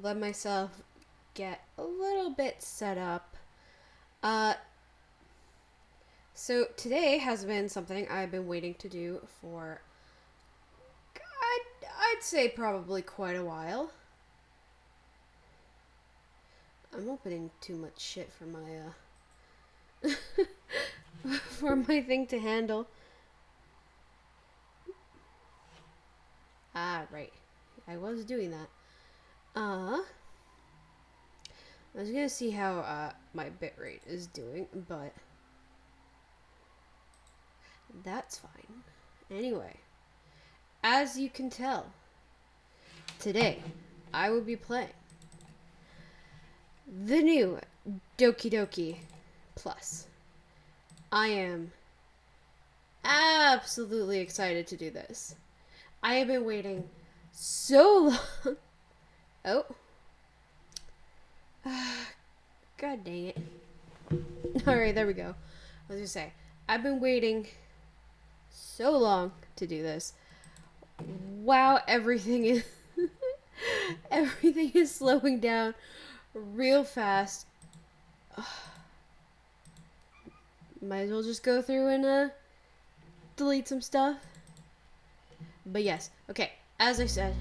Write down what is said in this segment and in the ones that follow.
let myself get a little bit set up. So today has been something I've been waiting to do for, I'd say probably quite a while. I'm opening too much shit for my, for my thing to handle. Ah, right. I was doing that. I was gonna see how, my bitrate is doing, but that's fine. Anyway, as you can tell, today I will be playing the new Doki-doki Plus. I am absolutely excited to do this. I have been waiting so long. Oh. God dang it. Alright, there we go. I was gonna say, I've been waiting so long to do this. Wow, everything is everything is slowing down real fast. Might as well just go through and delete some stuff. But yes, okay, as I said,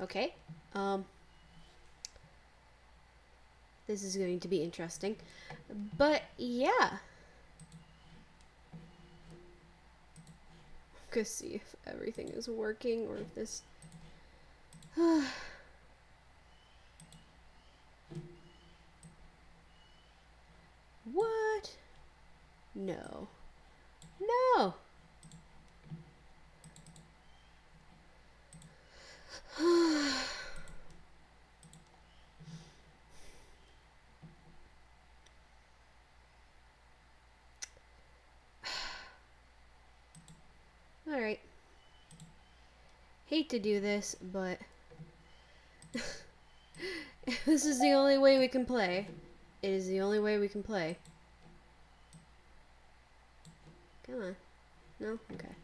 okay, this is going to be interesting, but yeah. Gonna see if everything is working or if this what? No. No. Alright. Hate to do this, but this is the only way we can play. It is the only way we can play. Come on. No? Okay.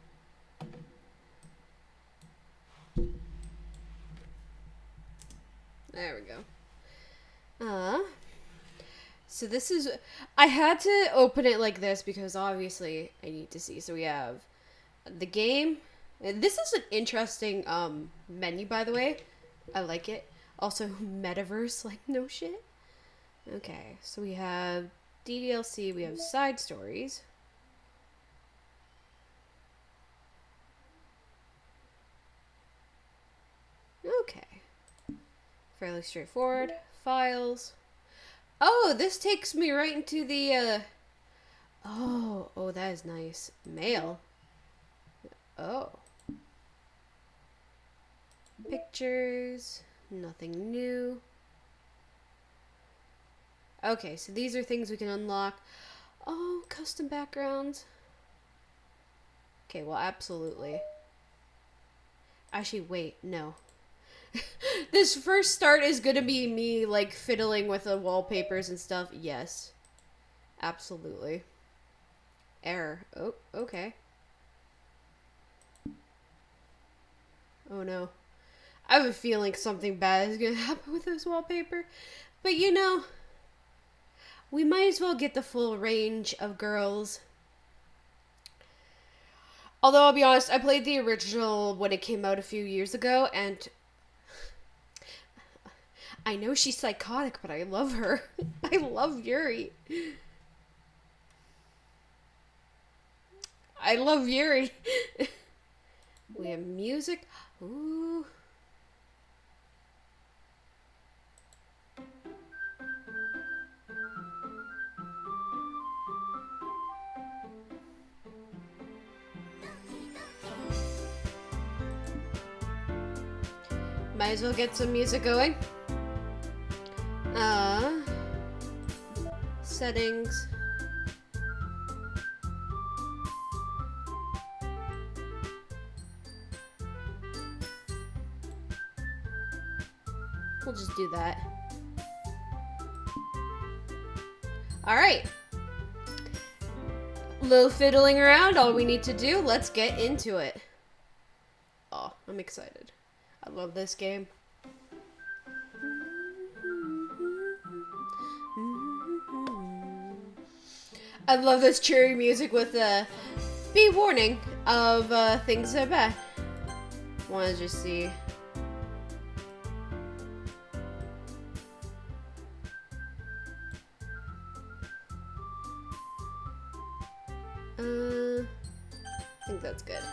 There we go. So this is, I had to open it like this because obviously I need to see. So we have the game. This is an interesting menu, by the way. I like it. Also, metaverse, like no shit. Okay, so we have DDLC, we have side stories. Okay. Fairly straightforward. Files. Oh, this takes me right into the, oh, that is nice. Mail. Oh. Pictures. Nothing new. Okay, so these are things we can unlock. Oh, custom backgrounds. Okay, well, absolutely. Actually, wait, no. This first start is gonna be me, like, fiddling with the wallpapers and stuff. Yes. Absolutely. Error. Oh, okay. Oh, no. I have a feeling something bad is gonna happen with this wallpaper. But, you know, we might as well get the full range of girls. Although, I'll be honest, I played the original when it came out a few years ago, and I know she's psychotic, but I love her. I love Yuri. I love Yuri. We have music. Ooh. Might as well get some music going. Settings. We'll just do that. Alright. Little fiddling around, all we need to do, let's get into it. Oh, I'm excited. I love this game. I love this cheery music with be warning of things that are bad. Wanna just see. I think that's good.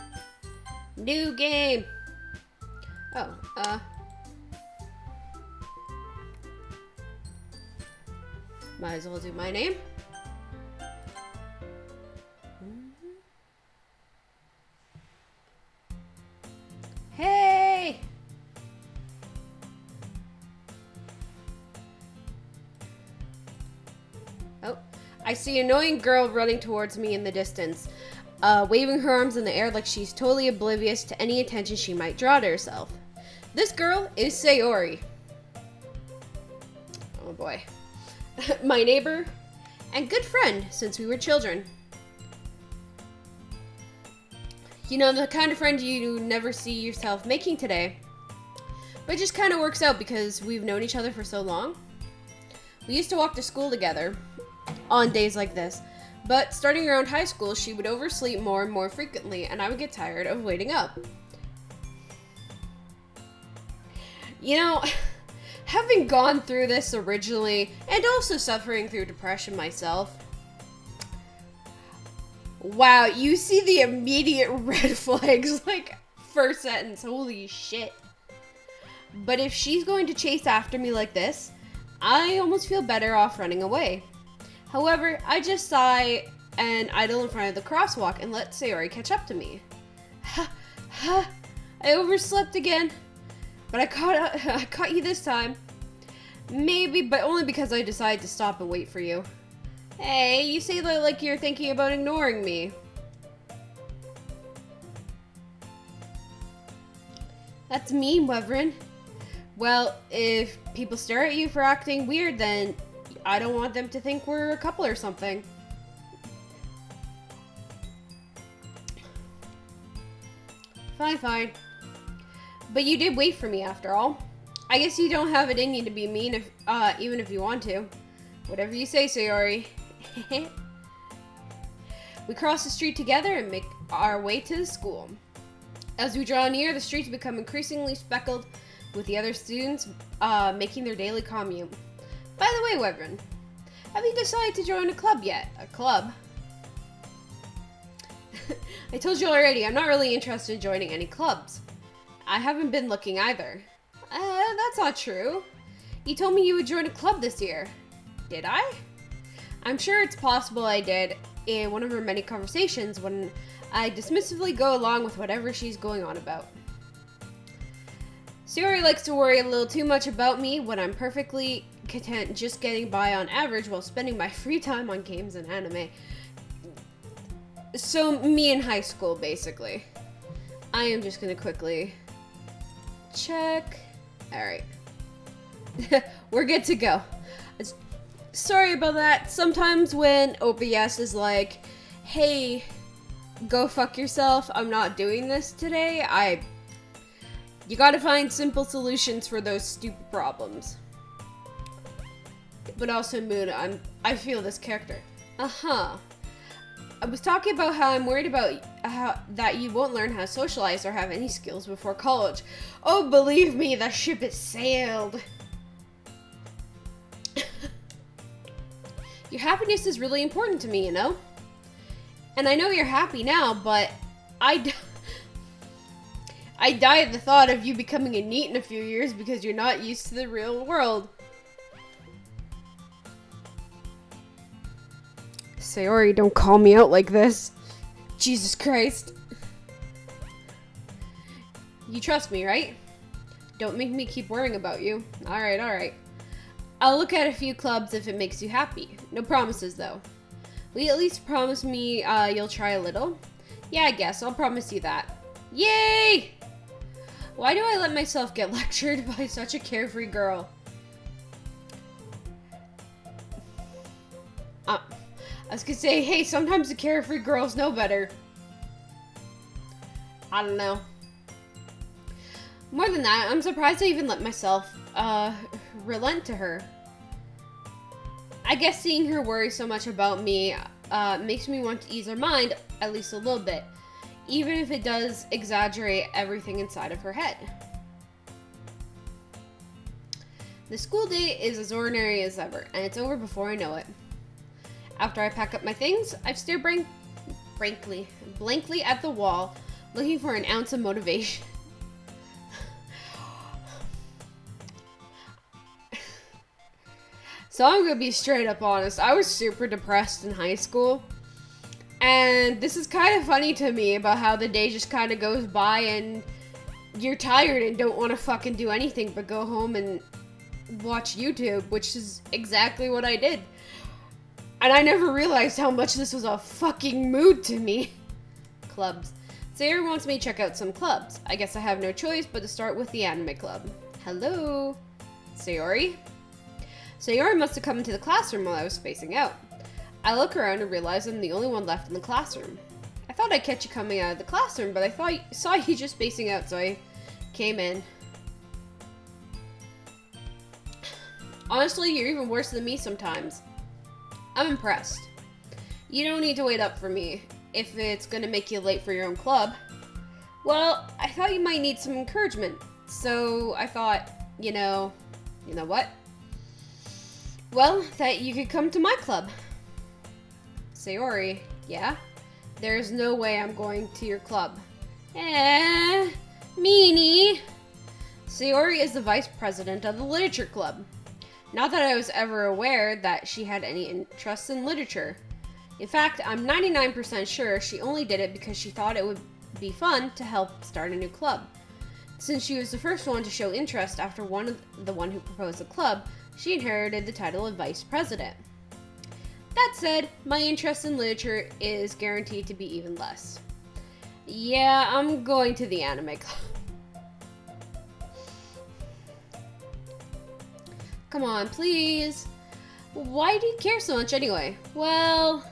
New game. Oh, might as well do my name. Hey! Oh, I see an annoying girl running towards me in the distance, waving her arms in the air like she's totally oblivious to any attention she might draw to herself. This girl is Sayori. Oh boy. My neighbor and good friend since we were children. You know, the kind of friend you never see yourself making today. But it just kind of works out because we've known each other for so long. We used to walk to school together on days like this. But starting around high school, she would oversleep more and more frequently, and I would get tired of waiting up. You know, having gone through this originally, and also suffering through depression myself, wow, you see the immediate red flags, like, first sentence, holy shit. But if she's going to chase after me like this, I almost feel better off running away. However, I just sigh and idle in front of the crosswalk and let Sayori catch up to me. I overslept again, but I caught you this time. Maybe, but only because I decided to stop and wait for you. Hey, you say that like you're thinking about ignoring me. That's mean, Wyvern. Well, if people stare at you for acting weird, then I don't want them to think we're a couple or something. Fine. But you did wait for me after all. I guess you don't have it in you to be mean if, even if you want to. Whatever you say, Sayori. We cross the street together and make our way to the school. As we draw near, the streets become increasingly speckled with the other students making their daily commute. By the way, Wyvern, have you decided to join a club yet? A club? I told you already, I'm not really interested in joining any clubs. I haven't been looking either. That's not true. You told me you would join a club this year. Did I? I'm sure it's possible I did in one of our many conversations when I dismissively go along with whatever she's going on about. Sayori likes to worry a little too much about me when I'm perfectly content just getting by on average while spending my free time on games and anime. So, me in high school, basically. I am just gonna quickly check. Alright. We're good to go. Sorry about that. Sometimes when OBS is like, hey, go fuck yourself, I'm not doing this today, you gotta find simple solutions for those stupid problems. But also, Moon, I feel this character. I was talking about how I'm worried about that you won't learn how to socialize or have any skills before college. Oh, believe me, that ship has sailed. Your happiness is really important to me, you know? And I know you're happy now, but I die at the thought of you becoming a NEET in a few years because you're not used to the real world. Sayori, don't call me out like this. Jesus Christ. You trust me, right? Don't make me keep worrying about you. Alright. I'll look at a few clubs if it makes you happy. No promises, though. Will you at least promise me you'll try a little? Yeah, I guess. I'll promise you that. Yay! Why do I let myself get lectured by such a carefree girl? I was gonna say, hey, sometimes the carefree girls know better. I don't know. More than that, I'm surprised I even let myself, relent to her. I guess seeing her worry so much about me, makes me want to ease her mind, at least a little bit. Even if it does exaggerate everything inside of her head. The school day is as ordinary as ever, and it's over before I know it. After I pack up my things, I stare blankly at the wall, looking for an ounce of motivation. So I'm gonna be straight up honest. I was super depressed in high school. And this is kind of funny to me about how the day just kind of goes by and you're tired and don't want to fucking do anything but go home and watch YouTube, which is exactly what I did. And I never realized how much this was a fucking mood to me. Clubs. Sayori wants me to check out some clubs. I guess I have no choice but to start with the anime club. Hello? Sayori? Sayori must have come into the classroom while I was spacing out. I look around and realize I'm the only one left in the classroom. I thought I'd catch you coming out of the classroom, but I saw you just spacing out, so I came in. Honestly, you're even worse than me sometimes. I'm impressed. You don't need to wait up for me if it's gonna make you late for your own club. Well, I thought you might need some encouragement, so I thought, you know what? Well, that you could come to my club. Sayori, yeah? There's no way I'm going to your club. Meanie. Sayori is the vice president of the literature club. Not that I was ever aware that she had any interest in literature. In fact, I'm 99% sure she only did it because she thought it would be fun to help start a new club. Since she was the first one to show interest after the one who proposed the club, she inherited the title of vice president. That said, my interest in literature is guaranteed to be even less. Yeah, I'm going to the anime club. Come on, please. Why do you care so much anyway? Well,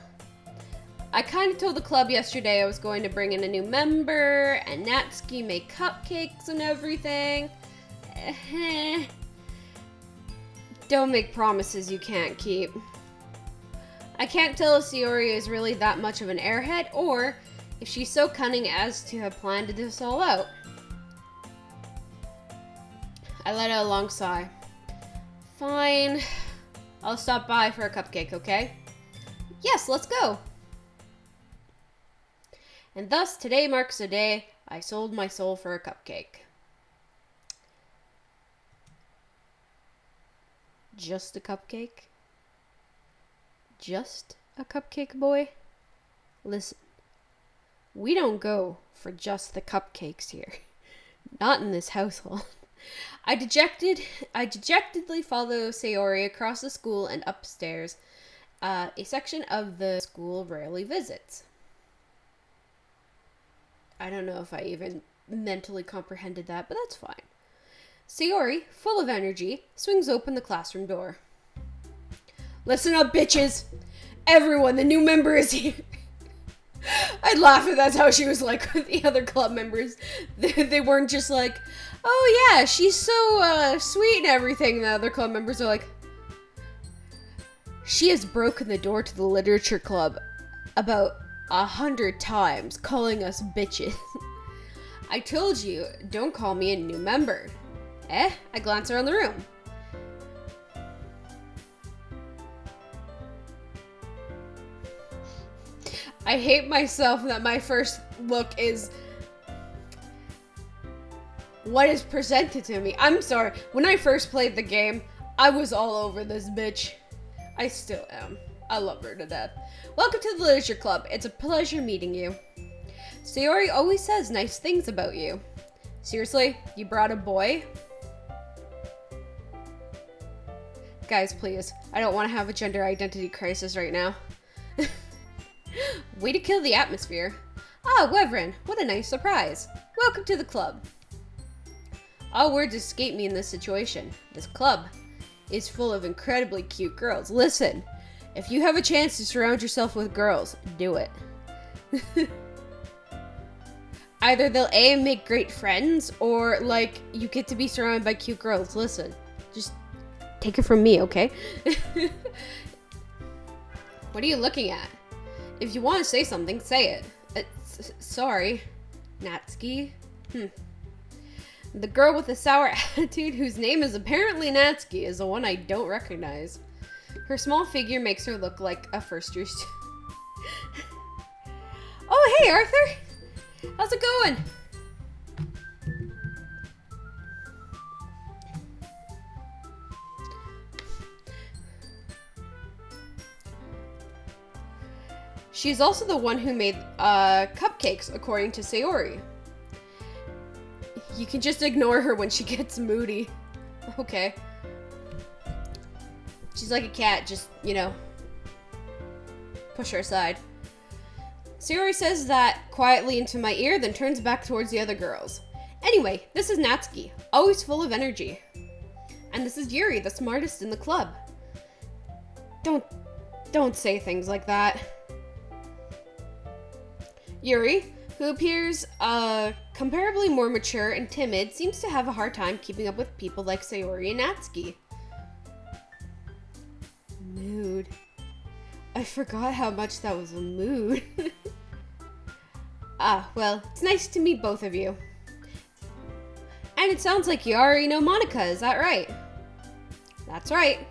I kind of told the club yesterday I was going to bring in a new member, and Natsuki make cupcakes and everything. Don't make promises you can't keep. I can't tell if Sayori is really that much of an airhead, or if she's so cunning as to have planned this all out. I let out a long sigh. Fine. I'll stop by for a cupcake, okay? Yes, let's go! And thus, today marks the day I sold my soul for a cupcake. Just a cupcake? Just a cupcake, boy? Listen, we don't go for just the cupcakes here. Not in this household. I dejectedly follow Sayori across the school and upstairs, a section of the school rarely visits. I don't know if I even mentally comprehended that, but that's fine. Sayori, full of energy, swings open the classroom door. Listen up, bitches! Everyone, the new member is here! I'd laugh if that's how she was like with the other club members. They weren't just like, oh yeah, she's so sweet and everything. The other club members are like, she has broken the door to the literature club about 100 times, calling us bitches. I told you, don't call me a new member. I glance around the room. I hate myself that my first look is what is presented to me. I'm sorry. When I first played the game, I was all over this bitch. I still am. I love her to death. Welcome to the Literature Club. It's a pleasure meeting you. Sayori always says nice things about you. Seriously? You brought a boy? Guys, please. I don't want to have a gender identity crisis right now. Way to kill the atmosphere. Ah, Wyvern, what a nice surprise. Welcome to the club. All words escape me in this situation. This club is full of incredibly cute girls. Listen, If you have a chance to surround yourself with girls, do it. Either they'll A, make great friends, or like you get to be surrounded by cute girls. Listen, just take it from me, okay? What are you looking at? If you want to say something, say it. Sorry, Natsuki. The girl with the sour attitude, whose name is apparently Natsuki, is the one I don't recognize. Her small figure makes her look like a first-year student. Oh, hey, Arthur! How's it going? She's also the one who made cupcakes, according to Sayori. You can just ignore her when she gets moody. Okay. She's like a cat, just, you know, push her aside. Sayori says that quietly into my ear, then turns back towards the other girls. Anyway, this is Natsuki, always full of energy. And this is Yuri, the smartest in the club. Don't say things like that. Yuri, who appears comparably more mature and timid, seems to have a hard time keeping up with people like Sayori and Natsuki. Mood. I forgot how much that was a mood. Well, it's nice to meet both of you. And it sounds like you already know Monica, is that right? That's right.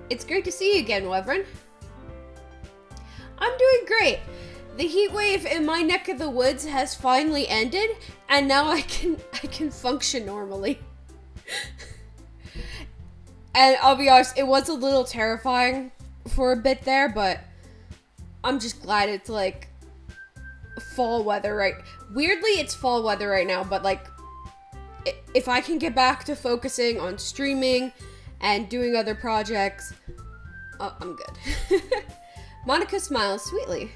It's great to see you again, Wyvern. I'm doing great. The heat wave in my neck of the woods has finally ended, and now I can function normally. And I'll be honest, it was a little terrifying for a bit there, but I'm just glad it's like fall weather, right? Weirdly, it's fall weather right now, but like if I can get back to focusing on streaming and doing other projects, I'm good. Monica smiles sweetly.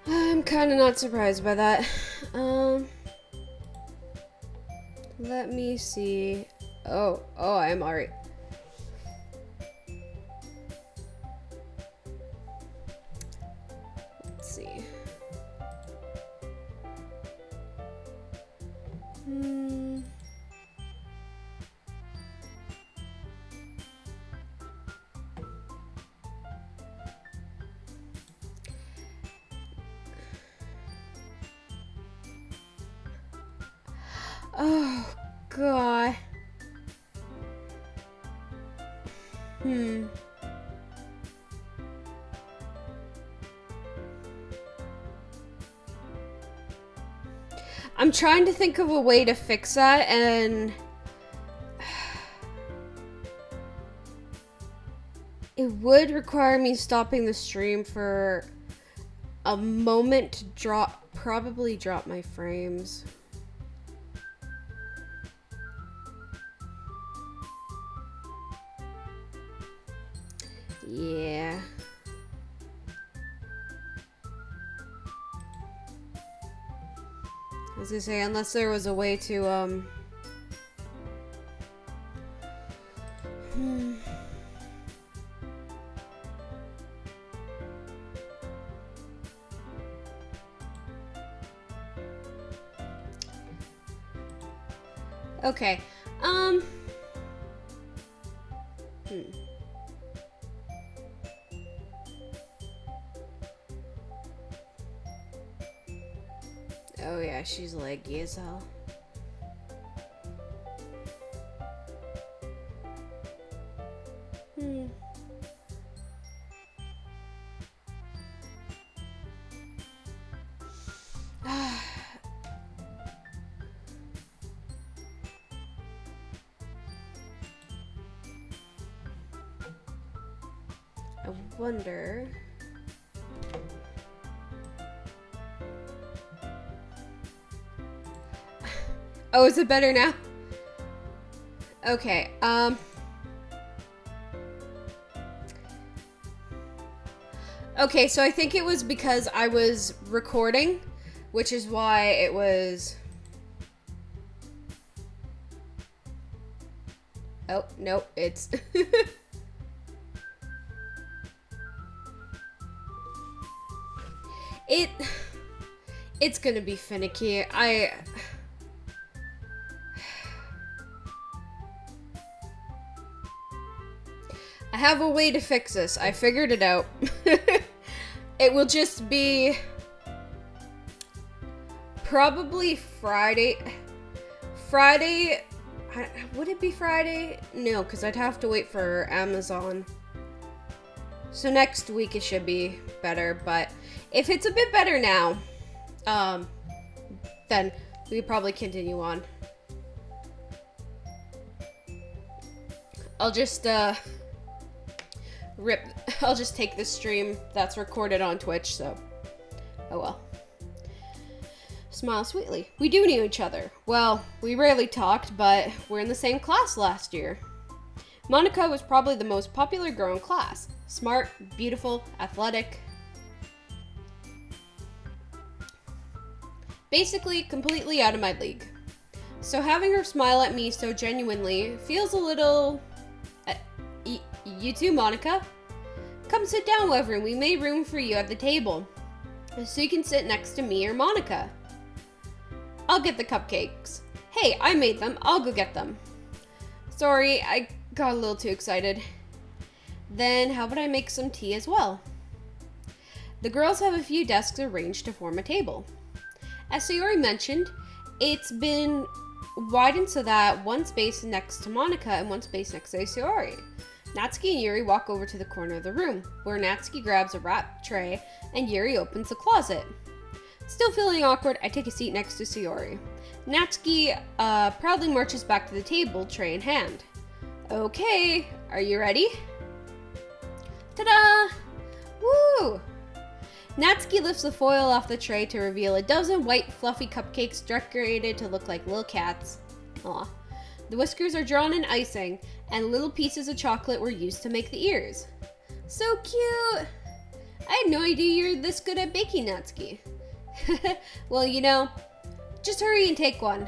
I'm kind of not surprised by that. Let me see. Oh, I'm alright. Let's see. Oh, God. I'm trying to think of a way to fix that, and it would require me stopping the stream for a moment to probably drop my frames. Yeah. I was gonna say, unless there was a way to, Okay, Oh yeah, she's leggy as hell. I wonder. Oh, is it better now? Okay, Okay, so I think it was because I was recording, which is why it was... Oh, no, it's... It's gonna be finicky. I have a way to fix this. I figured it out. It will just be probably Friday. Would it be Friday? No, because I'd have to wait for Amazon. So next week it should be better, but if it's a bit better now, then we could probably continue on. I'll just I'll just take this stream that's recorded on Twitch, so oh well. Smile sweetly. We do know each other. Well, we rarely talked, but we're in the same class last year. Monica was probably the most popular girl in class. Smart, beautiful, athletic. Basically, completely out of my league. So having her smile at me so genuinely feels a little... you too, Monica? Come sit down, Weaver, and we made room for you at the table, so you can sit next to me or Monica. I'll get the cupcakes. Hey, I made them. I'll go get them. Sorry, I got a little too excited. Then how about I make some tea as well? The girls have a few desks arranged to form a table. As Sayori mentioned, it's been widened so that one space next to Monica and one space next to Sayori. Natsuki and Yuri walk over to the corner of the room, where Natsuki grabs a wrap tray and Yuri opens the closet. Still feeling awkward, I take a seat next to Sayori. Natsuki proudly marches back to the table, tray in hand. Okay, are you ready? Ta-da! Woo! Natsuki lifts the foil off the tray to reveal a dozen white, fluffy cupcakes decorated to look like little cats. Aw. The whiskers are drawn in icing, and little pieces of chocolate were used to make the ears. So cute! I had no idea you're this good at baking, Natsuki. Well, you know, just hurry and take one.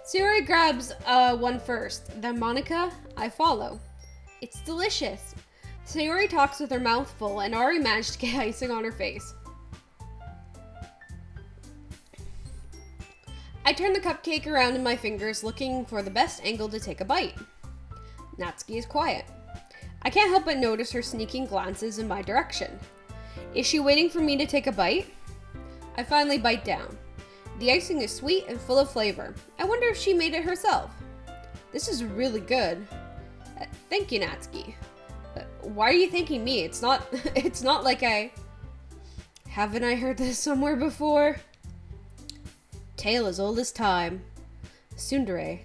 Sayori grabs one first, then Monica, I follow. It's delicious. Sayori talks with her mouth full and already managed to get icing on her face. I turn the cupcake around in my fingers, looking for the best angle to take a bite. Natsuki is quiet. I can't help but notice her sneaking glances in my direction. Is she waiting for me to take a bite? I finally bite down. The icing is sweet and full of flavor. I wonder if she made it herself. This is really good. Thank you, Natsuki. Why are you thanking me? It's not like I... Haven't I heard this somewhere before? Tale as old as time. Tsundere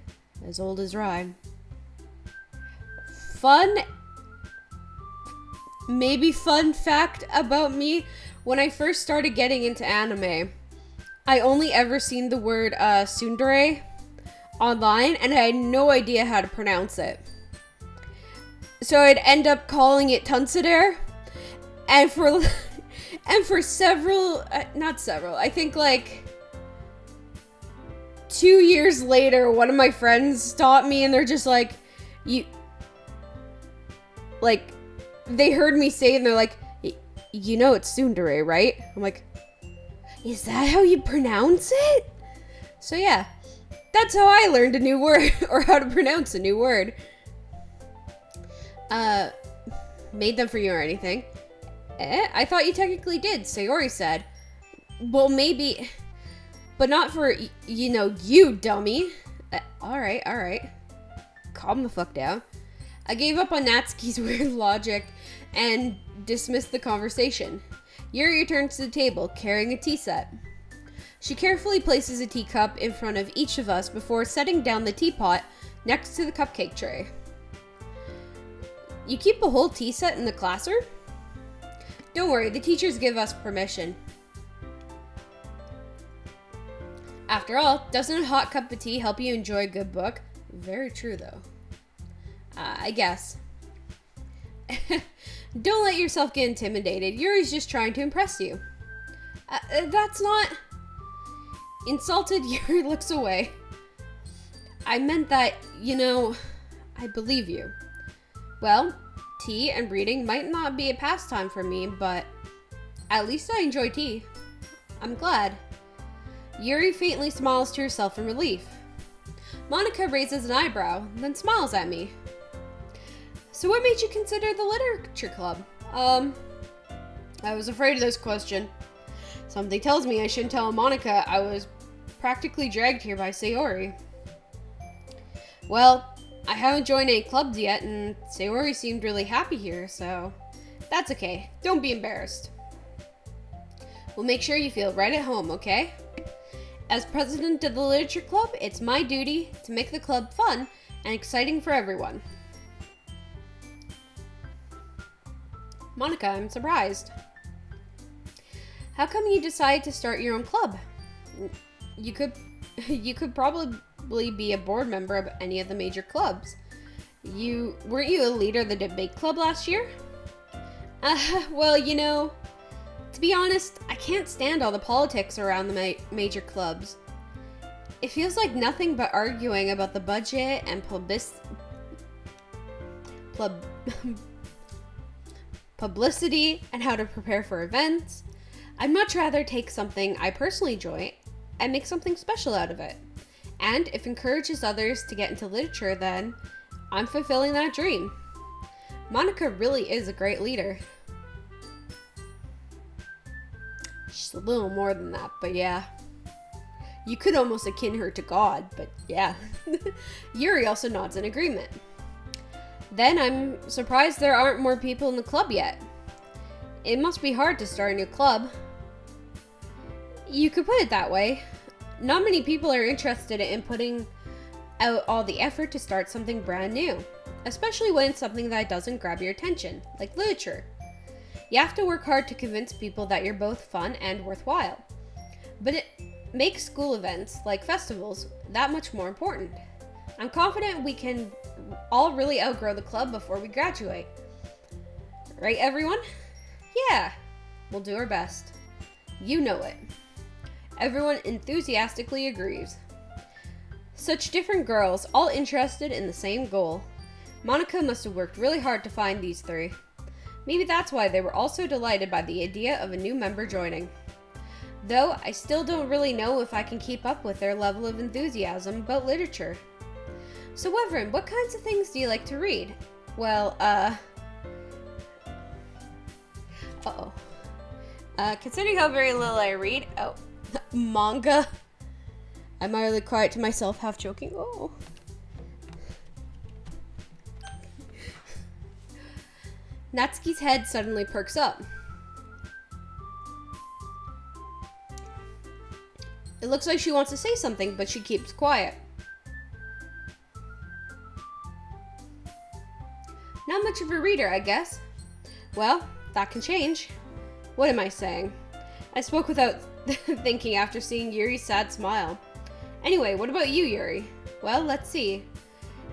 as old as rhyme. Maybe fun fact about me. When I first started getting into anime, I only ever seen the word tsundere online, and I had no idea how to pronounce it. So I'd end up calling it Tunsadere, and for several, not several, I think like 2 years later, one of my friends taught me, and they're just like, they heard me say it, and they're like, you know it's tsundere, right? I'm like, is that how you pronounce it? So yeah, that's how I learned a new word, or how to pronounce a new word. Made them for you or anything? I thought you technically did, Sayori said. Well, maybe, but not for, you dummy. Alright. Calm the fuck down. I gave up on Natsuki's weird logic and dismissed the conversation. Yuri returns to the table, carrying a tea set. She carefully places a teacup in front of each of us before setting down the teapot next to the cupcake tray. You keep a whole tea set in the classroom? Don't worry, the teachers give us permission. After all, doesn't a hot cup of tea help you enjoy a good book? Very true, though. I guess. Don't let yourself get intimidated. Yuri's just trying to impress you. That's not... Insulted, Yuri looks away. I meant that, I believe you. Well, tea and reading might not be a pastime for me, but at least I enjoy tea. I'm glad. Yuri faintly smiles to herself in relief. Monica raises an eyebrow, then smiles at me. So what made you consider the literature club? I was afraid of this question. Something tells me I shouldn't tell Monica I was practically dragged here by Sayori. Well, I haven't joined any clubs yet, and Sayori seemed really happy here, so that's okay. Don't be embarrassed. We'll make sure you feel right at home, okay? As president of the literature club, it's my duty to make the club fun and exciting for everyone. Monica, I'm surprised. How come you decided to start your own club? You could probably be a board member of any of the major clubs. Weren't you a leader of the debate club last year? Well, to be honest, I can't stand all the politics around the major clubs. It feels like nothing but arguing about the budget and publicity and how to prepare for events. I'd much rather take something I personally enjoy and make something special out of it. And if it encourages others to get into literature, then I'm fulfilling that dream. Monica really is a great leader. She's a little more than that, but yeah. You could almost akin her to God, but yeah. Yuri also nods in agreement. Then I'm surprised there aren't more people in the club yet. It must be hard to start a new club. You could put it that way. Not many people are interested in putting out all the effort to start something brand new, especially when it's something that doesn't grab your attention, like literature. You have to work hard to convince people that you're both fun and worthwhile. But it makes school events, like festivals, that much more important. I'm confident we can all really outgrow the club before we graduate. Right, everyone? Yeah, we'll do our best. You know it. Everyone enthusiastically agrees. Such different girls, all interested in the same goal. Monica must have worked really hard to find these three. Maybe that's why they were all so delighted by the idea of a new member joining. Though I still don't really know if I can keep up with their level of enthusiasm about literature. So Weverin, what kinds of things do you like to read? Well, considering how very little I read, manga. I'm really quiet to myself, half joking. Oh. Natsuki's head suddenly perks up. It looks like she wants to say something, but she keeps quiet. Not much of a reader, I guess. Well, that can change. What am I saying? I spoke without thinking after seeing Yuri's sad smile. Anyway, what about you, Yuri? Well, let's see.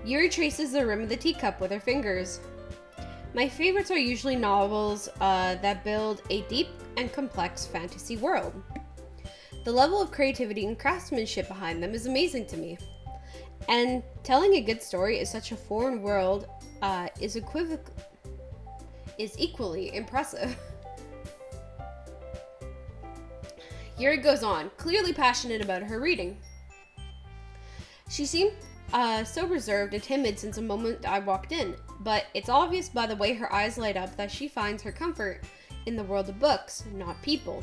Yuri traces the rim of the teacup with her fingers. My favorites are usually novels that build a deep and complex fantasy world. The level of creativity and craftsmanship behind them is amazing to me. And telling a good story is such a foreign world is equally impressive. Yuri goes on, clearly passionate about her reading. She seemed so reserved and timid since the moment I walked in, but it's obvious by the way her eyes light up that she finds her comfort in the world of books, not people.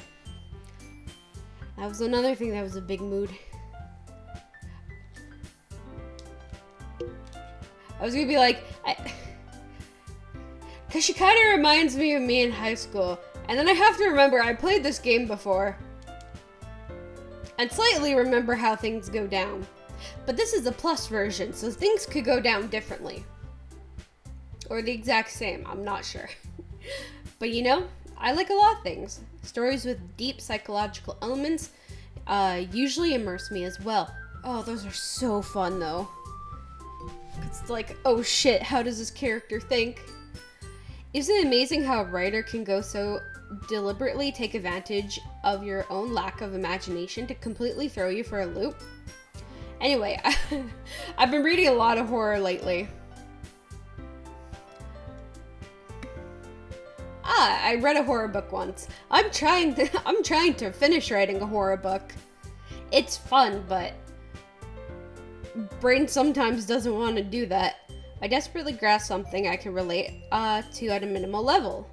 That was another thing that was a big mood. I was gonna be like, cause she kind of reminds me of me in high school, and then I have to remember I played this game before, and slightly remember how things go down. But this is a plus version, so things could go down differently. Or the exact same, I'm not sure. But I like a lot of things. Stories with deep psychological elements usually immerse me as well. Oh, those are so fun though. It's like, oh shit, how does this character think? Isn't it amazing how a writer can go so deliberately take advantage of your own lack of imagination to completely throw you for a loop? Anyway, I've been reading a lot of horror lately. I read a horror book once. I'm trying to finish writing a horror book. It's fun, but brain sometimes doesn't want to do that. I desperately grasp something I can relate to at a minimal level.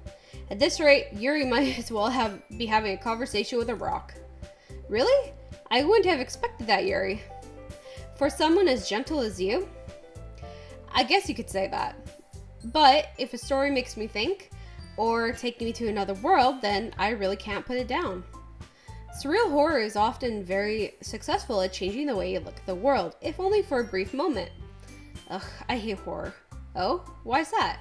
At this rate, Yuri might as well be having a conversation with a rock. Really? I wouldn't have expected that, Yuri. For someone as gentle as you? I guess you could say that. But if a story makes me think, or take me to another world, then I really can't put it down. Surreal horror is often very successful at changing the way you look at the world, if only for a brief moment. Ugh, I hate horror. Oh? Why's that?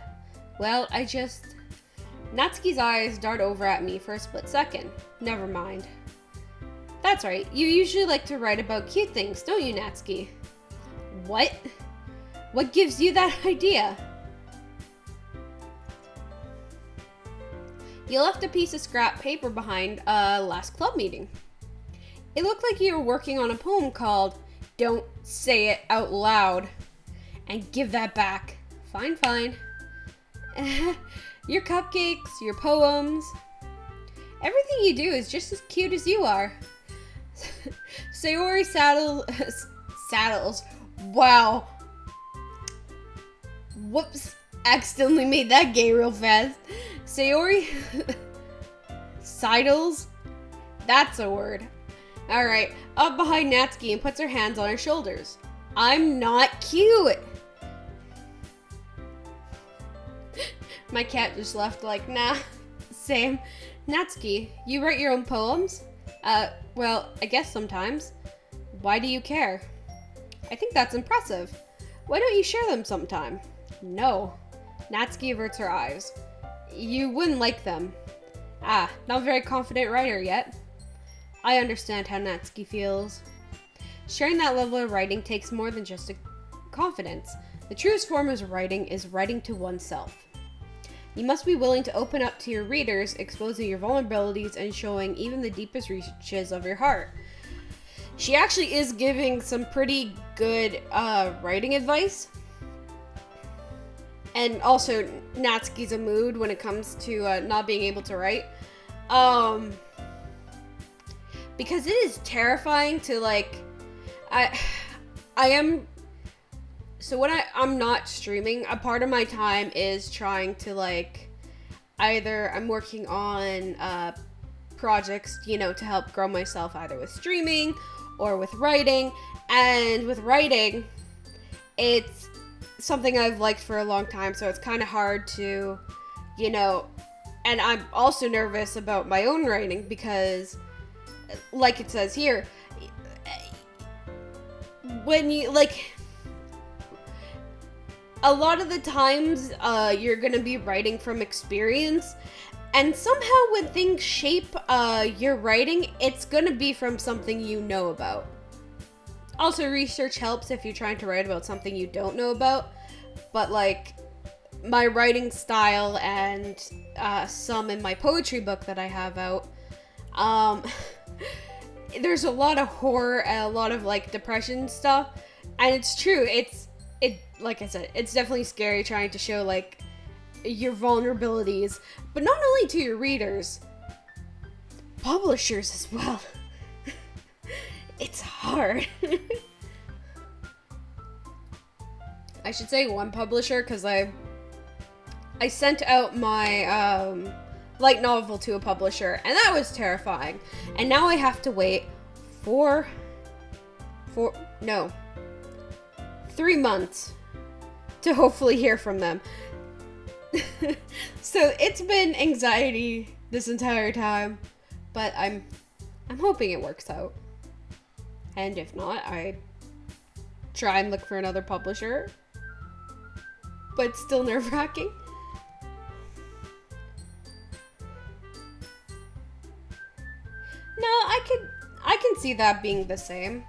Well, Natsuki's eyes dart over at me for a split second. Never mind. That's right, you usually like to write about cute things, don't you, Natsuki? What? What gives you that idea? You left a piece of scrap paper behind last club meeting. It looked like you were working on a poem called Don't Say It Out Loud. And give that back. Fine, fine. Your cupcakes, your poems. Everything you do is just as cute as you are. Sayori saddles. Wow. Whoops. Accidentally made that gay real fast. Sayori sidles. That's a word. Alright. Up behind Natsuki and puts her hands on her shoulders. I'm not cute. My cat just left like, nah. Same. Natsuki, you write your own poems? Well, I guess sometimes. Why do you care? I think that's impressive. Why don't you share them sometime? No. Natsuki averts her eyes. You wouldn't like them. Ah, not a very confident writer yet. I understand how Natsuki feels. Sharing that level of writing takes more than just a confidence. The truest form of writing is writing to oneself. You must be willing to open up to your readers, exposing your vulnerabilities and showing even the deepest reaches of your heart. She actually is giving some pretty good writing advice. And also, Natsuki's a mood when it comes to not being able to write. Because it is terrifying to, like... So when I'm not streaming, a part of my time is trying to, like... Either I'm working on projects, to help grow myself, either with streaming or with writing. And with writing, it's something I've liked for a long time, so it's kind of hard to, and I'm also nervous about my own writing because, like it says here, when you, a lot of the times, you're gonna be writing from experience, and somehow when things shape, your writing, it's gonna be from something you know about. Also, research helps if you're trying to write about something you don't know about, but, my writing style and, some in my poetry book that I have out, there's a lot of horror and a lot of, depression stuff, and it's true, like I said, it's definitely scary trying to show, your vulnerabilities, but not only to your readers, publishers as well. It's hard. I should say one publisher, because I sent out my light novel to a publisher, and that was terrifying. And now I have to wait 3 months to hopefully hear from them. So it's been anxiety this entire time, but I'm hoping it works out. And if not, I try and look for another publisher. But it's still nerve-wracking. No, I can see that being the same.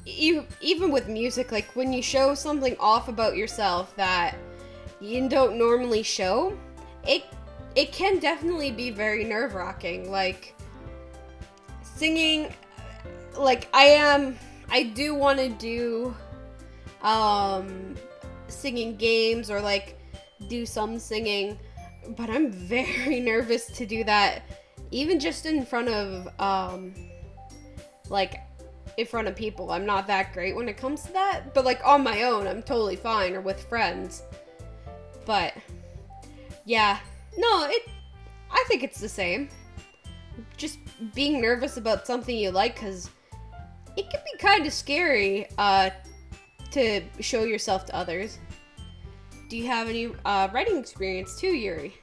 Even with music, when you show something off about yourself that you don't normally show, it can definitely be very nerve-wracking. Like singing, like I do want to do singing games or like do some singing, but I'm very nervous to do that, even just in front of like in front of people. I'm not that great when it comes to that, but like on my own I'm totally fine, or with friends. But yeah, no, I think it's the same. Just being nervous about something you like, because it can be kind of scary to show yourself to others. Do you have any writing experience too, Yuri?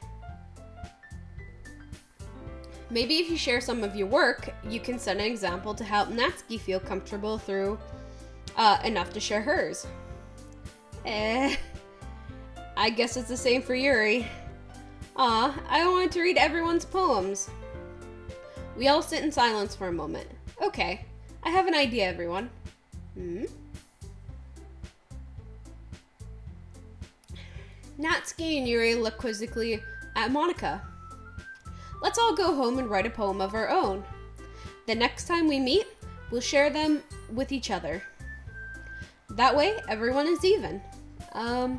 Maybe if you share some of your work, you can set an example to help Natsuki feel comfortable through enough to share hers. I guess it's the same for Yuri. I wanted to read everyone's poems. We all sit in silence for a moment. Okay, I have an idea, everyone. Natsuki and Yuri look quizzically at Monica. Let's all go home and write a poem of our own. The next time we meet, we'll share them with each other. That way, everyone is even. Yeah,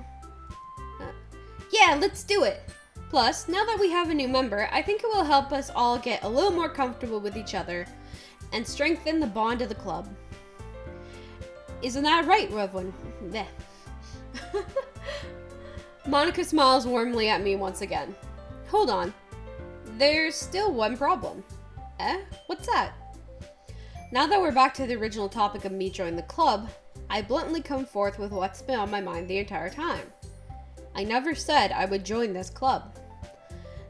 let's do it. Plus, now that we have a new member, I think it will help us all get a little more comfortable with each other and strengthen the bond of the club. Isn't that right, Reverend? Monica smiles warmly at me once again. Hold on. There's still one problem. What's that? Now that we're back to the original topic of me joining the club, I bluntly come forth with what's been on my mind the entire time. I never said I would join this club.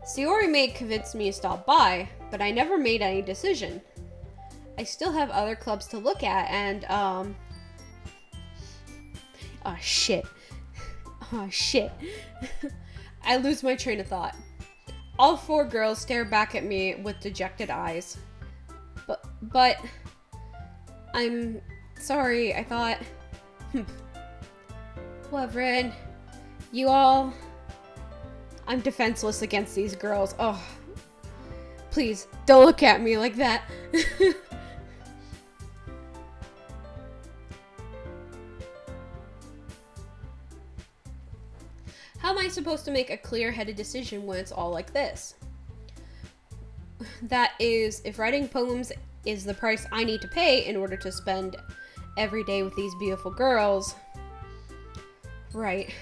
Sayori may convince me to stop by, but I never made any decision. I still have other clubs to look at, and oh shit. I lose my train of thought. All four girls stare back at me with dejected eyes. But I'm sorry, I thought... Reverend, you all... I'm defenseless against these girls. Oh, please, don't look at me like that. How am I supposed to make a clear-headed decision when it's all like this? That is, if writing poems is the price I need to pay in order to spend every day with these beautiful girls. Right.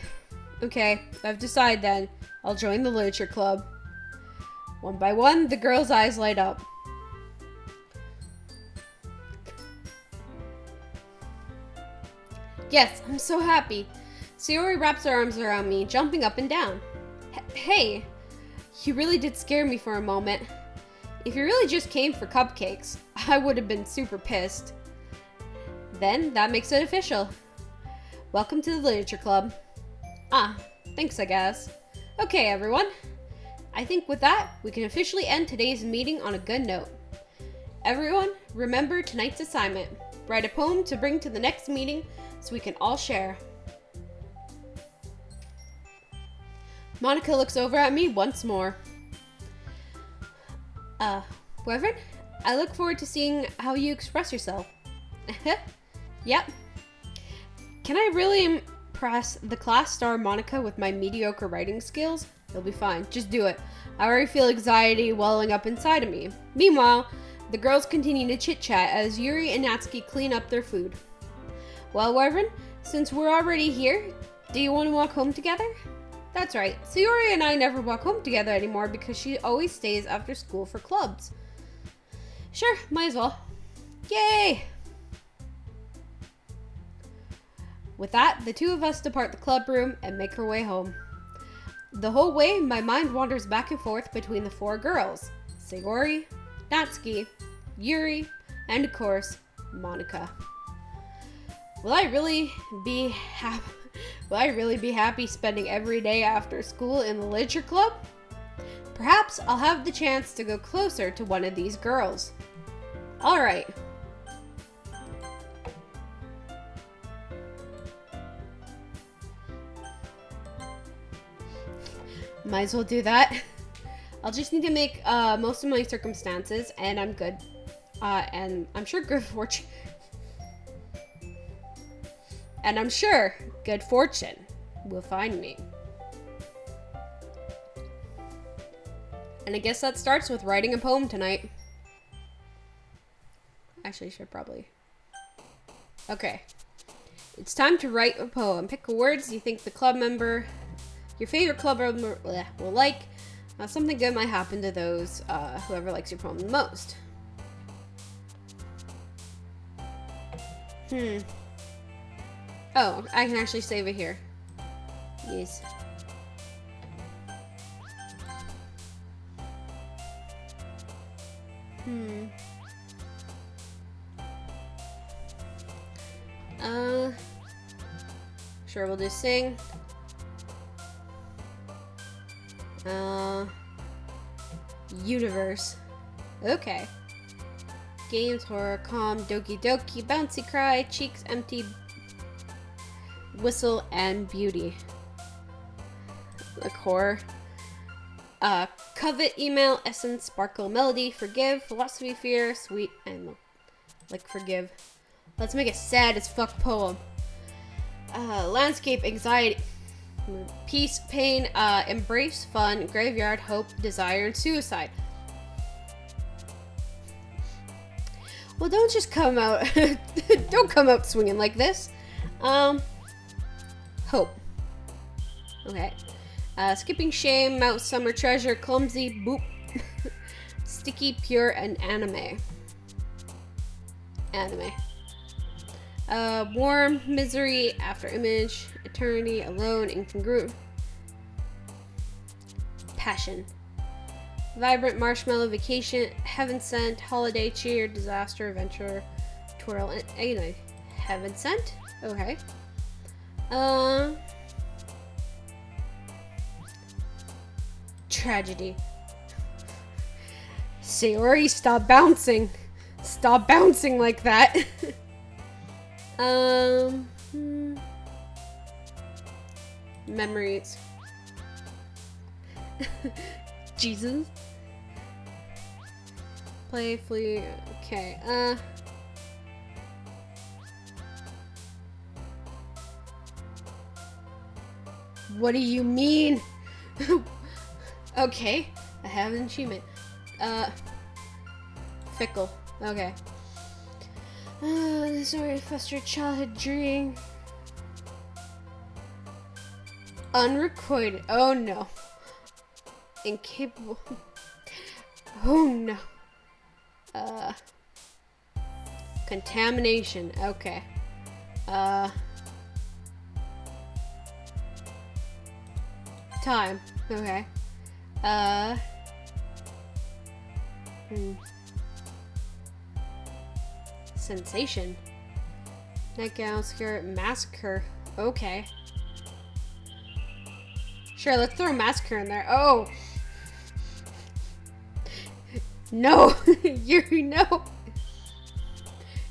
Okay, I've decided then. I'll join the literature club. One by one, the girls' eyes light up. Yes, I'm so happy. Sayori wraps her arms around me, jumping up and down. Hey, you really did scare me for a moment. If you really just came for cupcakes, I would have been super pissed. Then, that makes it official. Welcome to the literature club. Thanks, I guess. Okay, everyone. I think with that, we can officially end today's meeting on a good note. Everyone, remember tonight's assignment. Write a poem to bring to the next meeting so we can all share. Monica looks over at me once more. Reverend, I look forward to seeing how you express yourself. Yep. Can I really impress the class star Monica with my mediocre writing skills? It'll be fine. Just do it. I already feel anxiety welling up inside of me. Meanwhile, the girls continue to chit-chat as Yuri and Natsuki clean up their food. Well, Reverend, since we're already here, do you want to walk home together? That's right. Sayori and I never walk home together anymore because she always stays after school for clubs. Sure, might as well. Yay! With that, the two of us depart the club room and make our way home. The whole way, my mind wanders back and forth between the four girls. Sayori, Natsuki, Yuri, and of course, Monica. Will I really be happy spending every day after school in the literature club? Perhaps I'll have the chance to go closer to one of these girls. Alright. Might as well do that. I'll just need to make most of my circumstances, and I'm good. And I'm sure good fortune. And I'm sure good fortune will find me. And I guess that starts with writing a poem tonight. Actually, I should probably. Okay. It's time to write a poem. Pick words you think the club member, your favorite club member will like. Something good might happen to those, whoever likes your poem the most. Oh, I can actually save it here. Yes. Sure, we'll just sing. Universe. Okay. Games, horror, calm, doki-doki, bouncy cry, cheeks empty, whistle, and beauty. Like horror. Covet, email, essence, sparkle, melody, forgive, philosophy, fear, sweet, and like forgive. Let's make a sad as fuck poem. Landscape, anxiety, peace, pain, embrace, fun, graveyard, hope, desire, and suicide. Well, don't just come out. Don't come out swinging like this. Hope. Okay. Skipping, shame, mouse, summer, treasure, clumsy, boop, sticky, pure, and anime. Anime. Warm, misery, after image, eternity, alone, incongruent. Passion. Vibrant, marshmallow, vacation, heaven sent, holiday, cheer, disaster, adventure, twirl, and anyway. Heaven sent? Okay. Tragedy. Sayori, stop bouncing. Stop bouncing like that. Memories. Jesus. Playfully. Okay. What do you mean? Okay. I have an achievement. Fickle. Okay. Sorry, frustrated childhood dream. Unrequited. Oh no. Incapable. Oh no. Contamination. Okay. Time. Okay. Sensation. Nightgown, skirt, massacre. Okay. Sure, let's throw massacre in there. Oh. No. You know.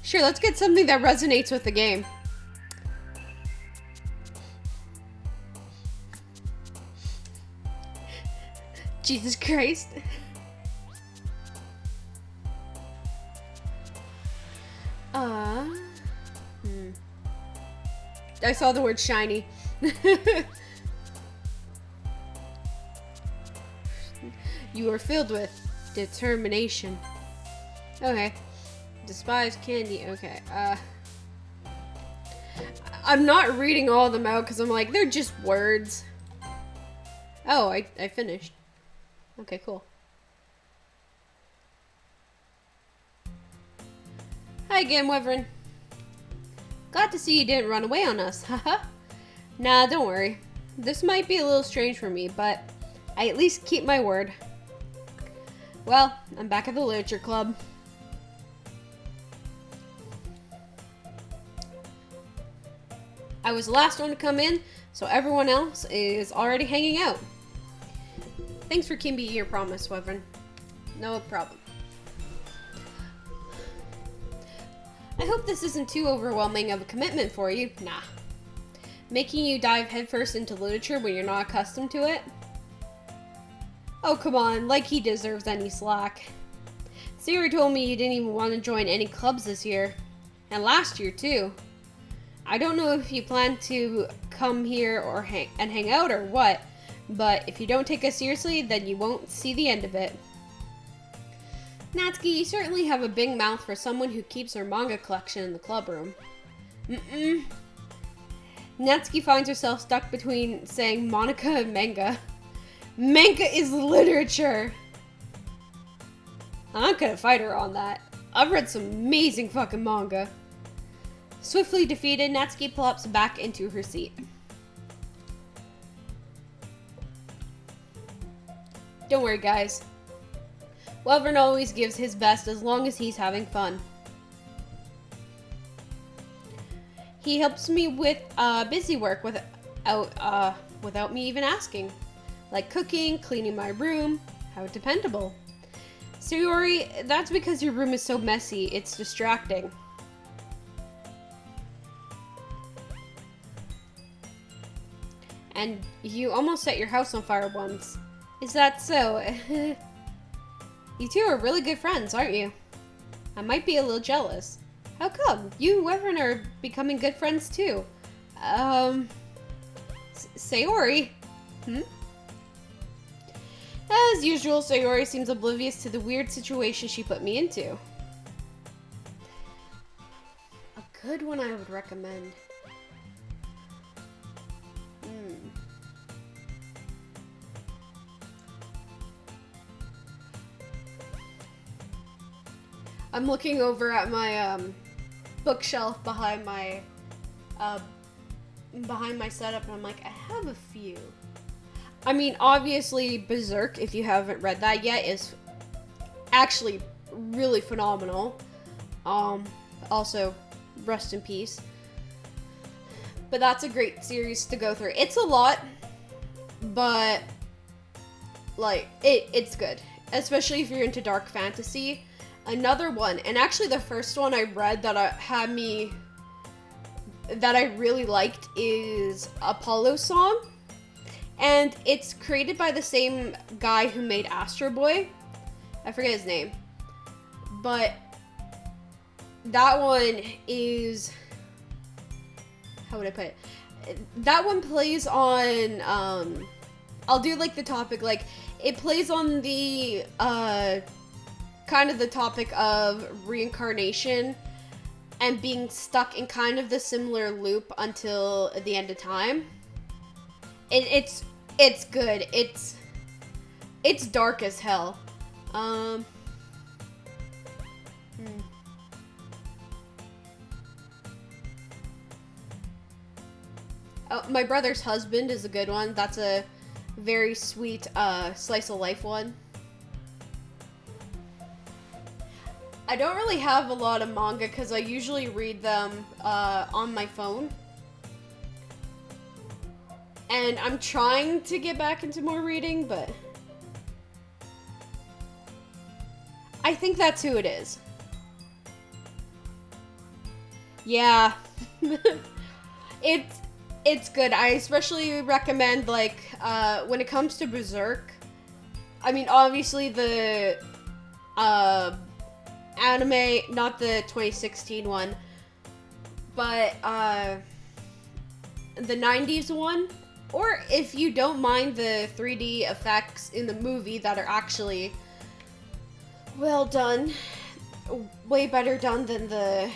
Sure, let's get something that resonates with the game. Jesus Christ. I saw the word shiny. You are filled with determination. Okay. Despise candy. Okay. I'm not reading all of them out because I'm like, they're just words. Oh, I finished. Okay, cool. Hi again, Wyvern. Glad to see you didn't run away on us, haha. Nah, don't worry. This might be a little strange for me, but I at least keep my word. Well, I'm back at the Literature Club. I was the last one to come in, so everyone else is already hanging out. Thanks for keeping your promise, Wyvern. No problem. I hope this isn't too overwhelming of a commitment for you. Nah. Making you dive headfirst into literature when you're not accustomed to it? Oh, come on, like he deserves any slack. Sayori told me you didn't even want to join any clubs this year. And last year, too. I don't know if you plan to come here or hang out or what, but if you don't take us seriously, then you won't see the end of it. Natsuki, you certainly have a big mouth for someone who keeps her manga collection in the club room. Natsuki finds herself stuck between saying Monica and manga. Manga is literature! I'm not gonna fight her on that. I've read some amazing fucking manga. Swiftly defeated, Natsuki plops back into her seat. Don't worry, guys. Wyvern always gives his best as long as he's having fun. He helps me with busy work without me even asking. Like cooking, cleaning my room. How dependable. Sayori, that's because your room is so messy, it's distracting. And you almost set your house on fire once. Is that so? You two are really good friends, aren't you? I might be a little jealous. How come? You and Wyvern are becoming good friends too. Sayori? As usual, Sayori seems oblivious to the weird situation she put me into. A good one I would recommend. I'm looking over at my bookshelf behind my setup, and I'm like, I have a few. I mean, obviously, Berserk, if you haven't read that yet, is actually really phenomenal. Also, rest in peace. But that's a great series to go through. It's a lot, but like it's good, especially if you're into dark fantasy. Another one, and actually the first one I read that I really liked is Apollo Song, and it's created by the same guy who made Astro Boy. I forget his name, but that one is, how would I put it? That one plays on I'll do like the topic, like it plays on the kind of the topic of reincarnation and being stuck in kind of the similar loop until the end of time. And it's good. It's dark as hell. Oh, My Brother's Husband is a good one. That's a very sweet slice of life one. I don't really have a lot of manga because I usually read them on my phone. And I'm trying to get back into more reading, but I think that's who it is. Yeah. It's good. I especially recommend, like, when it comes to Berserk. I mean, obviously the anime, not the 2016 one, but the 90s one, or if you don't mind the 3D effects in the movie that are actually well done, way better done than the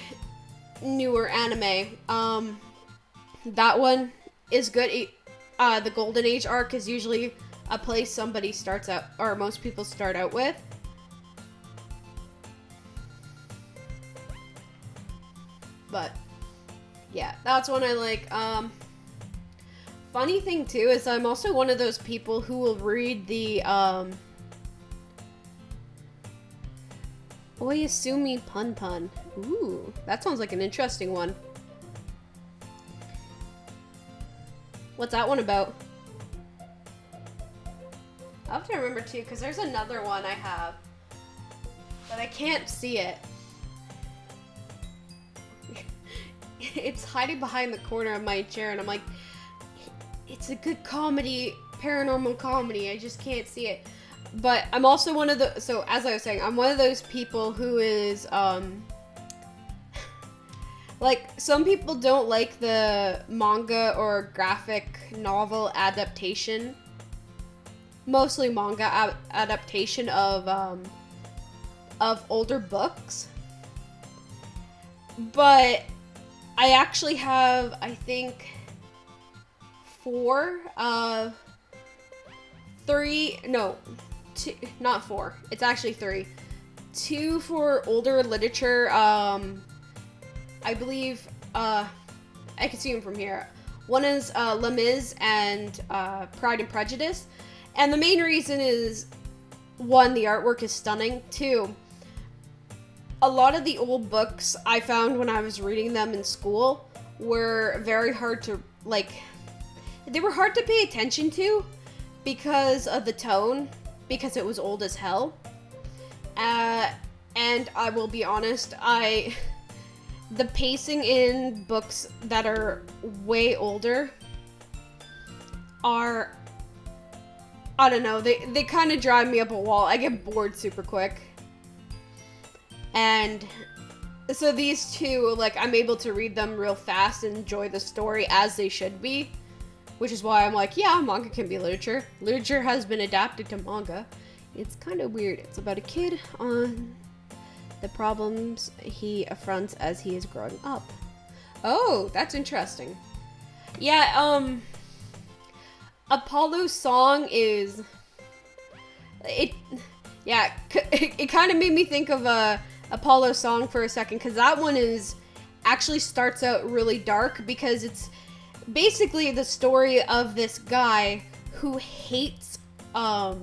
newer anime. That one is good. The Golden Age arc is usually a place somebody starts out, or most people start out with. But yeah, that's one I like. Funny thing too is I'm also one of those people who will read the Oyasumi Pun Pun. Ooh, that sounds like an interesting one. What's that one about? I'll have to remember too, because there's another one I have, but I can't see it. It's hiding behind the corner of my chair, and I'm like, it's a good comedy, paranormal comedy. I just can't see it. But I'm also one of the, so as I was saying, I'm one of those people who is, like, some people don't like the manga or graphic novel adaptation, mostly manga adaptation of older books. But I actually have, I think, two, not four. It's actually three. Two for older literature. I believe, I can see them from here. One is Les Mis and Pride and Prejudice. And the main reason is, one, the artwork is stunning. Two, a lot of the old books I found when I was reading them in school were very hard to, like, they were hard to pay attention to because of the tone, because it was old as hell. And I will be honest, the pacing in books that are way older are, I don't know, they kind of drive me up a wall. I get bored super quick. And so these two, like, I'm able to read them real fast and enjoy the story as they should be. Which is why I'm like, yeah, manga can be literature. Literature has been adapted to manga. It's kind of weird. It's about a kid on the problems he affronts as he is growing up. Oh, that's interesting. Yeah, Apollo's song is... It kind of made me think of Apollo's song for a second, because that one actually starts out really dark, because it's basically the story of this guy who hates, I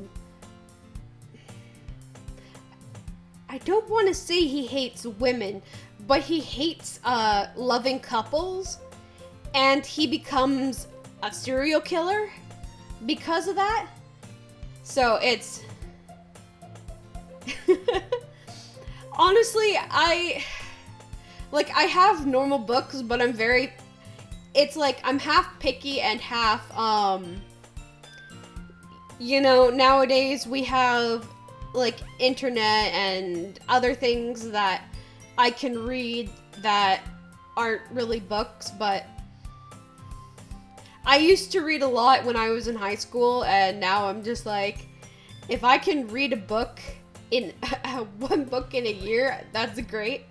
don't want to say he hates women, but he hates loving couples, and he becomes a serial killer because of that. So it's... Honestly, I have normal books, but I'm very... It's like I'm half picky and half, you know, nowadays we have, like, internet and other things that I can read that aren't really books, but I used to read a lot when I was in high school, and now I'm just like, if I can read a book in one book in a year, that's great.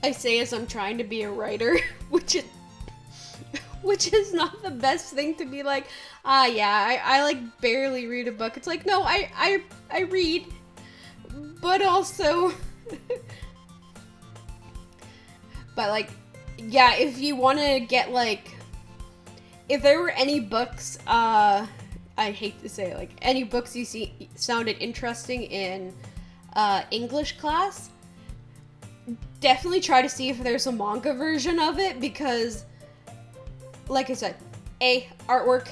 I say as I'm trying to be a writer, which is not the best thing to be like, yeah, I like barely read a book. It's like, no, I read, but also, but like, yeah, if you want to get, like, if there were any books, I hate to say it, like, any books you see sounded interesting in English class, definitely try to see if there's a manga version of it, because, like I said, A, artwork,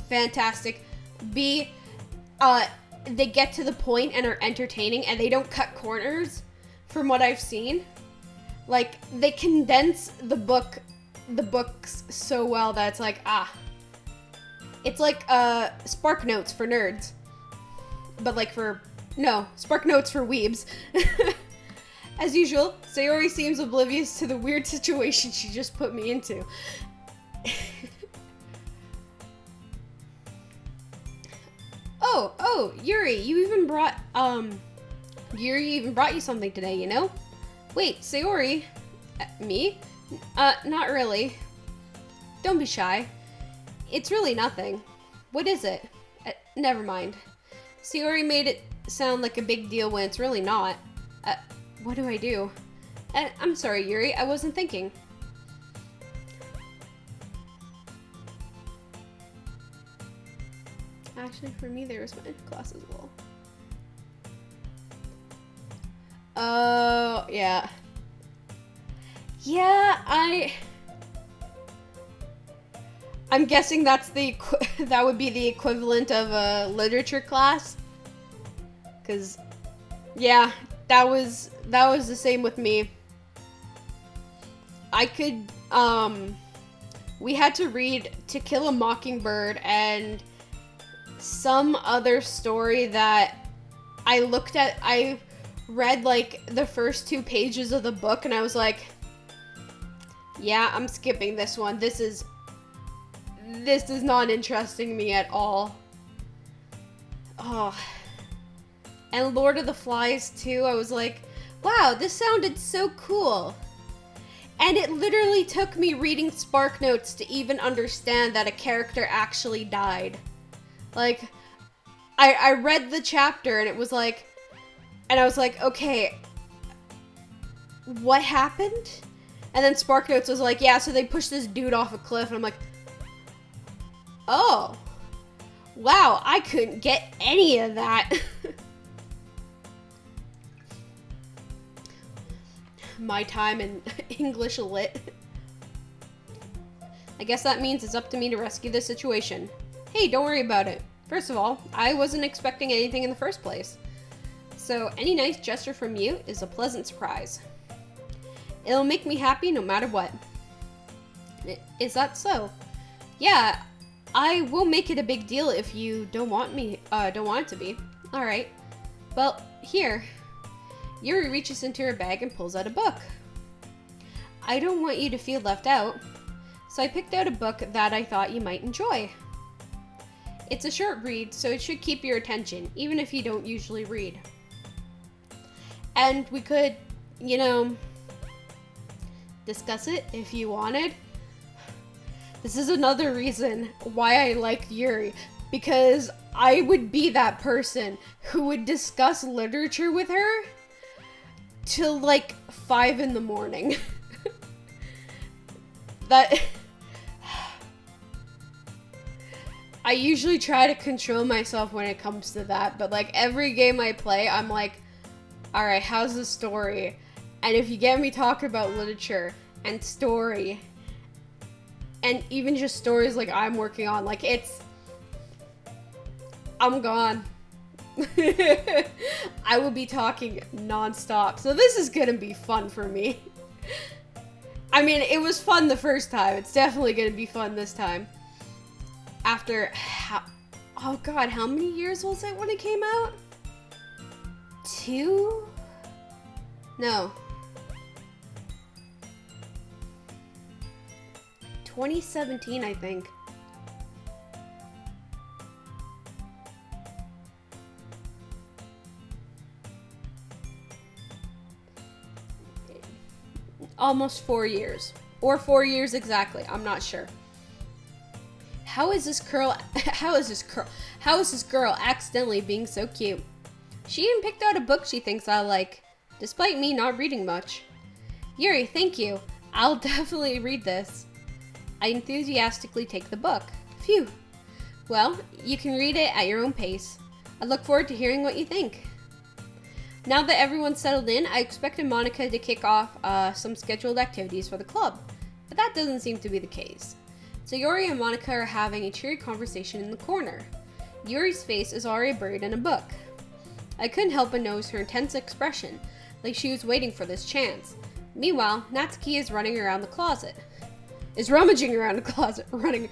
fantastic. B, they get to the point and are entertaining, and they don't cut corners, from what I've seen. Like, they condense the books so well that it's like, it's like, Spark Notes for nerds. But like Spark Notes for weebs. As usual, Sayori seems oblivious to the weird situation she just put me into. Oh, Yuri, Yuri even brought you something today, you know? Wait, Sayori? Me? Not really. Don't be shy. It's really nothing. What is it? Never mind. Sayori made it sound like a big deal when it's really not. What do I do? I'm sorry, Yuri. I wasn't thinking. Actually, for me, there was my class as well. Oh, yeah. Yeah, I'm guessing that would be the equivalent of a literature class. 'Cause, yeah, that was the same with me. We had to read To Kill a Mockingbird and some other story that I read like the first 2 pages of the book and I was like, yeah, I'm skipping this one. This is not interesting me at all. Oh. And Lord of the Flies too, I was like, wow, this sounded so cool. And it literally took me reading Spark Notes to even understand that a character actually died. Like, I read the chapter and it was like, and I was like, okay, what happened? And then Spark Notes was like, yeah, so they pushed this dude off a cliff, and I'm like, oh, wow, I couldn't get any of that. My time in English lit. I guess that means it's up to me to rescue the situation. Hey, don't worry about it. First of all, I wasn't expecting anything in the first place. So any nice gesture from you is a pleasant surprise. It'll make me happy no matter what. Is that so? Yeah, I will make it a big deal if you don't want it to be. All right. Well, here. Yuri reaches into her bag and pulls out a book. I don't want you to feel left out, so I picked out a book that I thought you might enjoy. It's a short read, so it should keep your attention, even if you don't usually read. And we could, discuss it if you wanted. This is another reason why I like Yuri, because I would be that person who would discuss literature with her till like 5 in the morning. That I usually try to control myself when it comes to that, but like every game I play, I'm like, all right, how's the story? And if you get me talking about literature and story, and even just stories like I'm working on, like I'm gone. I will be talking nonstop. So this is gonna be fun for me. I mean, it was fun the first time. It's definitely gonna be fun this time. After, oh god, how many years was it when it came out? 2? No. 2017, I think. Almost 4 years. Or 4 years exactly. I'm not sure. How is this girl accidentally being so cute? She even picked out a book she thinks I like, despite me not reading much. Yuri, thank you. I'll definitely read this. I enthusiastically take the book. Phew. Well, you can read it at your own pace. I look forward to hearing what you think. Now that everyone's settled in, I expected Monica to kick off some scheduled activities for the club, but that doesn't seem to be the case. So Yuri and Monica are having a cheery conversation in the corner. Yuri's face is already buried in a book. I couldn't help but notice her intense expression, like she was waiting for this chance. Meanwhile, Natsuki is rummaging around the closet. Running.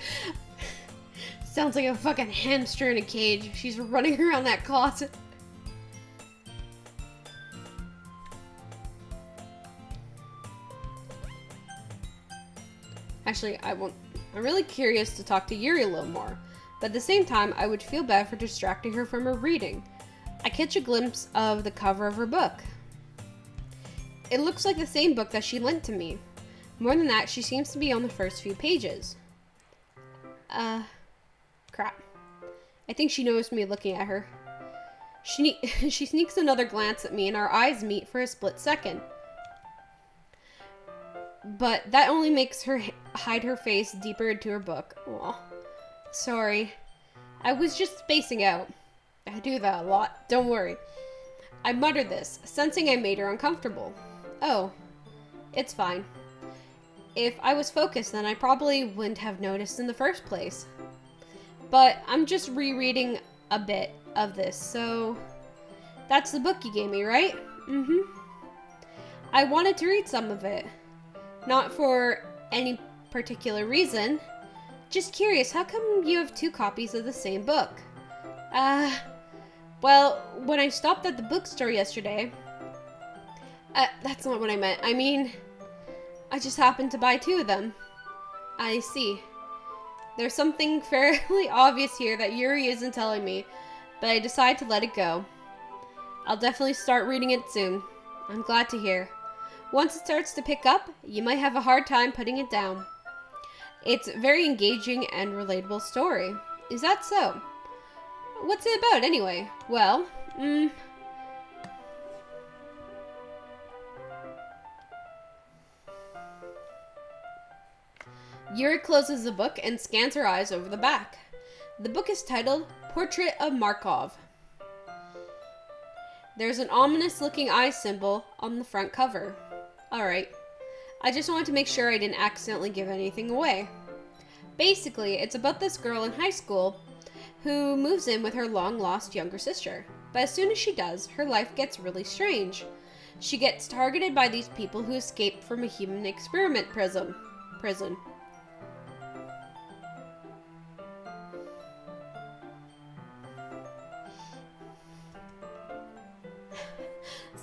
Sounds like a fucking hamster in a cage. She's running around that closet. Actually, I'm really curious to talk to Yuri a little more, but at the same time, I would feel bad for distracting her from her reading. I catch a glimpse of the cover of her book. It looks like the same book that she lent to me. More than that, she seems to be on the first few pages. Crap. I think she noticed me looking at her. She sneaks another glance at me and our eyes meet for a split second. But that only makes her hide her face deeper into her book. Aw. Sorry. I was just spacing out. I do that a lot. Don't worry. I muttered this, sensing I made her uncomfortable. Oh. It's fine. If I was focused, then I probably wouldn't have noticed in the first place. But I'm just rereading a bit of this, so... That's the book you gave me, right? Mm-hmm. I wanted to read some of it. Not for any particular reason. Just curious, how come you have 2 copies of the same book? Well, when I stopped at the bookstore yesterday, that's not what I meant. I mean, I just happened to buy 2 of them. I see. There's something fairly obvious here that Yuri isn't telling me, but I decide to let it go. I'll definitely start reading it soon. I'm glad to hear. Once it starts to pick up, you might have a hard time putting it down. It's a very engaging and relatable story. Is that so? What's it about anyway? Well, Yuri closes the book and scans her eyes over the back. The book is titled Portrait of Markov. There's an ominous-looking eye symbol on the front cover. Alright. I just wanted to make sure I didn't accidentally give anything away. Basically, it's about this girl in high school who moves in with her long-lost younger sister. But as soon as she does, her life gets really strange. She gets targeted by these people who escaped from a human experiment prison.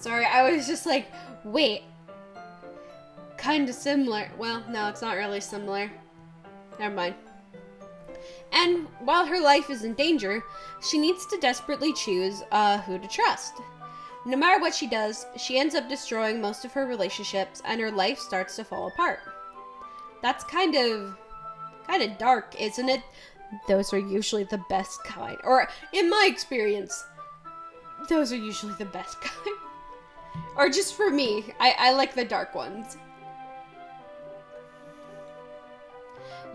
Sorry, I was just like, wait. Kind of similar. Well, no, it's not really similar. Never mind. And while her life is in danger, she needs to desperately choose who to trust. No matter what she does, she ends up destroying most of her relationships and her life starts to fall apart. That's kind of dark, isn't it? Those are usually the best kind. Or, in my experience, those are usually the best kind. Or just for me, I like the dark ones.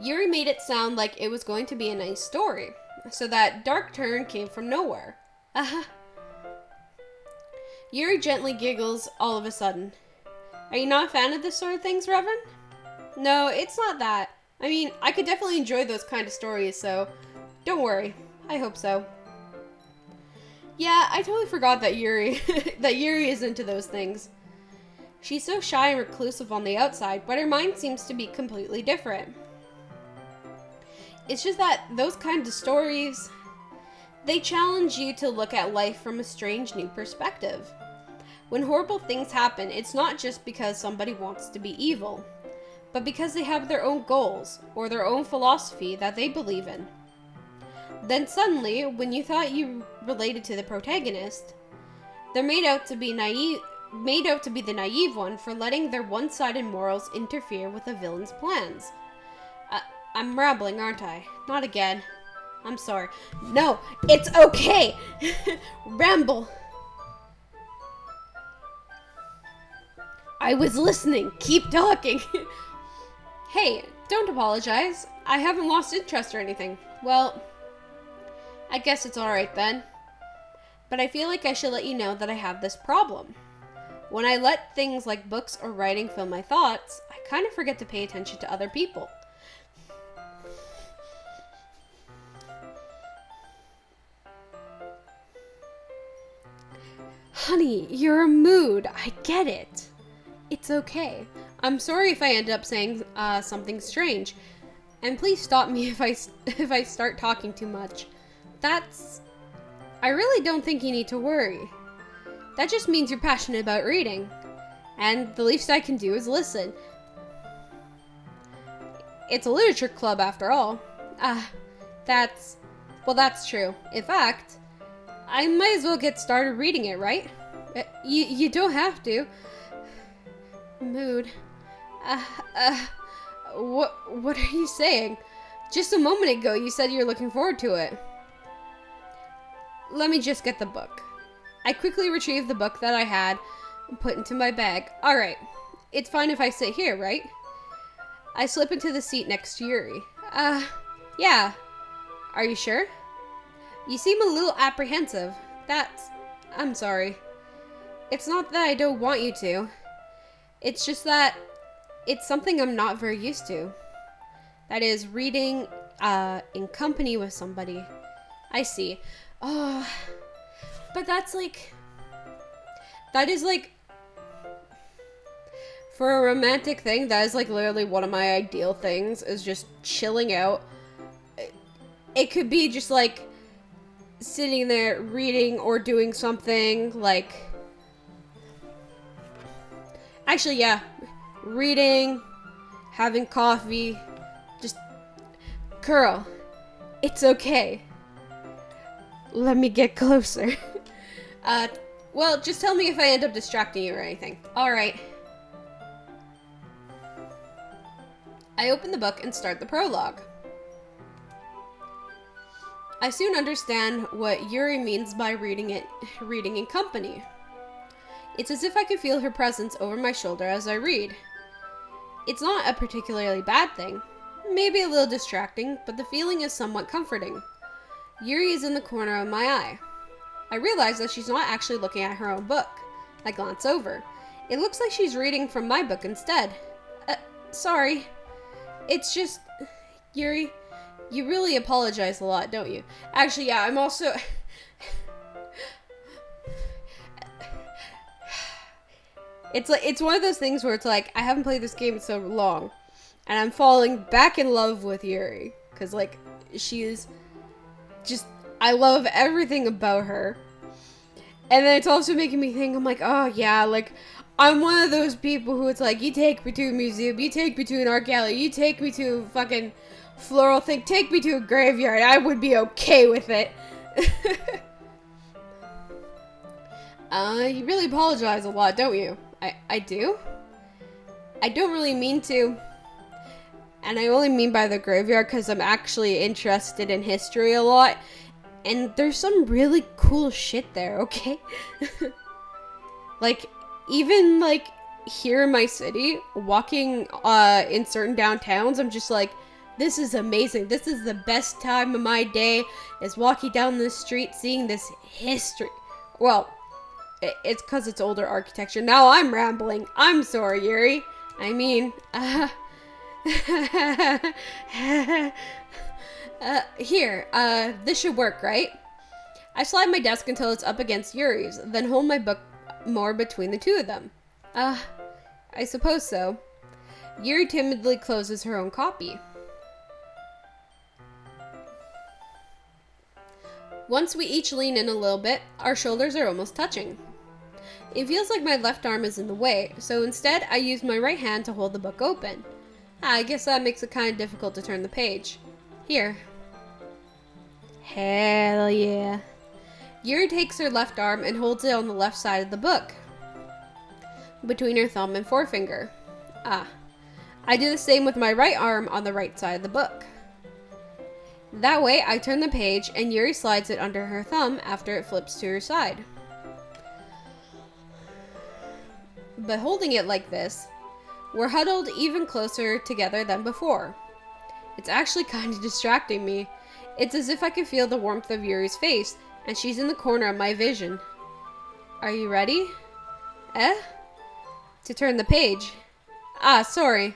Yuri made it sound like it was going to be a nice story, so that dark turn came from nowhere. Yuri gently giggles all of a sudden. Are you not a fan of this sort of things, Reverend? No, it's not that. I mean, I could definitely enjoy those kind of stories, so don't worry. I hope so. Yeah, I totally forgot that Yuri is into those things. She's so shy and reclusive on the outside, but her mind seems to be completely different. It's just that those kinds of stories, they challenge you to look at life from a strange new perspective. When horrible things happen, it's not just because somebody wants to be evil, but because they have their own goals or their own philosophy that they believe in. Then suddenly, when you thought you related to the protagonist, they're made out to be the naive one for letting their one-sided morals interfere with the villain's plans. I'm rambling, aren't I? Not again. I'm sorry. No, it's okay. Ramble. I was listening. Keep talking. Hey, don't apologize. I haven't lost interest or anything. Well, I guess it's alright then. But I feel like I should let you know that I have this problem. When I let things like books or writing fill my thoughts, I kind of forget to pay attention to other people. Honey, you're a mood. I get it. It's okay. I'm sorry if I end up saying something strange. And please stop me if I start talking too much. I really don't think you need to worry. That just means you're passionate about reading. And the least I can do is listen. It's a literature club after all. That's true. In fact, I might as well get started reading it, right? You don't have to. Mood. What are you saying? Just a moment ago you said you're looking forward to it. Let me just get the book. I quickly retrieved the book that I had and put into my bag. Alright, it's fine if I sit here, right? I slip into the seat next to Yuri. Yeah. Are you sure? You seem a little apprehensive. I'm sorry. It's not that I don't want you to. It's just that it's something I'm not very used to. That is, reading in company with somebody. I see. Oh, but that is like, for a romantic thing, that is like literally one of my ideal things, is just chilling out. It could be just like sitting there reading or doing something like, actually, yeah, reading, having coffee, just, girl, it's okay. Let me get closer. Well, just tell me if I end up distracting you or anything. Alright. I open the book and start the prologue. I soon understand what Yuri means by reading in company. It's as if I could feel her presence over my shoulder as I read. It's not a particularly bad thing. Maybe a little distracting, but the feeling is somewhat comforting. Yuri is in the corner of my eye. I realize that she's not actually looking at her own book. I glance over. It looks like she's reading from my book instead. Sorry. It's just... Yuri, you really apologize a lot, don't you? Actually, yeah, I'm also... It's one of those things where it's like, I haven't played this game in so long, and I'm falling back in love with Yuri. Because, like, she is just... I love everything about her. And then it's also making me think, I'm like, oh yeah, like, I'm one of those people who it's like, you take me to a museum, you take me to an art gallery, you take me to a fucking floral thing, take me to a graveyard, I would be okay with it. You really apologize a lot, don't you? I do? I don't really mean to. And I only mean by the graveyard because I'm actually interested in history a lot. And there's some really cool shit there, okay? Like, even, like, here in my city, walking in certain downtowns, I'm just like, this is amazing. This is the best time of my day, is walking down the street seeing this history. Well, it's because it's older architecture. Now I'm rambling. I'm sorry, Yuri. I mean, here, this should work, right? I slide my desk until it's up against Yuri's, then hold my book more between the two of them. I suppose so. Yuri timidly closes her own copy. Once we each lean in a little bit, our shoulders are almost touching. It feels like my left arm is in the way, so instead I use my right hand to hold the book open. I guess that makes it kind of difficult to turn the page. Here. Hell yeah. Yuri takes her left arm and holds it on the left side of the book, between her thumb and forefinger. I do the same with my right arm on the right side of the book. That way, I turn the page and Yuri slides it under her thumb after it flips to her side. But holding it like this, we're huddled even closer together than before. It's actually kind of distracting me. It's as if I can feel the warmth of Yuri's face, and she's in the corner of my vision. Are you ready? To turn the page. Sorry.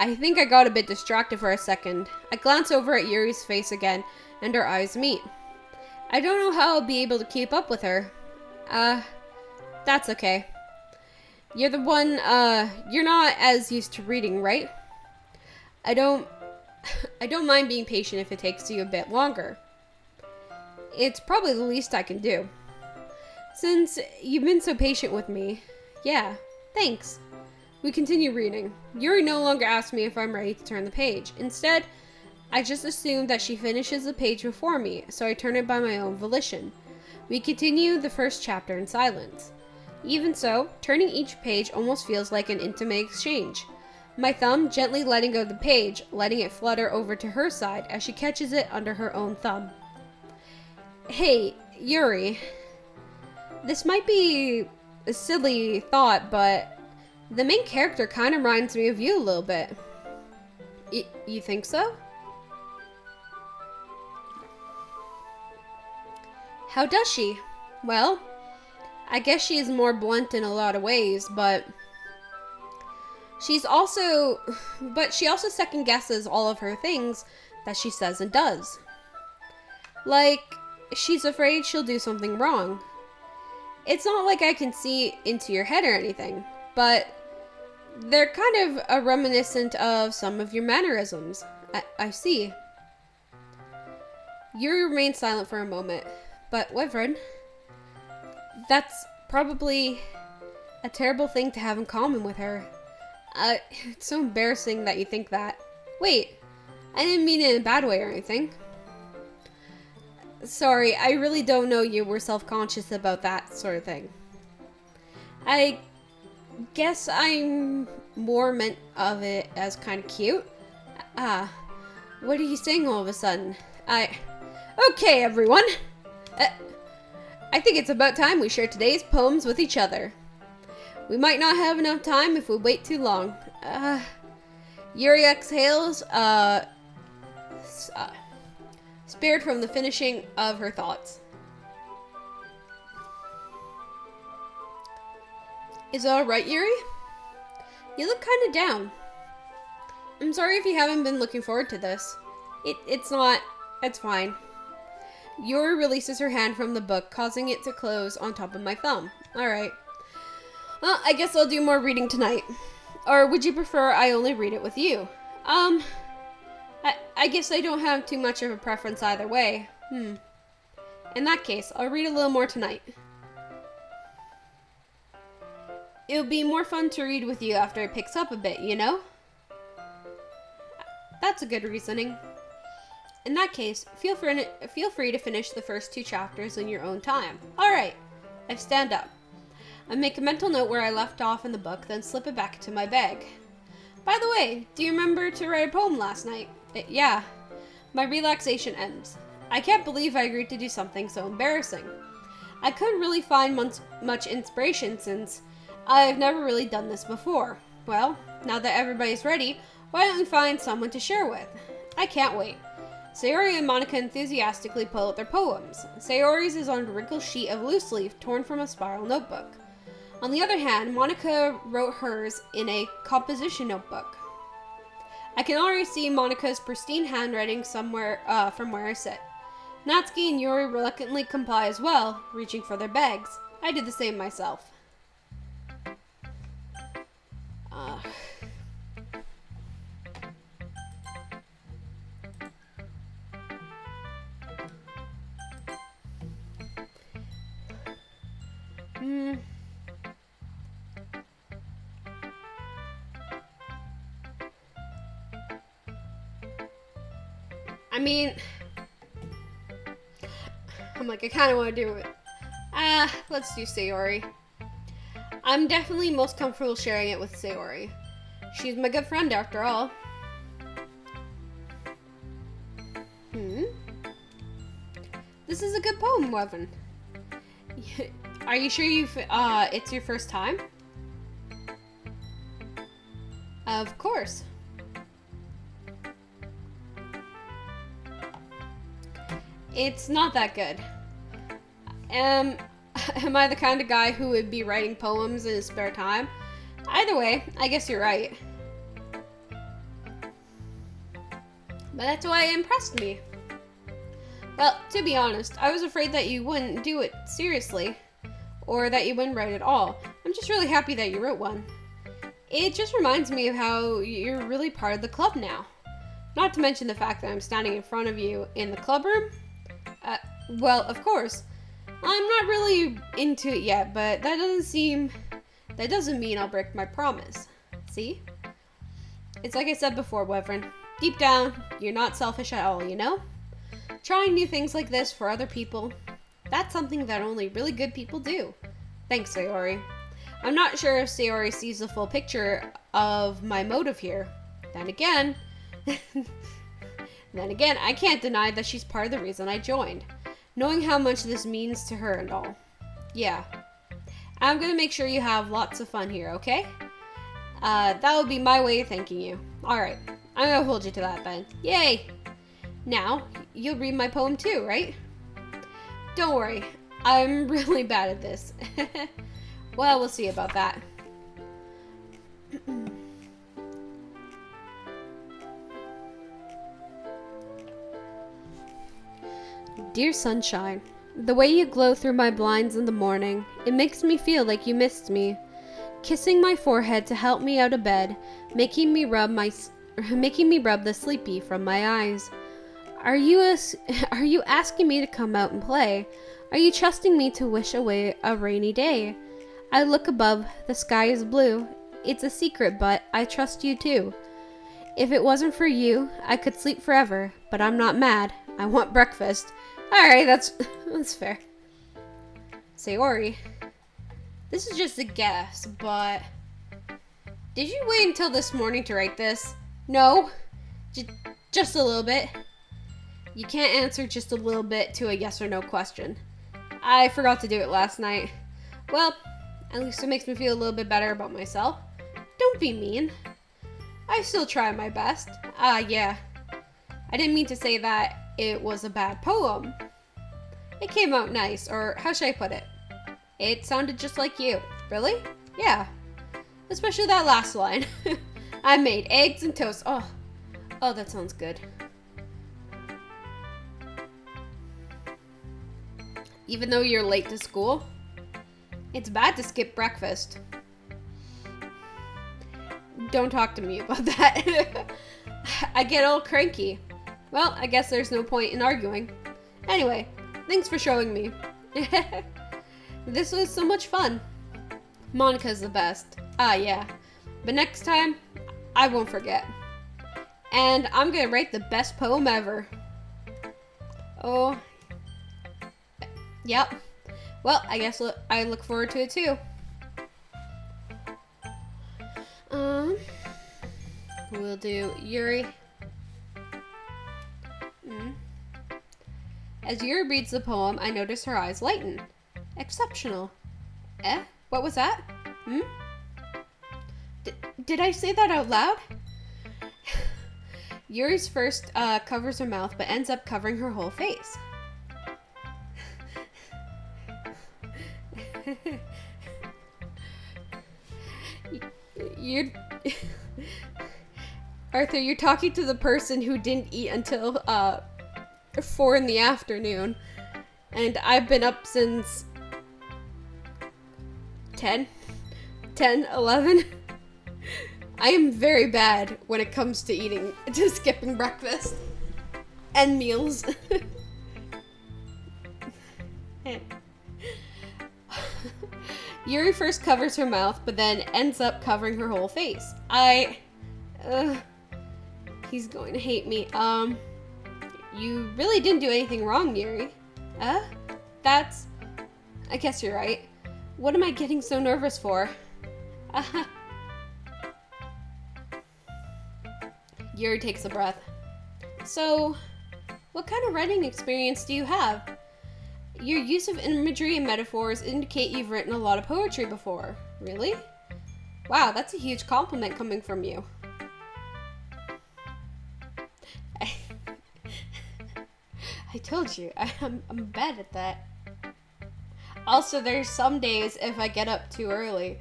I think I got a bit distracted for a second. I glance over at Yuri's face again, and our eyes meet. I don't know how I'll be able to keep up with her. That's okay. You're the one, you're not as used to reading, right? I don't mind being patient if it takes you a bit longer. It's probably the least I can do. Since you've been so patient with me, yeah, thanks. We continue reading. Yuri no longer asks me if I'm ready to turn the page. Instead, I just assume that she finishes the page before me, so I turn it by my own volition. We continue the first chapter in silence. Even so, turning each page almost feels like an intimate exchange. My thumb gently letting go of the page, letting it flutter over to her side as she catches it under her own thumb. Hey, Yuri. This might be a silly thought, but the main character kind of reminds me of you a little bit. You think so? How does she? Well, I guess she is more blunt in a lot of ways, but she also second guesses all of her things that she says and does. Like, she's afraid she'll do something wrong. It's not like I can see into your head or anything, but they're kind of a reminiscent of some of your mannerisms. I see. Yuri remained silent for a moment. But, Wyvern, that's probably a terrible thing to have in common with her. It's so embarrassing that you think that. Wait, I didn't mean it in a bad way or anything. Sorry, I really don't know you were self-conscious about that sort of thing. I guess I'm more meant of it as kind of cute. What are you saying all of a sudden? Okay, everyone. I think it's about time we share today's poems with each other. We might not have enough time if we wait too long. Yuri exhales, spared from the finishing of her thoughts. Is it alright, Yuri? You look kind of down. I'm sorry if you haven't been looking forward to this. It's not. It's fine. Yuri releases her hand from the book, causing it to close on top of my thumb. Alright. Well, I guess I'll do more reading tonight. Or would you prefer I only read it with you? I guess I don't have too much of a preference either way. In that case, I'll read a little more tonight. It'll be more fun to read with you after it picks up a bit, you know? That's a good reasoning. In that case, feel free to finish the first 2 chapters in your own time. Alright, I stand up. I make a mental note where I left off in the book, then slip it back into my bag. By the way, do you remember to write a poem last night? Yeah. My relaxation ends. I can't believe I agreed to do something so embarrassing. I couldn't really find much inspiration since I've never really done this before. Well, now that everybody's ready, why don't we find someone to share with? I can't wait. Sayori and Monica enthusiastically pull out their poems. Sayori's is on a wrinkled sheet of loose leaf torn from a spiral notebook. On the other hand, Monica wrote hers in a composition notebook. I can already see Monica's pristine handwriting somewhere from where I sit. Natsuki and Yuri reluctantly comply as well, reaching for their bags. I did the same myself. I mean, I'm like, I kind of want to do it. Let's do Sayori. I'm definitely most comfortable sharing it with Sayori. She's my good friend after all. This is a good poem, Wyvern. Are you sure it's your first time? Of course. It's not that good. Am I the kind of guy who would be writing poems in his spare time? Either way, I guess you're right. But that's why it impressed me. Well, to be honest, I was afraid that you wouldn't do it seriously, or that you wouldn't write at all. I'm just really happy that you wrote one. It just reminds me of how you're really part of the club now. Not to mention the fact that I'm standing in front of you in the club room. Well, of course. I'm not really into it yet, but that doesn't mean I'll break my promise. See? It's like I said before, Wyvern. Deep down, you're not selfish at all, you know? Trying new things like this for other people, that's something that only really good people do. Thanks, Sayori. I'm not sure if Sayori sees the full picture of my motive here. Then again, I can't deny that she's part of the reason I joined. Knowing how much this means to her and all. Yeah. I'm gonna make sure you have lots of fun here, okay? That would be my way of thanking you. Alright, I'm gonna hold you to that then. Yay! Now, you'll read my poem too, right? Don't worry, I'm really bad at this. Well, we'll see about that. Dear sunshine, the way you glow through my blinds in the morning, it makes me feel like you missed me. Kissing my forehead to help me out of bed, making me rub the sleepy from my eyes. Are you are you asking me to come out and play? Are you trusting me to wish away a rainy day? I look above, the sky is blue. It's a secret, but I trust you too. If it wasn't for you, I could sleep forever, but I'm not mad. I want breakfast. Alright, that's fair. Sayori. This is just a guess, but did you wait until this morning to write this? No. Just a little bit. You can't answer just a little bit to a yes or no question. I forgot to do it last night. Well, at least it makes me feel a little bit better about myself. Don't be mean. I still try my best. Yeah. I didn't mean to say that it was a bad poem. It came out nice, or how should I put it? It sounded just like you. Really? Yeah. Especially that last line. I made eggs and toast. Oh, that sounds good. Even though you're late to school, it's bad to skip breakfast. Don't talk to me about that. I get all cranky. Well, I guess there's no point in arguing. Anyway, thanks for showing me. This was so much fun. Monica's the best. Yeah. But next time, I won't forget. And I'm gonna write the best poem ever. Oh. Yep. Well, I guess I look forward to it too. We'll do Yuri. As Yuri reads the poem, I notice her eyes lighten. Exceptional. What was that? Did I say that out loud? Yuri's first covers her mouth, but ends up covering her whole face. Arthur, you're talking to the person who didn't eat until 4 in the afternoon, and I've been up since 10, 11. I am very bad when it comes to skipping breakfast and meals. Yuri first covers her mouth, but then ends up covering her whole face. He's going to hate me. You really didn't do anything wrong, Yuri. I guess you're right. What am I getting so nervous for? Yuri takes a breath. So, what kind of writing experience do you have? Your use of imagery and metaphors indicate you've written a lot of poetry before. Really? Wow, that's a huge compliment coming from you. I told you, I'm bad at that. Also, there's some days if I get up too early,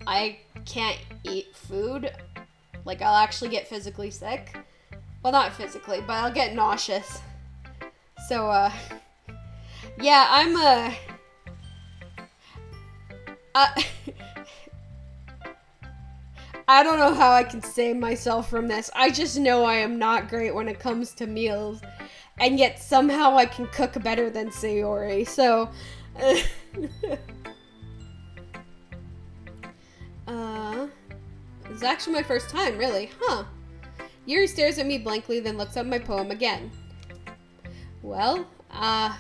I can't eat food. Like, I'll actually get physically sick. Well, not physically, but I'll get nauseous. So, yeah, I don't know how I can save myself from this. I just know I am not great when it comes to meals. And yet somehow I can cook better than Sayori. So, it's actually my first time, really. Huh. Yuri stares at me blankly, then looks at my poem again. Well, I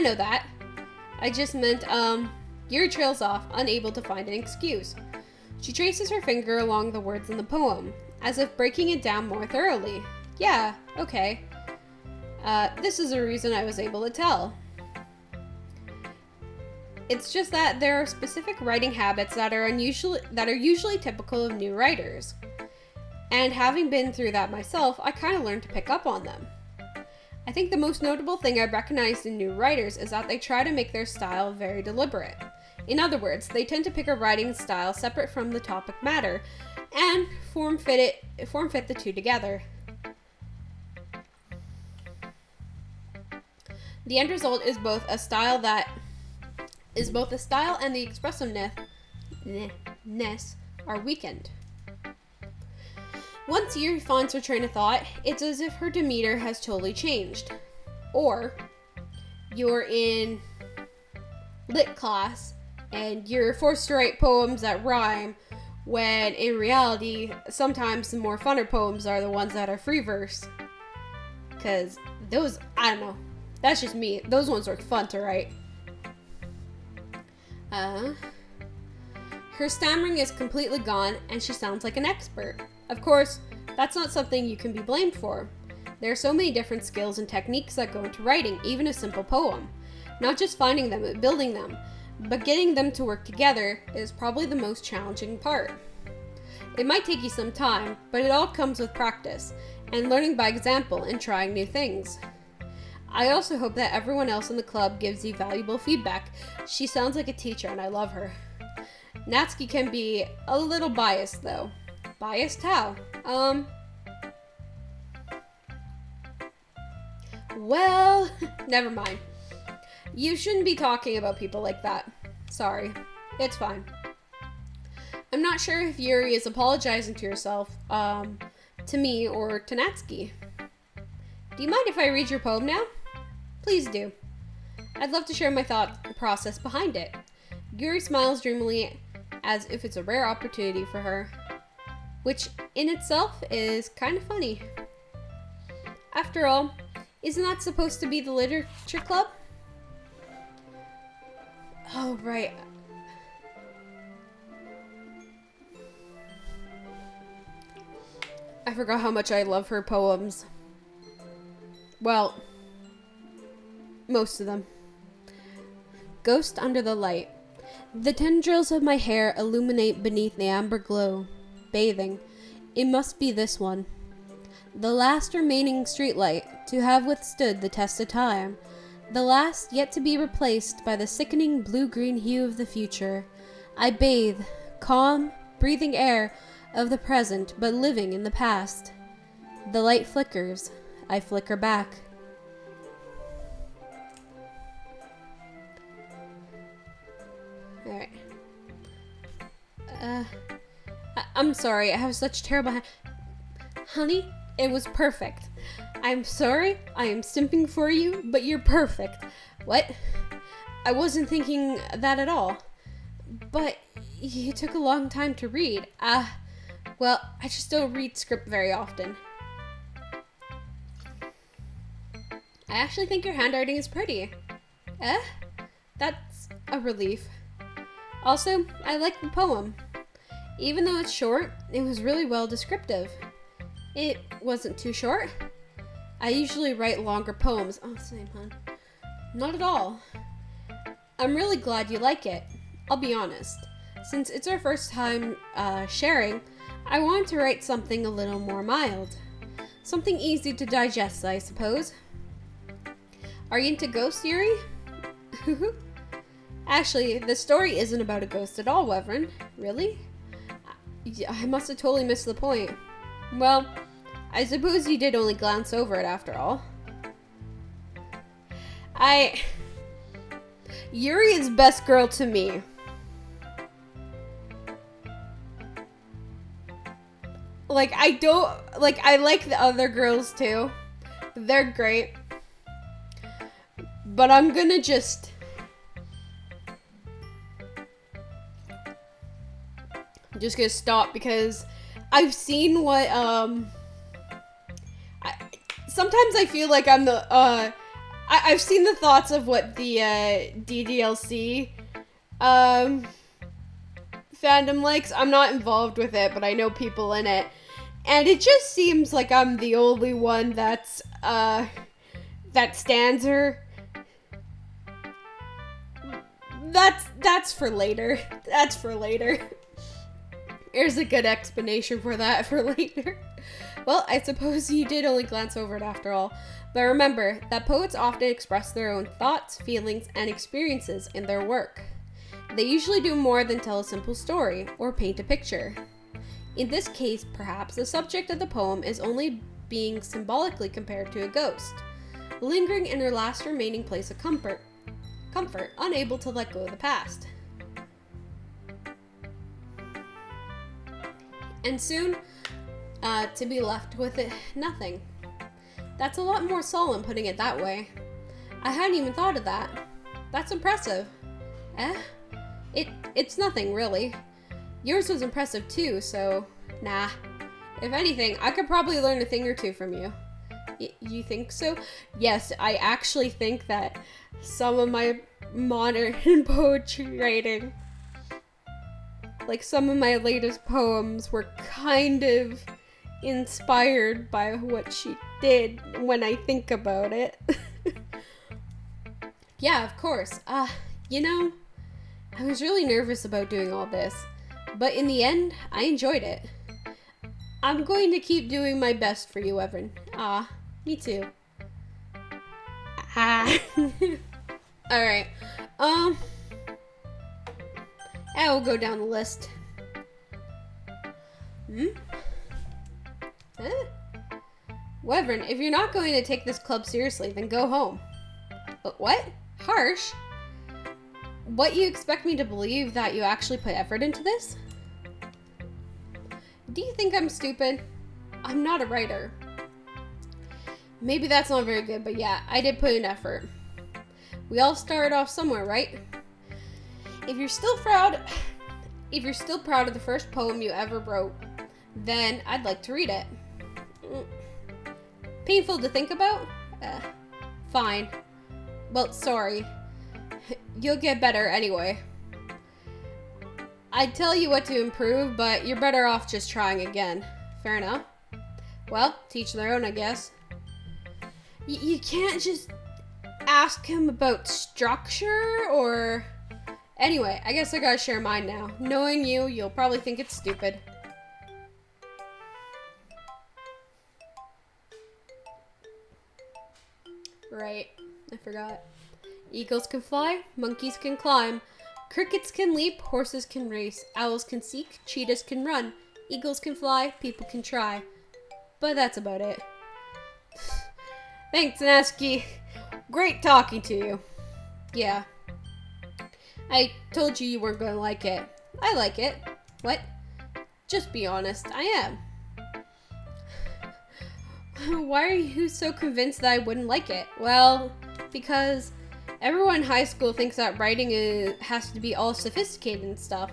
know that. I just meant, Yuri trails off, unable to find an excuse. She traces her finger along the words in the poem, as if breaking it down more thoroughly. Yeah, okay. This is a reason I was able to tell. It's just that there are specific writing habits that are usually typical of new writers. And having been through that myself, I kind of learned to pick up on them. I think the most notable thing I've recognized in new writers is that they try to make their style very deliberate. In other words, they tend to pick a writing style separate from the topic matter and form fit the two together. The end result is both a style and the expressiveness are weakened. Once Yuri finds her train of thought, it's as if her demeanor has totally changed. Or you're in lit class and you're forced to write poems that rhyme, when in reality, sometimes the more funner poems are the ones that are free verse. Because those, I don't know, that's just me. Those ones are fun to write. Her stammering is completely gone and she sounds like an expert. Of course, that's not something you can be blamed for. There are so many different skills and techniques that go into writing even a simple poem. Not just finding them and building them, but getting them to work together is probably the most challenging part. It might take you some time, but it all comes with practice and learning by example and trying new things. I also hope that everyone else in the club gives you valuable feedback. She sounds like a teacher and I love her. Natsuki can be a little biased though. Biased how? Well, never mind. You shouldn't be talking about people like that. Sorry. It's fine. I'm not sure if Yuri is apologizing to herself, to me, or to Natsuki. Do you mind if I read your poem now? Please do. I'd love to share my thought process behind it. Yuri smiles dreamily as if it's a rare opportunity for her, which in itself is kind of funny. After all, isn't that supposed to be the literature club? Oh, right. I forgot how much I love her poems. Well, most of them. Ghost under the light. The tendrils of my hair illuminate beneath the amber glow. Bathing. It must be this one. The last remaining streetlight to have withstood the test of time. The last yet to be replaced by the sickening blue-green hue of the future. I bathe, calm, breathing air of the present, but living in the past. The light flickers. I flicker back. Alright. I'm sorry, I have such terrible Honey, it was perfect. I'm sorry, I am simping for you, but you're perfect. What? I wasn't thinking that at all. But you took a long time to read. Well, I just don't read script very often. I actually think your handwriting is pretty. That's a relief. Also, I like the poem. Even though it's short, it was really well descriptive. It wasn't too short. I usually write longer poems. Oh, same, hon. Not at all. I'm really glad you like it. I'll be honest. Since it's our first time sharing, I wanted to write something a little more mild. Something easy to digest, I suppose. Are you into ghosts, Yuri? Actually, the story isn't about a ghost at all, Wyvern. Really? I must have totally missed the point. Well, I suppose you did only glance over it after all. Yuri is best girl to me. Like, I like the other girls too. They're great. But I'm gonna just... I'm just gonna stop because I've seen what, sometimes I feel like I'm the, I've seen the thoughts of what the, DDLC, fandom likes. I'm not involved with it, but I know people in it. And it just seems like I'm the only one that's, that stands her. That's for later. That's for later. Here's a good explanation for that for later. Well, I suppose you did only glance over it after all. But remember that poets often express their own thoughts, feelings, and experiences in their work. They usually do more than tell a simple story or paint a picture. In this case, perhaps the subject of the poem is only being symbolically compared to a ghost, lingering in her last remaining place of comfort, unable to let go of the past. And soon, to be left with it, nothing. That's a lot more solemn putting it that way. I hadn't even thought of that. That's impressive. It's nothing, really. Yours was impressive too, so nah. If anything, I could probably learn a thing or two from you. You think so? Yes, I actually think that some of my modern poetry writing, like some of my latest poems, were kind of inspired by what she did when I think about it. Yeah, of course. You know, I was really nervous about doing all this, but in the end, I enjoyed it. I'm going to keep doing my best for you, Evan. Me too. Alright. I will go down the list. Wyvern, if you're not going to take this club seriously, then go home. What? Harsh? What, you expect me to believe that you actually put effort into this? Do you think I'm stupid? I'm not a writer. Maybe that's not very good, but yeah, I did put in effort. We all started off somewhere, right? If you're still proud of the first poem you ever wrote, then I'd like to read it. Painful to think about? Fine. Well, sorry. You'll get better anyway. I'd tell you what to improve, but you're better off just trying again. Fair enough. Well, teach their own, I guess. You can't just ask him about structure, or... Anyway, I guess I gotta share mine now. Knowing you, you'll probably think it's stupid. Right, I forgot. Eagles can fly, monkeys can climb, crickets can leap, horses can race, owls can seek, cheetahs can run, eagles can fly, people can try. But that's about it. Thanks, Nasky. Great talking to you. Yeah. I told you weren't going to like it. I like it. What? Just be honest. I am. Why are you so convinced that I wouldn't like it? Well, because everyone in high school thinks that writing has to be all sophisticated and stuff.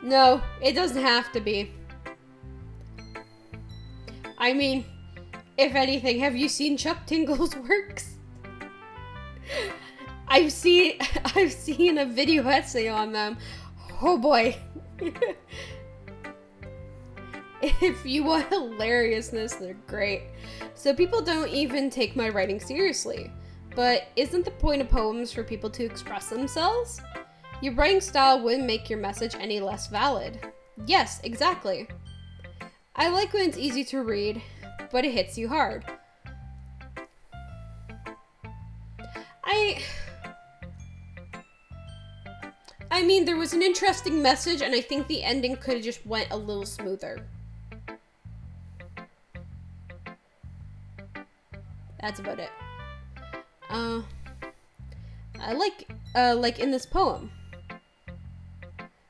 No, it doesn't have to be. I mean, if anything, have you seen Chuck Tingle's works? I've seen a video essay on them. Oh boy. If you want hilariousness, they're great. So people don't even take my writing seriously. But isn't the point of poems for people to express themselves? Your writing style wouldn't make your message any less valid. Yes, exactly. I like when it's easy to read, but it hits you hard. I mean, there was an interesting message, and I think the ending could have just went a little smoother. That's about it. I like in this poem.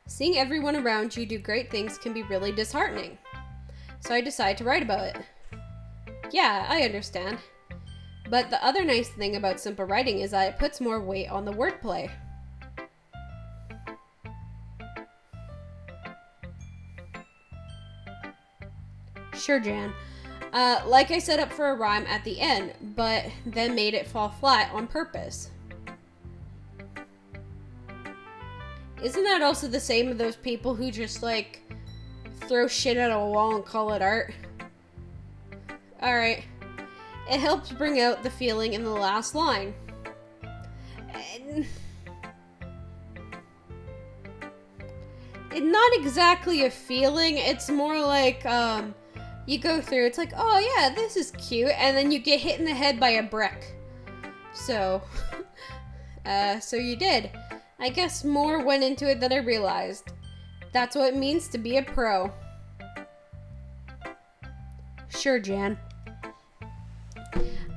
Seeing everyone around you do great things can be really disheartening. So I decided to write about it. Yeah, I understand. But the other nice thing about simple writing is that it puts more weight on the wordplay. Sure, Jan. Like I set up for a rhyme at the end, but then made it fall flat on purpose. Isn't that also the same with those people who just, like, throw shit at a wall and call it art? Alright. It helps bring out the feeling in the last line. It's not exactly a feeling, it's more like, you go through, it's like, oh yeah, this is cute, and then you get hit in the head by a brick. So, so you did. I guess more went into it than I realized. That's what it means to be a pro. Sure, Jan.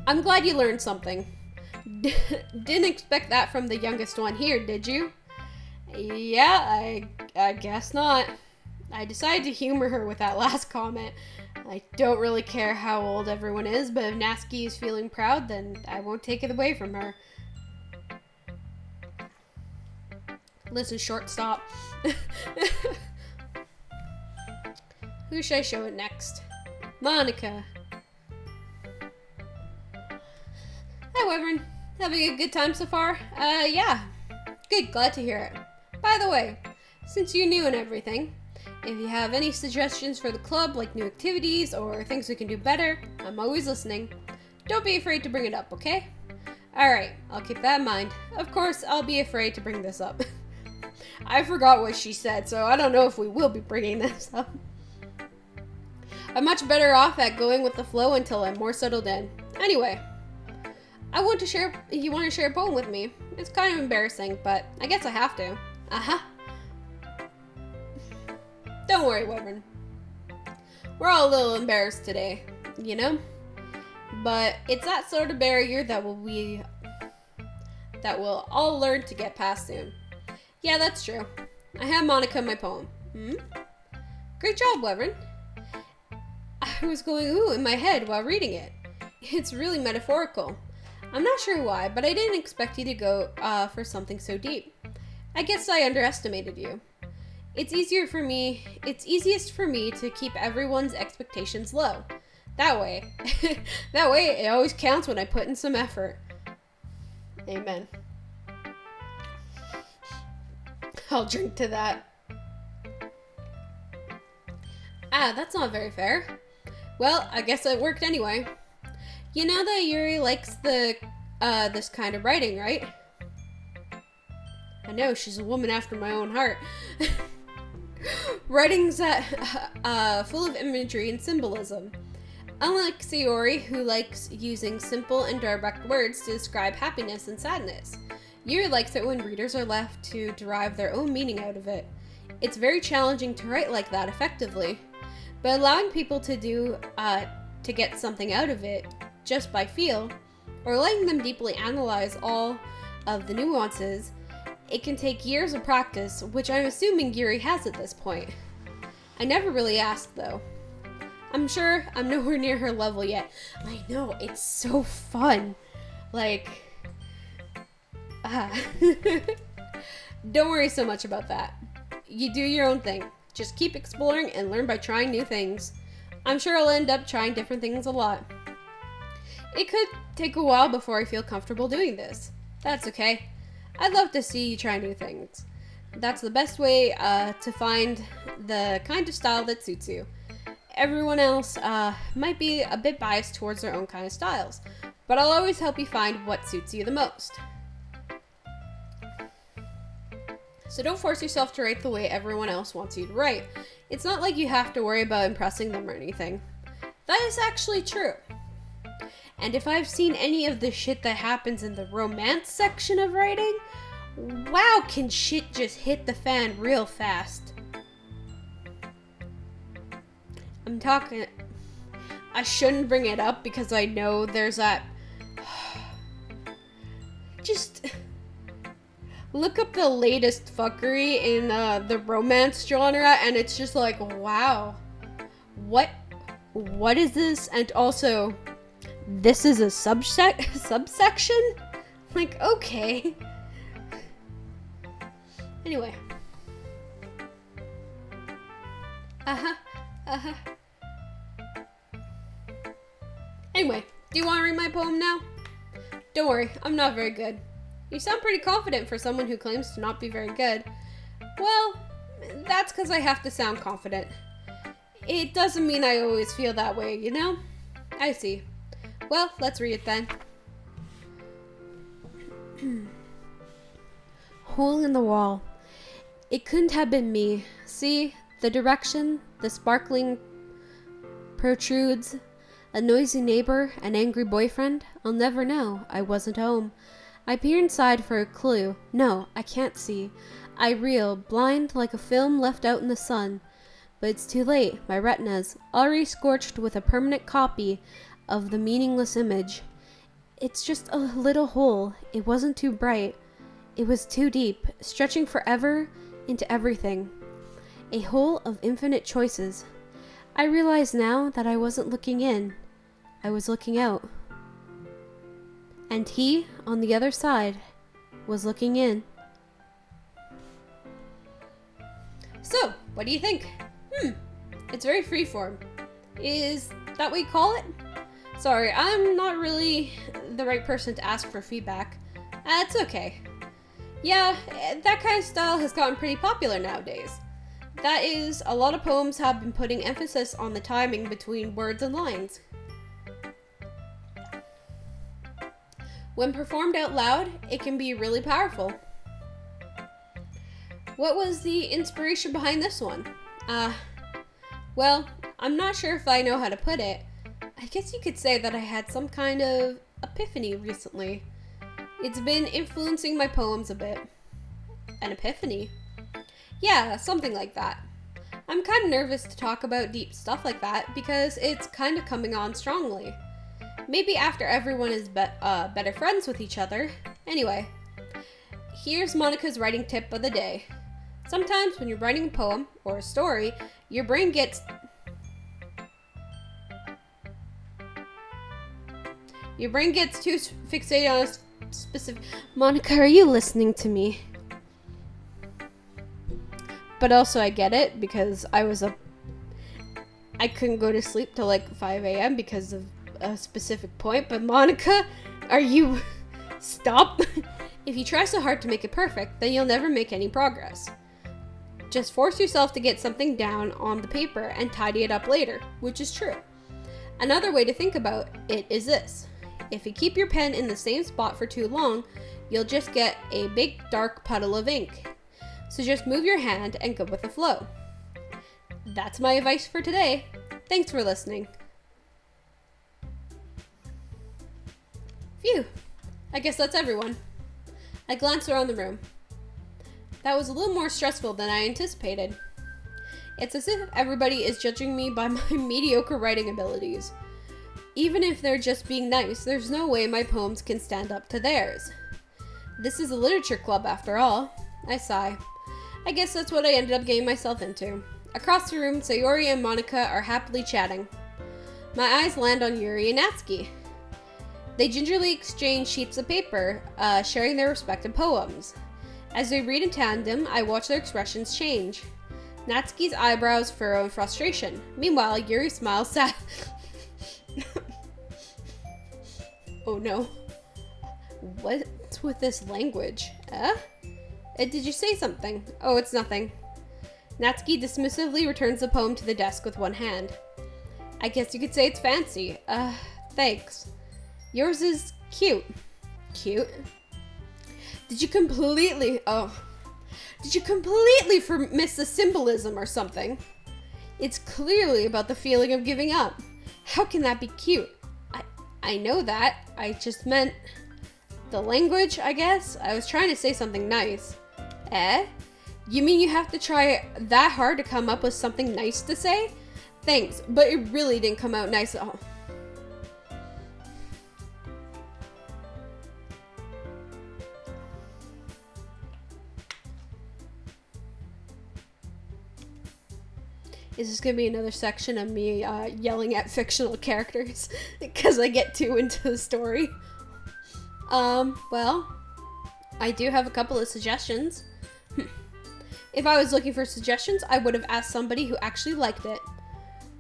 I'm glad you learned something. Didn't expect that from the youngest one here, did you? Yeah, I guess not. I decided to humor her with that last comment. I don't really care how old everyone is, but if Natsuki is feeling proud, then I won't take it away from her. Listen, shortstop. Who should I show it next? Monica. Hi, Wyvern. Having a good time so far? Yeah. Good, glad to hear it. By the way, since you're new and everything, if you have any suggestions for the club, like new activities or things we can do better, I'm always listening. Don't be afraid to bring it up, okay? Alright, I'll keep that in mind. Of course, I'll be afraid to bring this up. I forgot what she said, so I don't know if we will be bringing this up. I'm much better off at going with the flow until I'm more settled in. Anyway, you want to share a poem with me? It's kind of embarrassing, but I guess I have to. Uh-huh. Don't worry, Wyvern. We're all a little embarrassed today, you know? But it's that sort of barrier that we'll all learn to get past soon. Yeah, that's true. I have Monica in my poem. Great job, Wyvern. I was going ooh in my head while reading it. It's really metaphorical. I'm not sure why, but I didn't expect you to go for something so deep. I guess I underestimated you. It's easiest for me to keep everyone's expectations low. That way it always counts when I put in some effort. Amen. I'll drink to that. That's not very fair. Well, I guess it worked anyway. You know that Yuri likes this kind of writing, right? I know, she's a woman after my own heart. Writings that full of imagery and symbolism. Unlike Sayori, who likes using simple and direct words to describe happiness and sadness, Yuri likes it when readers are left to derive their own meaning out of it. It's very challenging to write like that effectively, but allowing people to get something out of it just by feel, or letting them deeply analyze all of the nuances, it can take years of practice, which I'm assuming Yuri has at this point. I never really asked, though. I'm sure I'm nowhere near her level yet. I know, it's so fun. Like, don't worry so much about that. You do your own thing. Just keep exploring and learn by trying new things. I'm sure I'll end up trying different things a lot. It could take a while before I feel comfortable doing this. That's okay. I'd love to see you try new things. That's the best way to find the kind of style that suits you. Everyone else might be a bit biased towards their own kind of styles, but I'll always help you find what suits you the most. So don't force yourself to write the way everyone else wants you to write. It's not like you have to worry about impressing them or anything. That is actually true. And if I've seen any of the shit that happens in the romance section of writing, wow, can shit just hit the fan real fast. I shouldn't bring it up because I know there's that. Just look up the latest fuckery in the romance genre, and it's just like, wow, what is this? And also, this is a subsection? Like, okay. Anyway. Anyway, do you want to read my poem now? Don't worry, I'm not very good. You sound pretty confident for someone who claims to not be very good. Well, that's because I have to sound confident. It doesn't mean I always feel that way, you know? I see. Well, let's read it then. Hole in the wall. It couldn't have been me. See, the direction, the sparkling protrudes, a noisy neighbor, an angry boyfriend. I'll never know. I wasn't home. I peer inside for a clue. No, I can't see. I reel, blind like a film left out in the sun. But it's too late. My retina's already scorched with a permanent copy of the meaningless image. It's just a little hole. It wasn't too bright. It was too deep, stretching forever into everything. a whole of infinite choices. I realize now that I wasn't looking in, I was looking out. And he, on the other side, was looking in. So, what do you think? It's very freeform. Is that what you call it? Sorry, I'm not really the right person to ask for feedback. It's okay. Yeah, that kind of style has gotten pretty popular nowadays. That is, a lot of poems have been putting emphasis on the timing between words and lines. When performed out loud, it can be really powerful. What was the inspiration behind this one? Well, I'm not sure if I know how to put it. I guess you could say that I had some kind of epiphany recently. It's been influencing my poems a bit. An epiphany? Yeah, something like that. I'm kind of nervous to talk about deep stuff like that because it's kind of coming on strongly. Maybe after everyone is better friends with each other. Anyway, here's Monica's writing tip of the day. Sometimes when you're writing a poem or a story, your brain gets too fixated on a specific... Monica, are you listening to me? But also I get it because I couldn't go to sleep till like 5 a.m. because of a specific point. But Monica, are you... Stop. If you try so hard to make it perfect, then you'll never make any progress. Just force yourself to get something down on the paper and tidy it up later, which is true. Another way to think about it is this. If you keep your pen in the same spot for too long, you'll just get a big dark puddle of ink. So just move your hand and go with the flow. That's my advice for today. Thanks for listening. Phew. I guess that's everyone. I glanced around the room. That was a little more stressful than I anticipated. It's as if everybody is judging me by my mediocre writing abilities. Even if they're just being nice, there's no way my poems can stand up to theirs. This is a literature club after all. I sigh. I guess that's what I ended up getting myself into. Across the room, Sayori and Monica are happily chatting. My eyes land on Yuri and Natsuki. They gingerly exchange sheets of paper, sharing their respective poems. As they read in tandem, I watch their expressions change. Natsuki's eyebrows furrow in frustration. Meanwhile, Yuri smiles sad. Oh no. What's with this language? Did you say something? Oh, it's nothing. Natsuki dismissively returns the poem to the desk with one hand. I guess you could say it's fancy. Thanks. Yours is cute. Cute? Did you completely miss the symbolism or something? It's clearly about the feeling of giving up. How can that be cute? I know that. I just meant the language, I guess. I was trying to say something nice. You mean you have to try that hard to come up with something nice to say? Thanks, but it really didn't come out nice at all. Is this going to be another section of me yelling at fictional characters because I get too into the story? Well, I do have a couple of suggestions. If I was looking for suggestions, I would have asked somebody who actually liked it.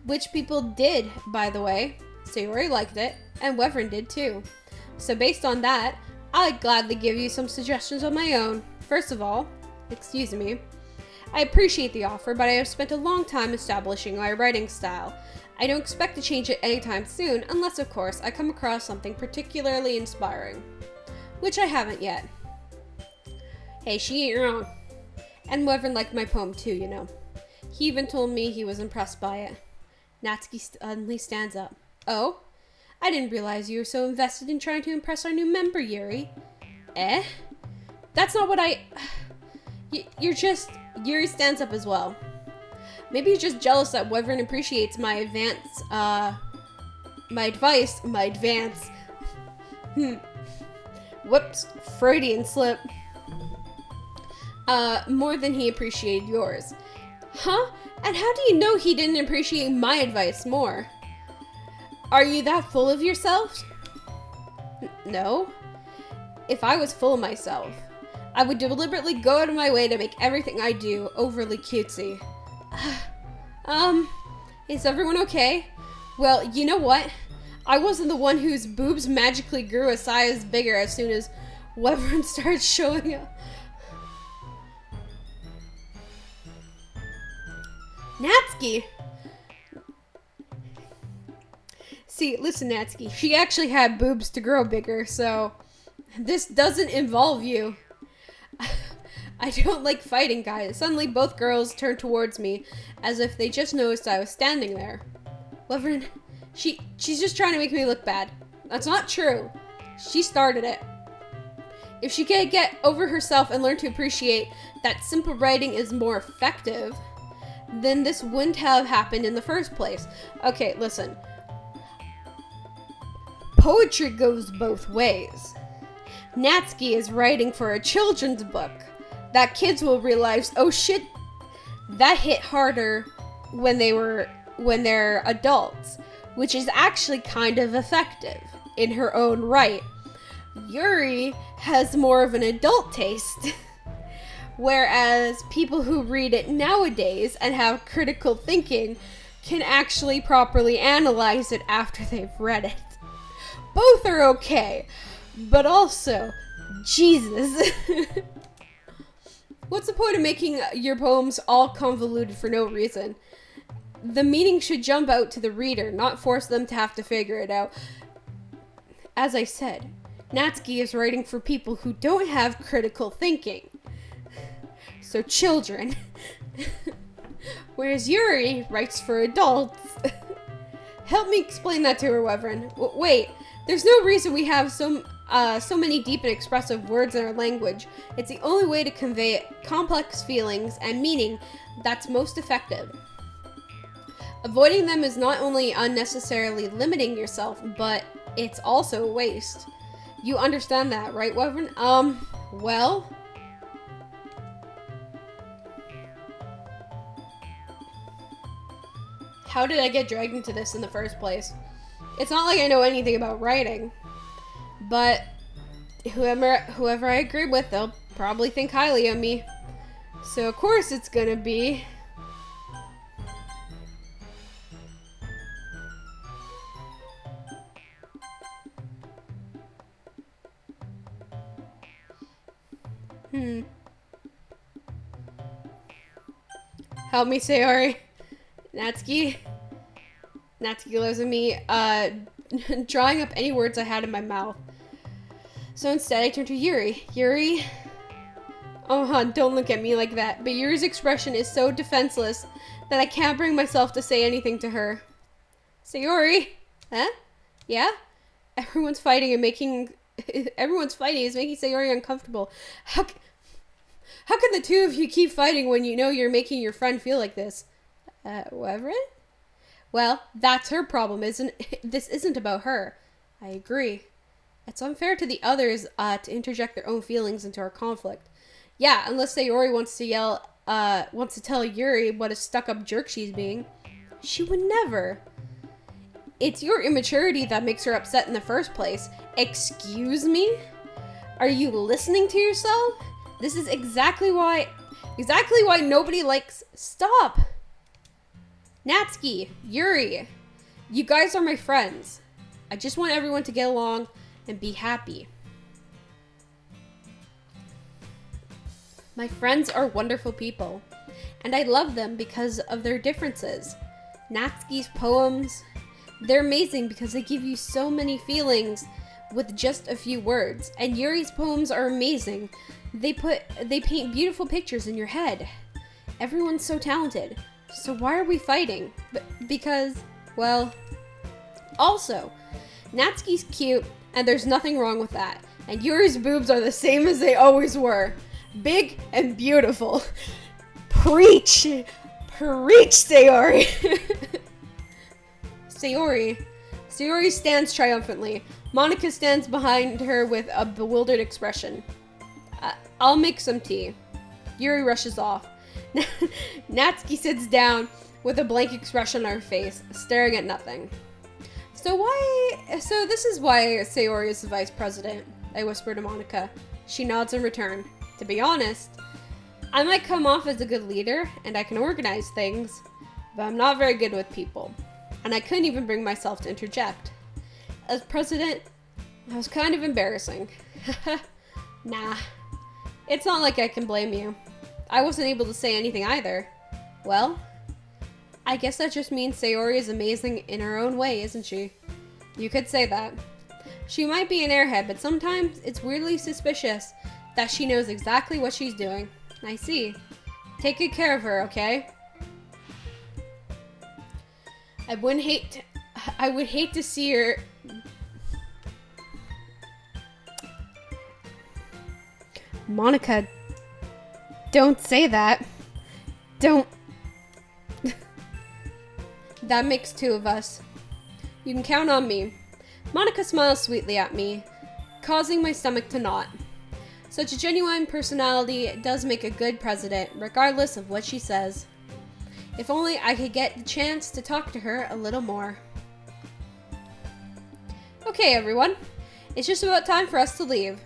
Which people did, by the way. Sayori liked it, and Wyvern did too. So based on that, I'd gladly give you some suggestions of my own. First of all, excuse me, I appreciate the offer, but I have spent a long time establishing my writing style. I don't expect to change it anytime soon, unless of course I come across something particularly inspiring. Which I haven't yet. Hey, she ain't wrong. And Wyvern liked my poem too, you know. He even told me he was impressed by it. Natsuki suddenly stands up. Oh? I didn't realize you were so invested in trying to impress our new member, Yuri. That's not what you're just... Yuri stands up as well. Maybe you're just jealous that Wyvern appreciates my advice. Whoops, Freudian slip. More than he appreciated yours. Huh? And how do you know he didn't appreciate my advice more? Are you that full of yourself? No. If I was full of myself, I would deliberately go out of my way to make everything I do overly cutesy. Is everyone okay? Well, you know what? I wasn't the one whose boobs magically grew a size bigger as soon as Wyvern started showing up. Natsuki! See, listen, Natsuki, she actually had boobs to grow bigger, so this doesn't involve you. I don't like fighting, guys. Suddenly, both girls turned towards me as if they just noticed I was standing there. Wyvern, she's just trying to make me look bad. That's not true. She started it. If she can't get over herself and learn to appreciate that simple writing is more effective, then this wouldn't have happened in the first place. Okay, listen. Poetry goes both ways. Natsuki is writing for a children's book that kids will realize, oh shit, that hit harder when they're adults, which is actually kind of effective in her own right. Yuri has more of an adult taste, whereas people who read it nowadays and have critical thinking can actually properly analyze it after they've read it. Both are okay, but also, Jesus. What's the point of making your poems all convoluted for no reason? The meaning should jump out to the reader, not force them to have to figure it out. As I said, Natsuki is writing for people who don't have critical thinking. So children. Whereas Yuri writes for adults. Help me explain that to her, Wyvern. Wait, there's no reason we have so many deep and expressive words in our language. It's the only way to convey complex feelings and meaning that's most effective. Avoiding them is not only unnecessarily limiting yourself, but it's also a waste. You understand that, right, Wyvern? Well... How did I get dragged into this in the first place? It's not like I know anything about writing, but whoever I agree with, they'll probably think highly of me. So of course it's gonna be... Help me, Sayori. Natsuki lives in me, drawing up any words I had in my mouth. So instead, I turned to Yuri. Yuri? Oh, hon, don't look at me like that. But Yuri's expression is so defenseless that I can't bring myself to say anything to her. Sayori? Huh? Yeah? Everyone's fighting is making Sayori uncomfortable. How can the two of you keep fighting when you know you're making your friend feel like this? Wyvern? Well, that's her problem, this isn't about her. I agree. It's unfair to the others, to interject their own feelings into our conflict. Yeah, unless Sayori wants to tell Yuri what a stuck-up jerk she's being. She would never. It's your immaturity that makes her upset in the first place. Excuse me? Are you listening to yourself? This is exactly why nobody likes... Stop! Natsuki, Yuri, you guys are my friends. I just want everyone to get along and be happy. My friends are wonderful people, and I love them because of their differences. Natsuki's poems, they're amazing because they give you so many feelings with just a few words. And Yuri's poems are amazing. They paint beautiful pictures in your head. Everyone's so talented. So why are we fighting? Because, well... Also, Natsuki's cute, and there's nothing wrong with that. And Yuri's boobs are the same as they always were. Big and beautiful. Preach! Preach, Sayori! Sayori stands triumphantly. Monica stands behind her with a bewildered expression. I'll make some tea. Yuri rushes off. Natsuki sits down with a blank expression on her face, staring at nothing. So this is why Sayori is the vice president, I whisper to Monica. She nods in return. To be honest, I might come off as a good leader, and I can organize things, but I'm not very good with people, and I couldn't even bring myself to interject. As president, I was kind of embarrassing. Nah, it's not like I can blame you. I wasn't able to say anything either. Well, I guess that just means Sayori is amazing in her own way, isn't she? You could say that. She might be an airhead, but sometimes it's weirdly suspicious that she knows exactly what she's doing. I see. Take good care of her, okay? I would hate to see her... Monica, don't say that. Don't... That makes two of us. You can count on me. Monica smiles sweetly at me, causing my stomach to knot. Such a genuine personality does make a good president, regardless of what she says. If only I could get the chance to talk to her a little more. Okay, everyone. It's just about time for us to leave.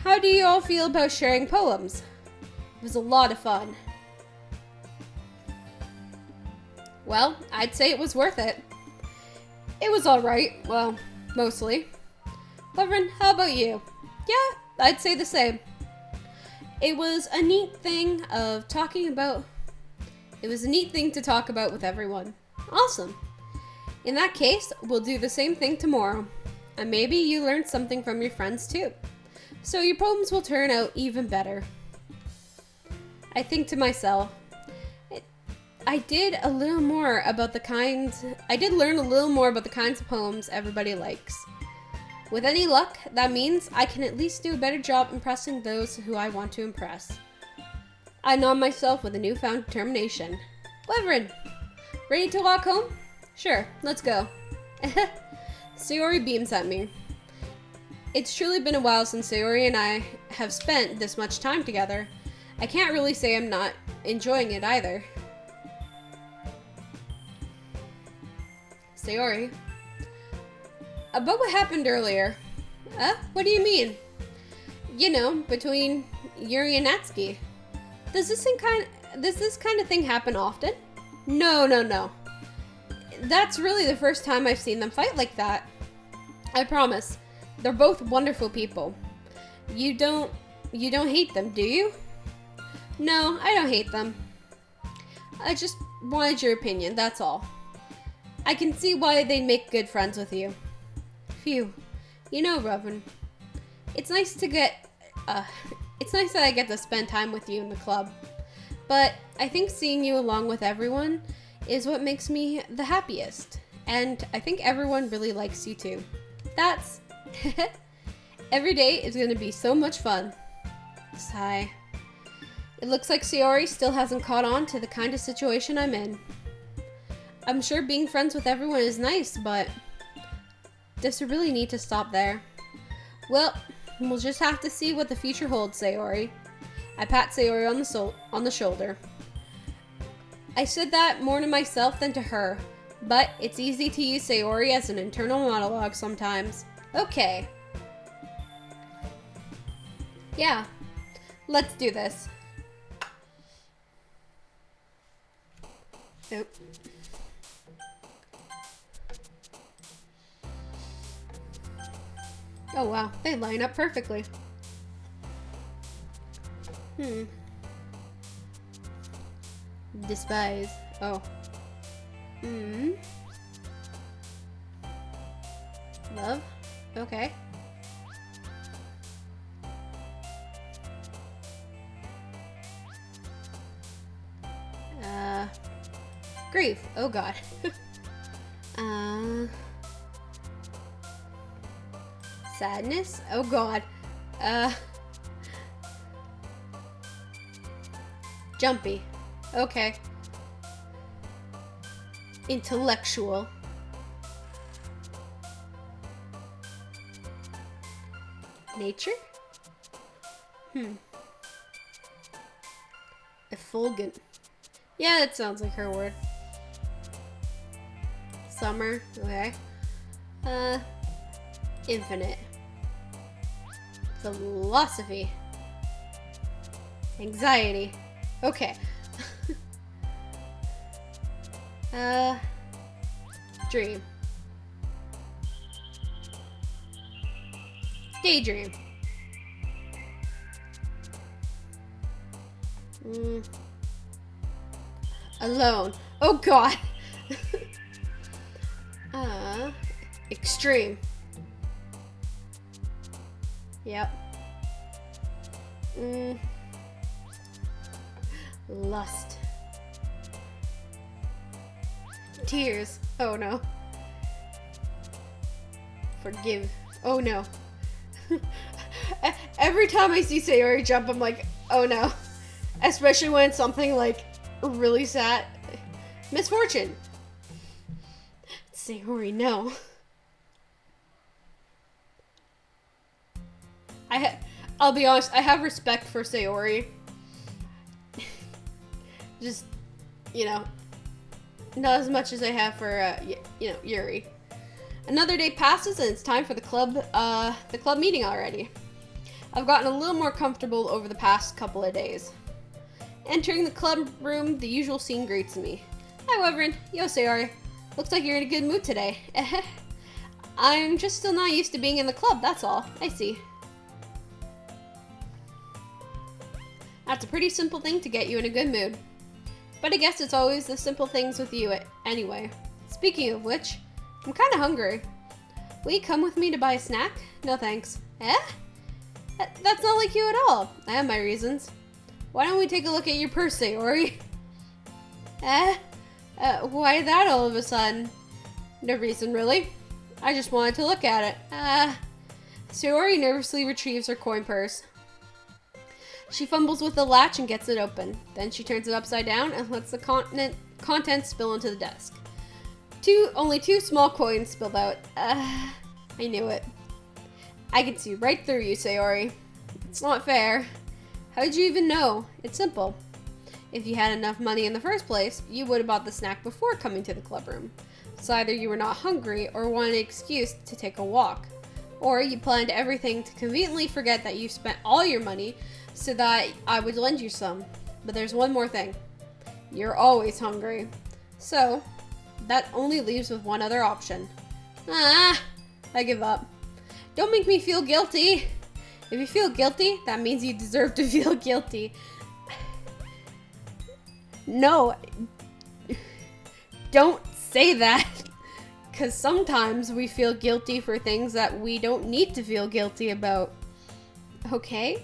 How do you all feel about sharing poems? It was a lot of fun. Well, I'd say it was worth it. It was alright. Well, mostly. Reverend, how about you? Yeah, I'd say the same. It was a neat thing to talk about with everyone. Awesome. In that case, we'll do the same thing tomorrow. And maybe you learned something from your friends too. So your poems will turn out even better. I think to myself, I did learn a little more about the kinds of poems everybody likes. With any luck, that means I can at least do a better job impressing those who I want to impress. I nod myself with a newfound determination. Reverend, ready to walk home? Sure, let's go. Sayori beams at me. It's truly been a while since Sayori and I have spent this much time together. I can't really say I'm not enjoying it either. Sayori. About what happened earlier. What do you mean? You know, between Yuri and Natsuki. Does this kind of thing happen often? No. That's really the first time I've seen them fight like that. I promise. They're both wonderful people. You don't hate them, do you? No, I don't hate them. I just wanted your opinion, that's all. I can see why they'd make good friends with you. Phew. You know, Reverend, it's nice that I get to spend time with you in the club. But I think seeing you along with everyone is what makes me the happiest. And I think everyone really likes you too. That's... Every day is going to be so much fun. Sigh. It looks like Sayori still hasn't caught on to the kind of situation I'm in. I'm sure being friends with everyone is nice, but does it really need to stop there? Well, we'll just have to see what the future holds, Sayori. I pat Sayori on the shoulder. I said that more to myself than to her, but it's easy to use Sayori as an internal monologue sometimes. Okay. Yeah, let's do this. Nope. Oh wow, they line up perfectly. Despise. Oh. Love? Okay. Grief. Oh god. Sadness? Oh god. Jumpy. Okay. Intellectual. Nature? Fulgent. Yeah, that sounds like her word. Summer, okay. Infinite. Philosophy. Anxiety. Okay. Dream. Daydream. Alone. Oh god. Extreme. Yep. Lust. Tears. Oh no. Forgive. Oh no. Every time I see Sayori jump, I'm like, oh no. Especially when it's something like really sad. Misfortune. Sayori, no. I'll be honest, I have respect for Sayori. Just, you know, not as much as I have for, Yuri. Another day passes and it's time for the club meeting already. I've gotten a little more comfortable over the past couple of days. Entering the club room, the usual scene greets me. Hi, Wyvern. Yo, Sayori. Looks like you're in a good mood today. I'm just still not used to being in the club, that's all. I see. That's a pretty simple thing to get you in a good mood. But I guess it's always the simple things with you anyway. Speaking of which, I'm kinda hungry. Will you come with me to buy a snack? No thanks. That's not like you at all. I have my reasons. Why don't we take a look at your purse, Sayori? Why that all of a sudden? No reason, really. I just wanted to look at it. Sayori nervously retrieves her coin purse. She fumbles with the latch and gets it open. Then she turns it upside down and lets the contents spill into the desk. Only two small coins spilled out. I knew it. I can see right through you, Sayori. It's not fair. How did you even know? It's simple. If you had enough money in the first place, you would have bought the snack before coming to the club room. So either you were not hungry or wanted an excuse to take a walk. Or you planned everything to conveniently forget that you spent all your money so that I would lend you some. But there's one more thing. You're always hungry. So, that only leaves with one other option. I give up. Don't make me feel guilty. If you feel guilty, that means you deserve to feel guilty. No. Don't say that. Because sometimes we feel guilty for things that we don't need to feel guilty about. Okay?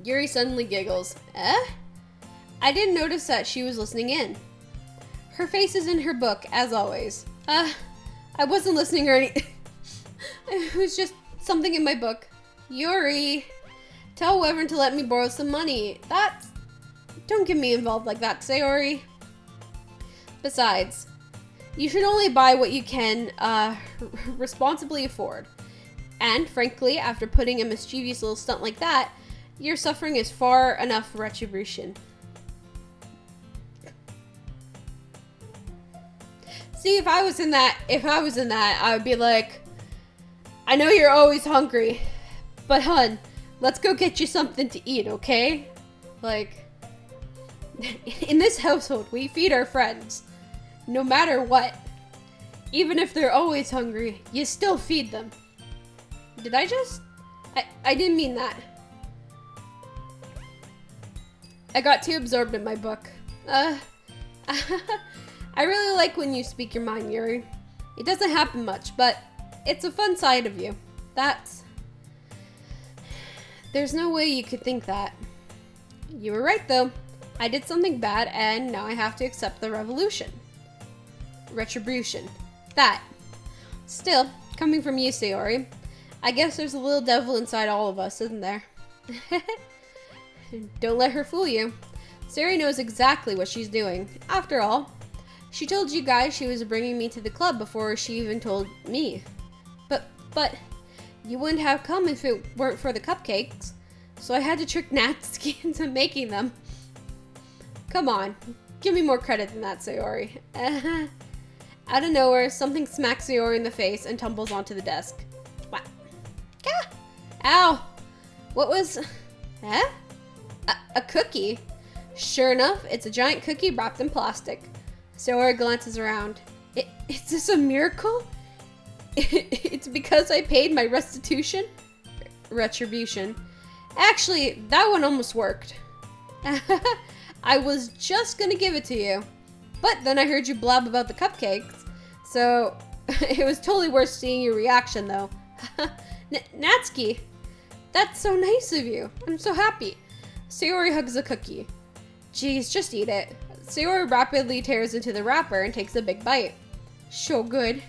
Yuri suddenly giggles. I didn't notice that she was listening in. Her face is in her book, as always. I wasn't listening or anything. It was just something in my book. Yuri, tell Wyvern to let me borrow some money. Don't get me involved like that, Sayori. Besides, you should only buy what you can responsibly afford. And frankly, after putting a mischievous little stunt like that, your suffering is far enough retribution. See, if I was in that, I would be like, I know you're always hungry, but hun, let's go get you something to eat, okay? Like, in this household, we feed our friends, no matter what. Even if they're always hungry, you still feed them. Did I didn't mean that. I got too absorbed in my book. I really like when you speak your mind, Yuri. It doesn't happen much, but it's a fun side of you. There's no way you could think that. You were right, though. I did something bad, and now I have to accept the retribution. That. Still, coming from you, Sayori, I guess there's a little devil inside all of us, isn't there? Don't let her fool you. Sayori knows exactly what she's doing. After all, she told you guys she was bringing me to the club before she even told me. But you wouldn't have come if it weren't for the cupcakes. so I had to trick Natsuki into making them. Come on, give me more credit than that, Sayori. Out of nowhere, something smacks Sayori in the face and tumbles onto the desk. What? Ah! Ow! What was... Eh? A cookie? Sure enough, it's a giant cookie wrapped in plastic. Sayori glances around. Is this a miracle? It's because I paid my retribution. Actually, that one almost worked. I was just gonna give it to you, but then I heard you blab about the cupcakes, so it was totally worth seeing your reaction though. Natsuki, that's so nice of you. I'm so happy. Sayori hugs the cookie. Geez, just eat it. Sayori rapidly tears into the wrapper and takes a big bite. So good.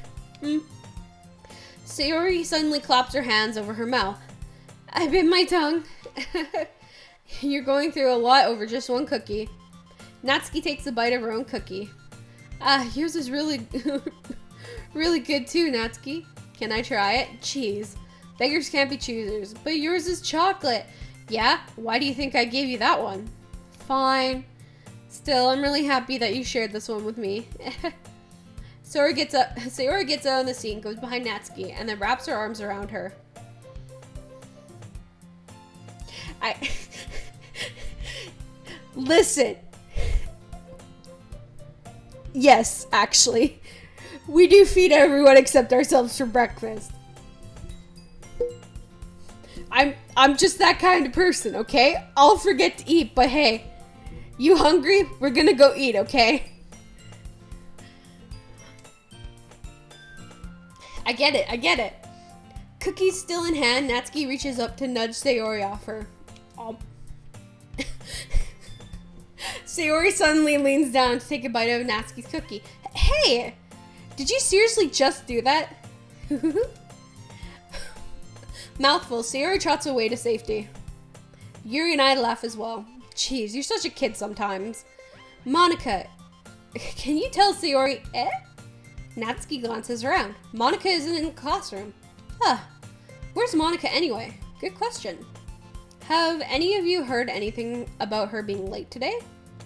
Sayori suddenly claps her hands over her mouth. I bit my tongue. You're going through a lot over just one cookie. Natsuki takes a bite of her own cookie. Yours is really, really good too, Natsuki. Can I try it? Jeez. Beggars can't be choosers, but yours is chocolate. Yeah? Why do you think I gave you that one? Fine. Still, I'm really happy that you shared this one with me. Sayori gets out on the scene, goes behind Natsuki, and then wraps her arms around her. Listen. Yes, actually. We do feed everyone except ourselves for breakfast. I'm just that kind of person, okay? I'll forget to eat, but hey, you hungry? We're gonna go eat, okay? I get it. Cookies still in hand, Natsuki reaches up to nudge Sayori off her. Sayori suddenly leans down to take a bite of Natsuki's cookie. Hey! Did you seriously just do that? Mouthful, Sayori trots away to safety. Yuri and I laugh as well. Jeez, you're such a kid sometimes. Monica, can you tell Sayori, eh? Natsuki glances around. Monica isn't in the classroom. Where's Monica anyway? Good question. Have any of you heard anything about her being late today?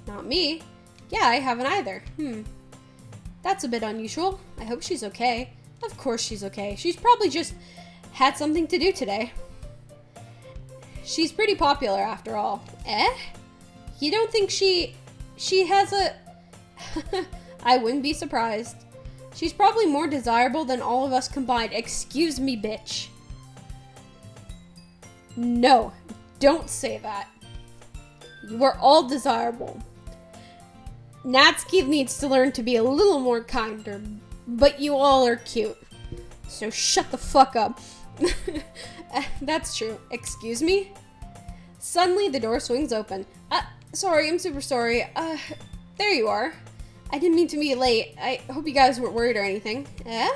Not me. Yeah, I haven't either. That's a bit unusual. I hope she's okay. Of course she's okay. She's probably just had something to do today. She's pretty popular after all. Eh? You don't think she has a... I wouldn't be surprised. She's probably more desirable than all of us combined. Excuse me, bitch. No, don't say that. You are all desirable. Natsuki needs to learn to be a little more kinder, but you all are cute. So shut the fuck up. That's true. Excuse me? Suddenly, the door swings open. Sorry, I'm super sorry. There you are. I didn't mean to be late. I hope you guys weren't worried or anything. Eh?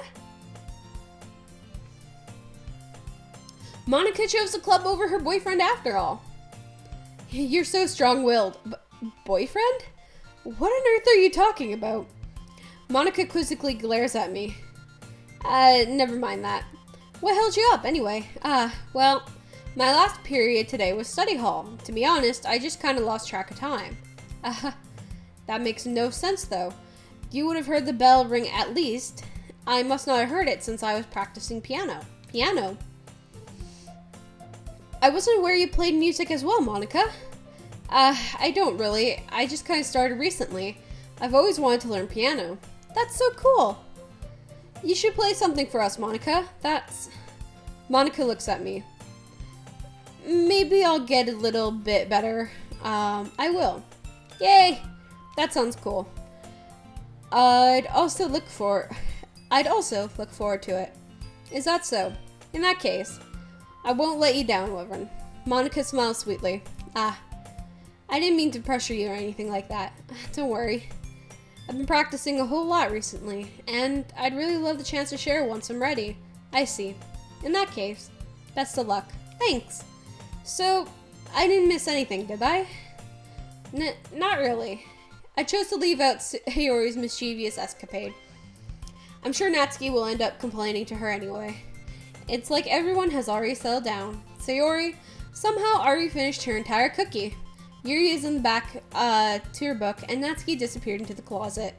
Monica chose the club over her boyfriend after all. You're so strong-willed. Boyfriend? What on earth are you talking about? Monica quizzically glares at me. Never mind that. What held you up, anyway? Well, my last period today was study hall. To be honest, I just kind of lost track of time. That makes no sense, though. You would have heard the bell ring at least. I must not have heard it since I was practicing piano. Piano? I wasn't aware you played music as well, Monica. I don't really. I just kind of started recently. I've always wanted to learn piano. That's so cool. You should play something for us, Monica. Monica looks at me. Maybe I'll get a little bit better. I will. Yay! That sounds cool. I'd also look forward to it. Is that so? In that case, I won't let you down, Wyvern. Monica smiles sweetly. I didn't mean to pressure you or anything like that. Don't worry. I've been practicing a whole lot recently, and I'd really love the chance to share once I'm ready. I see. In that case, best of luck. Thanks. So, I didn't miss anything, did I? Not really. I chose to leave out Sayori's mischievous escapade. I'm sure Natsuki will end up complaining to her anyway. It's like everyone has already settled down. Sayori somehow already finished her entire cookie. Yuri is in the back to her book, and Natsuki disappeared into the closet.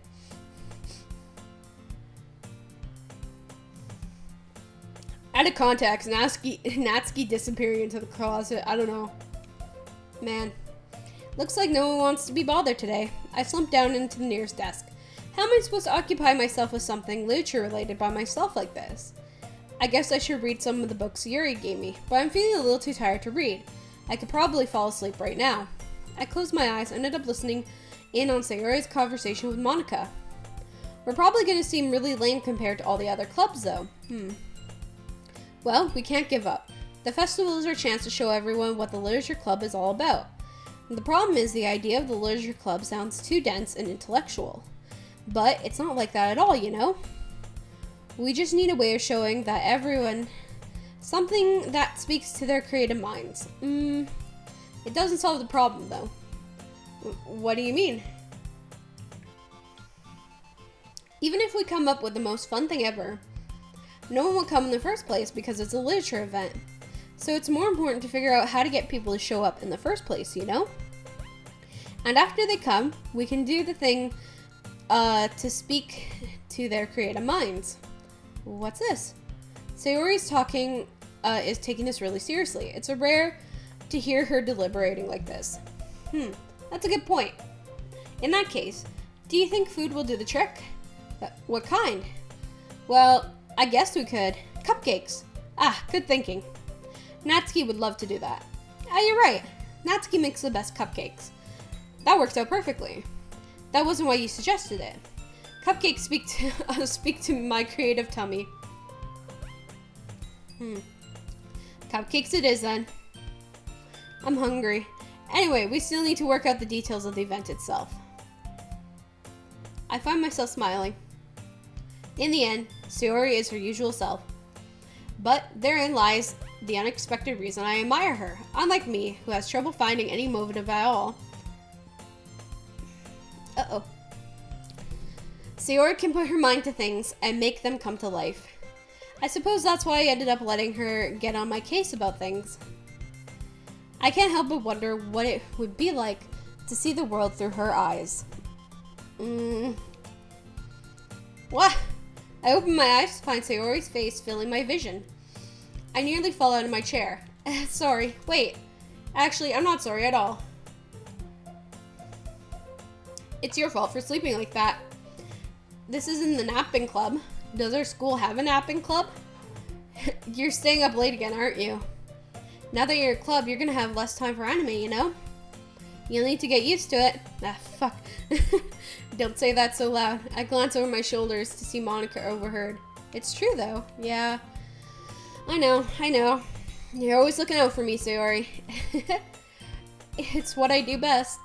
Out of context, Natsuki disappearing into the closet. I don't know. Man. Looks like no one wants to be bothered today. I slumped down into the nearest desk. How am I supposed to occupy myself with something literature related by myself like this? I guess I should read some of the books Yuri gave me, but I'm feeling a little too tired to read. I could probably fall asleep right now. I closed my eyes and ended up listening in on Sayori's conversation with Monica. We're probably going to seem really lame compared to all the other clubs, though. Well, we can't give up. The festival is our chance to show everyone what the literature club is all about. The problem is the idea of the literature club sounds too dense and intellectual. But it's not like that at all, you know? We just need a way of showing that everyone something that speaks to their creative minds. It doesn't solve the problem, though. What do you mean? Even if we come up with the most fun thing ever, no one will come in the first place because it's a literature event. So it's more important to figure out how to get people to show up in the first place, you know? And after they come, we can do the thing to speak to their creative minds. What's this? Sayori's is taking this really seriously. It's rare to hear her deliberating like this. That's a good point. In that case, do you think food will do the trick? What kind? Well, I guess we could. Cupcakes. Good thinking. Natsuki would love to do that. You're right. Natsuki makes the best cupcakes. That works out perfectly. That wasn't why you suggested it. Cupcakes speak to my creative tummy. Cupcakes it is then. I'm hungry. Anyway, we still need to work out the details of the event itself. I find myself smiling. In the end, Sayori is her usual self. But therein lies the unexpected reason I admire her, unlike me, who has trouble finding any motive at all. Sayori can put her mind to things and make them come to life. I suppose that's why I ended up letting her get on my case about things. I can't help but wonder what it would be like to see the world through her eyes. What? I open my eyes to find Sayori's face filling my vision. I nearly fall out of my chair. Sorry, wait. Actually, I'm not sorry at all. It's your fault for sleeping like that. This isn't the napping club. Does our school have a napping club? You're staying up late again, aren't you? Now that you're a club, you're gonna have less time for anime, you know? You'll need to get used to it. Fuck. Don't say that so loud. I glance over my shoulders to see Monica overheard. It's true, though. Yeah. I know. You're always looking out for me, Sayori. It's what I do best.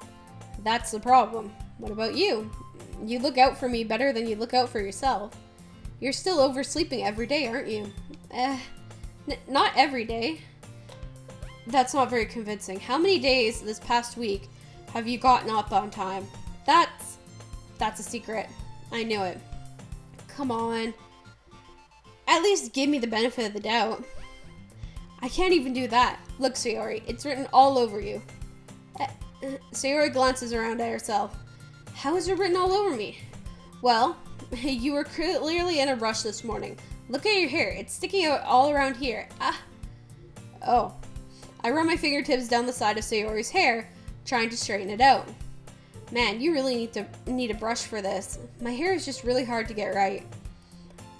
That's the problem. What about you? You look out for me better than you look out for yourself. You're still oversleeping every day, aren't you? Not every day. That's not very convincing. How many days this past week have you gotten up on time? That's a secret. I knew it. Come on. At least give me the benefit of the doubt. I can't even do that. Look, Sayori, it's written all over you. Sayori glances around at herself. How is it written all over me? Well, you were clearly in a rush this morning. Look at your hair. It's sticking out all around here. Oh. I run my fingertips down the side of Sayori's hair, trying to straighten it out. Man, you really need a brush for this. My hair is just really hard to get right.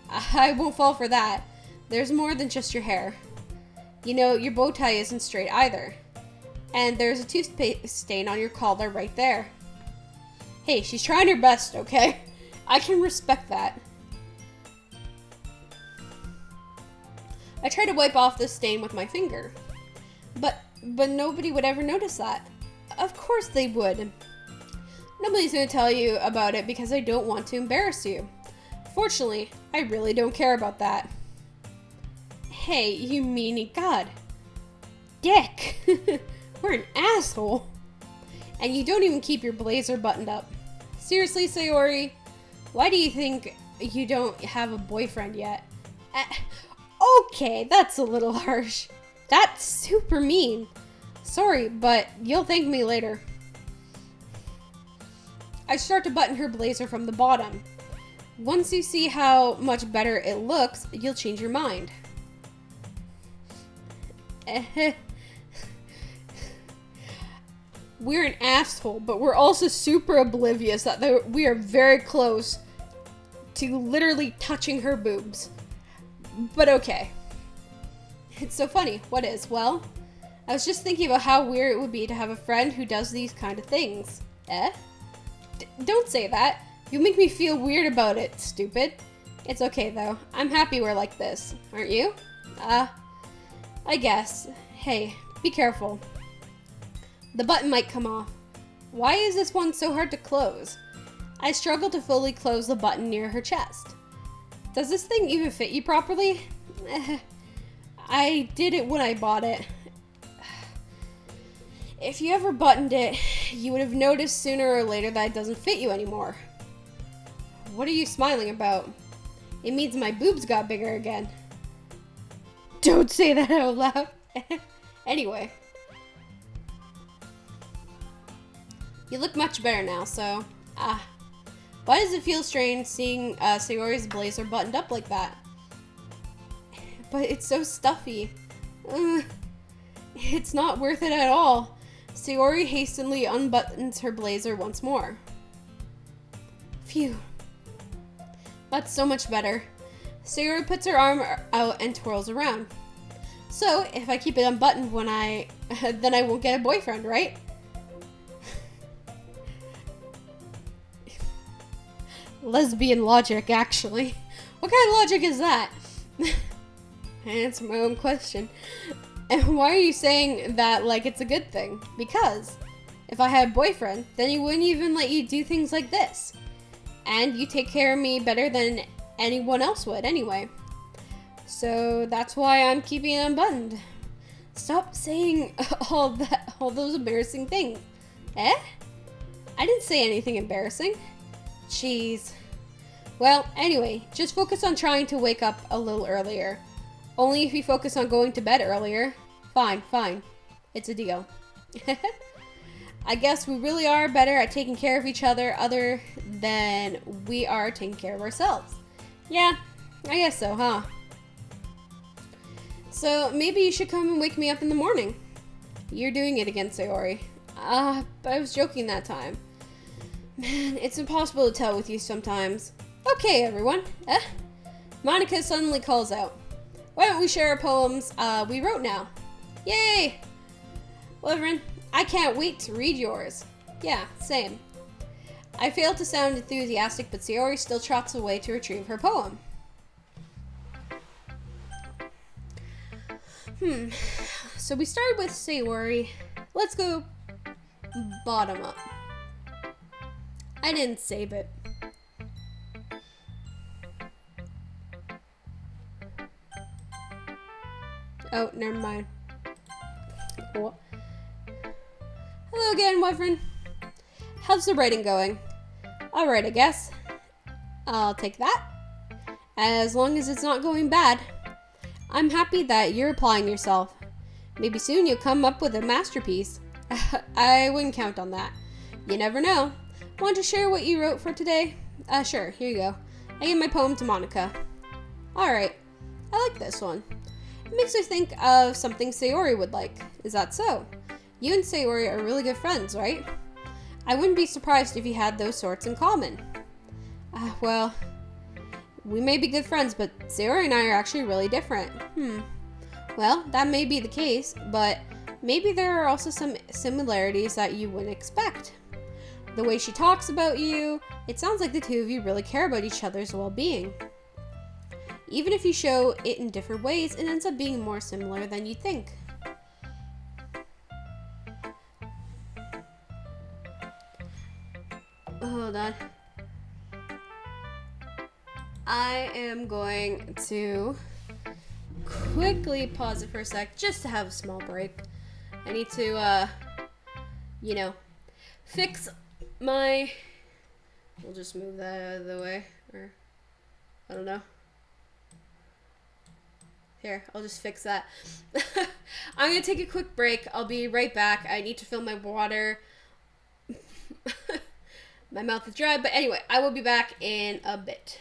I won't fall for that. There's more than just your hair. You know, your bow tie isn't straight either. And there's a toothpaste stain on your collar right there. Hey, she's trying her best, okay? I can respect that. I try to wipe off the stain with my finger. But nobody would ever notice that. Of course they would. Nobody's going to tell you about it because I don't want to embarrass you. Fortunately, I really don't care about that. Hey, you meanie god. Dick. We're an asshole. And you don't even keep your blazer buttoned up. Seriously, Sayori, why do you think you don't have a boyfriend yet? Okay, that's a little harsh. That's super mean. Sorry, but you'll thank me later. I start to button her blazer from the bottom. Once you see how much better it looks, you'll change your mind. We're an asshole, but we're also super oblivious that we are very close to literally touching her boobs. But okay. It's so funny. What is? Well, I was just thinking about how weird it would be to have a friend who does these kind of things. Don't say that. You make me feel weird about it, stupid. It's okay, though. I'm happy we're like this. Aren't you? I guess. Hey, be careful. The button might come off. Why is this one so hard to close? I struggle to fully close the button near her chest. Does this thing even fit you properly? I did it when I bought it. If you ever buttoned it, you would have noticed sooner or later that it doesn't fit you anymore. What are you smiling about? It means my boobs got bigger again. Don't say that out loud. Anyway. You look much better now, so... Why does it feel strange seeing Sayori's blazer buttoned up like that? But it's so stuffy. It's not worth it at all. Sayori hastily unbuttons her blazer once more. Phew. That's so much better. Sayori puts her arm out and twirls around. So, if I keep it unbuttoned when then I won't get a boyfriend, right? Lesbian logic, actually. What kind of logic is that? I answer my own question. And why are you saying that like it's a good thing? Because if I had a boyfriend, then he wouldn't even let you do things like this. And you take care of me better than anyone else would anyway. So that's why I'm keeping it unbuttoned. Stop saying all those embarrassing things. I didn't say anything embarrassing. Jeez. Well, anyway, just focus on trying to wake up a little earlier. Only if you focus on going to bed earlier. Fine. It's a deal. I guess we really are better at taking care of each other than we are taking care of ourselves. Yeah, I guess so, huh? So maybe you should come and wake me up in the morning. You're doing it again, Sayori. But I was joking that time. Man, it's impossible to tell with you sometimes. Okay, everyone. Monica suddenly calls out. Why don't we share our poems we wrote now? Yay! Wyvern, I can't wait to read yours. Yeah, same. I fail to sound enthusiastic, but Sayori still trots away to retrieve her poem. So we started with Sayori. Let's go bottom up. I didn't save it. Oh, never mind. What? Hello again, Wyvern. How's the writing going? Alright, I guess. I'll take that. As long as it's not going bad. I'm happy that you're applying yourself. Maybe soon you'll come up with a masterpiece. I wouldn't count on that. You never know. Want to share what you wrote for today? Sure, here you go. I gave my poem to Monica. Alright, I like this one. It makes me think of something Sayori would like. Is that so? You and Sayori are really good friends, right? I wouldn't be surprised if you had those sorts in common. Well, we may be good friends, but Sayori and I are actually really different. Well, that may be the case, but maybe there are also some similarities that you wouldn't expect. The way she talks about you, it sounds like the two of you really care about each other's well-being. Even if you show it in different ways, it ends up being more similar than you think. Hold on. I am going to quickly pause it for a sec just to have a small break. I need to, fix my... We'll just move that out of the way. Or, I don't know. Here, I'll just fix that. I'm gonna take a quick break. I'll be right back. I need to fill my water. My mouth is dry, but anyway, I will be back in a bit.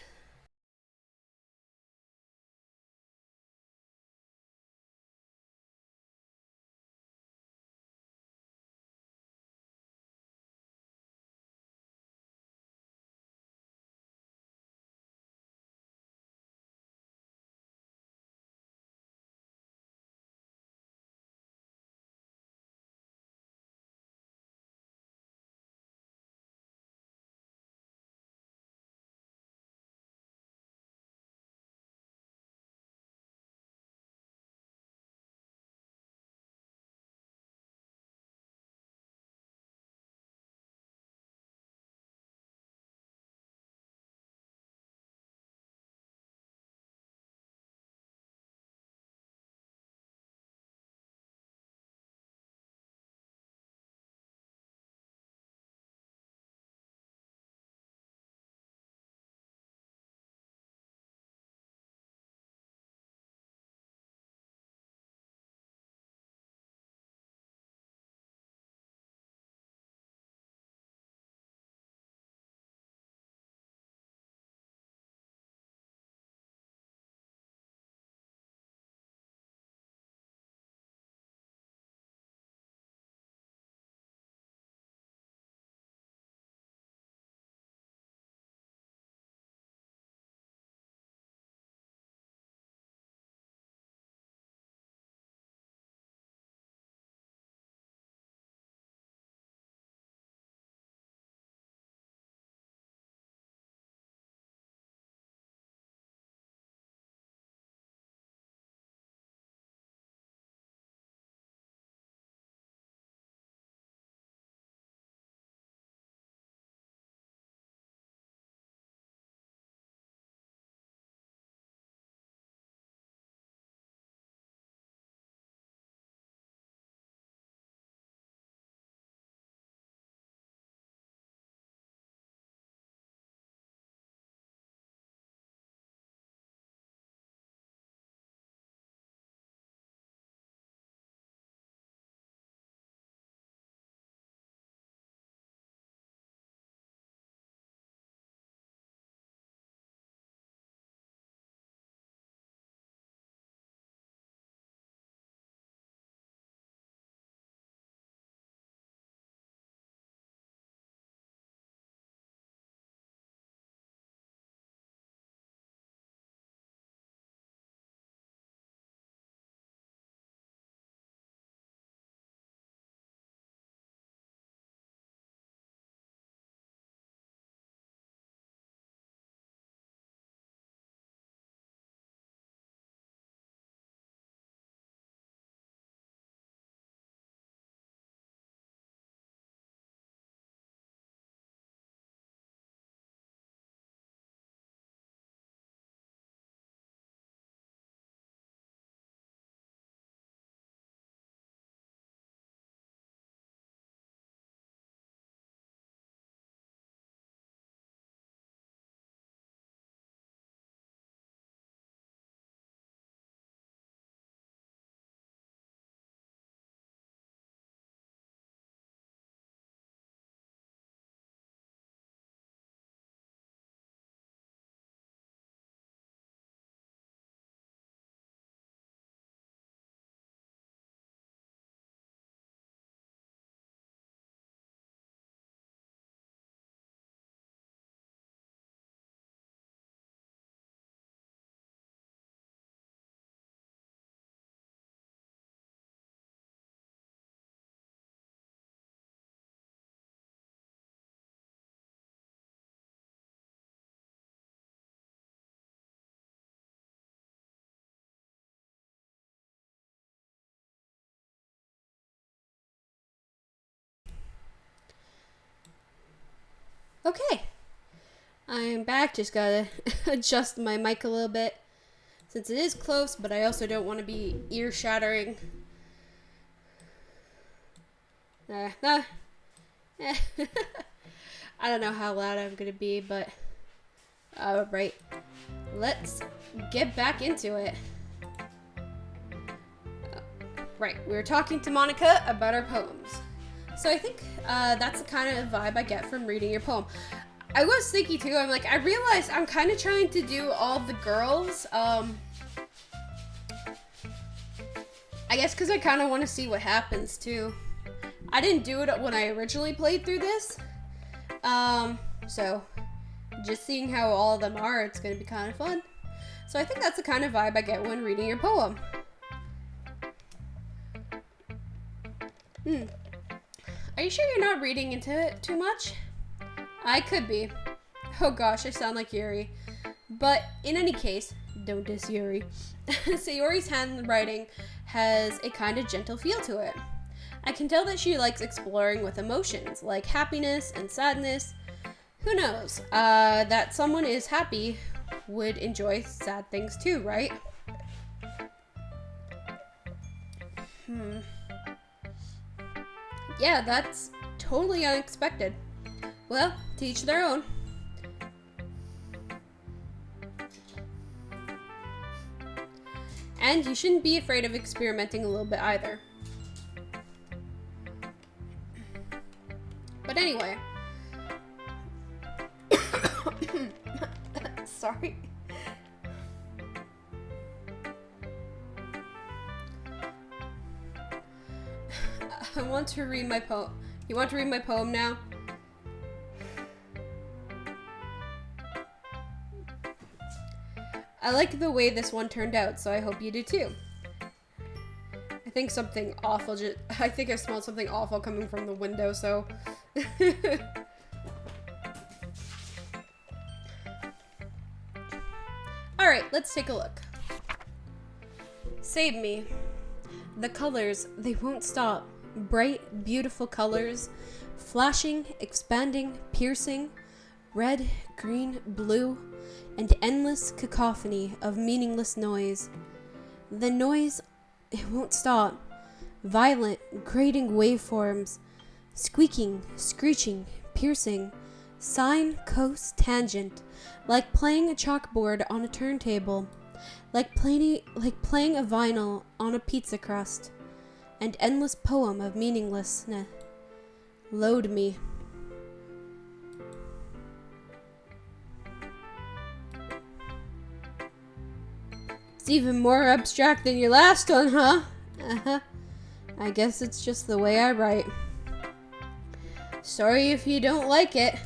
Okay, I'm back. Just gotta adjust my mic a little bit since it is close, but I also don't want to be ear shattering. I don't know how loud I'm gonna be, but alright, let's get back into it. right, we were talking to Monica about our poems. So I think that's the kind of vibe I get from reading your poem. I was thinking too, I'm like, I realized I'm kind of trying to do all the girls. I guess because I kind of want to see what happens too. I didn't do it when I originally played through this. So just seeing how all of them are, it's going to be kind of fun. So I think that's the kind of vibe I get when reading your poem. Are you sure you're not reading into it too much? I could be. Oh gosh, I sound like Yuri. But in any case, don't diss Yuri. Sayori's handwriting has a kind of gentle feel to it. I can tell that she likes exploring with emotions, like happiness and sadness. Who knows? That someone is happy would enjoy sad things too, right? Yeah, that's totally unexpected. Well, to each their own. And you shouldn't be afraid of experimenting a little bit either. But anyway. Sorry. I want to read my poem. You want to read my poem now? I like the way this one turned out, so I hope you do too. I think something awful I think I smelled something awful coming from the window, so... Alright, let's take a look. Save me. The colors, they won't stop. Bright, beautiful colors. Flashing, expanding, piercing. Red, green, blue. And endless cacophony of meaningless noise. The noise, it won't stop. Violent, grating waveforms. Squeaking, screeching, piercing. Sine, cos, tangent. Like playing a chalkboard on a turntable. Like playing a vinyl on a pizza crust. An endless poem of meaninglessness. Load me. It's even more abstract than your last one, huh? Uh-huh. I guess it's just the way I write. Sorry if you don't like it.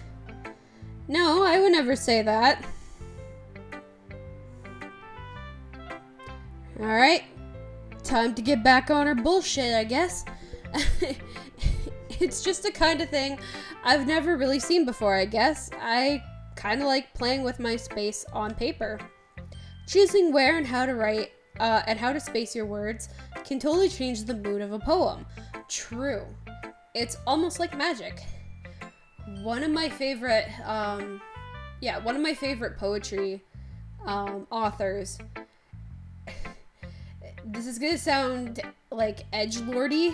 No, I would never say that. Alright. Time to get back on our bullshit, I guess. It's just the kind of thing I've never really seen before, I guess. I kind of like playing with my space on paper. Choosing where and how to write and how to space your words can totally change the mood of a poem. True. It's almost like magic. One of my favorite poetry authors. This is gonna sound like edgelordy,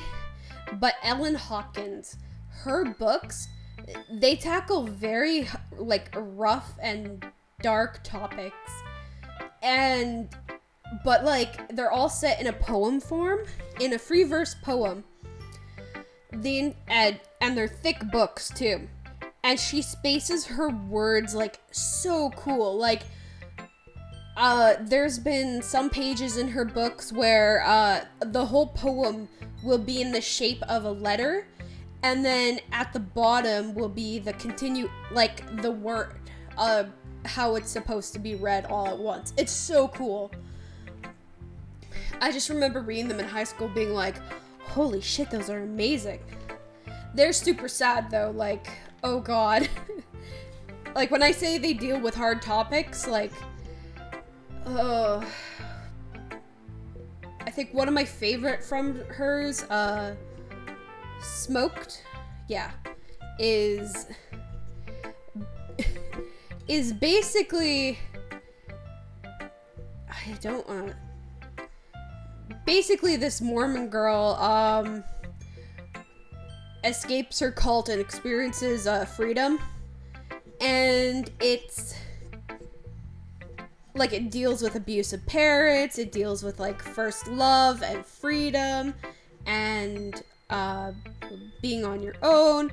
but Ellen Hawkins, her books, they tackle very like rough and dark topics, but like they're all set in a poem form, in a free verse poem. And they're thick books too. And she spaces her words like so cool. Like there's been some pages in her books where the whole poem will be in the shape of a letter, and then at the bottom will be the word, how it's supposed to be read all at once. It's so cool. I just remember reading them in high school being like, holy shit, those are amazing. They're super sad though, like, oh god. Like when I say they deal with hard topics, like, I think one of my favorite from hers, Smoked, yeah, is basically, basically this Mormon girl, escapes her cult and experiences, freedom, and it's like it deals with abusive parents, it deals with like first love and freedom and being on your own,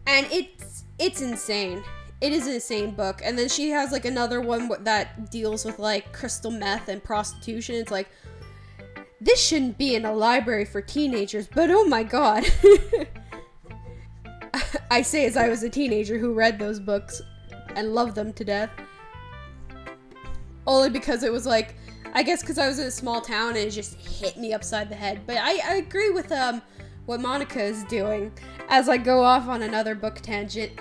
and it's insane. It is an insane book. And then she has like another one that deals with like crystal meth and prostitution. It's like, this shouldn't be in a library for teenagers, but oh my god. I say as I was a teenager who read those books and loved them to death. Only because it was like, I guess because I was in a small town and it just hit me upside the head. But I agree with what Monica is doing as I go off on another book tangent.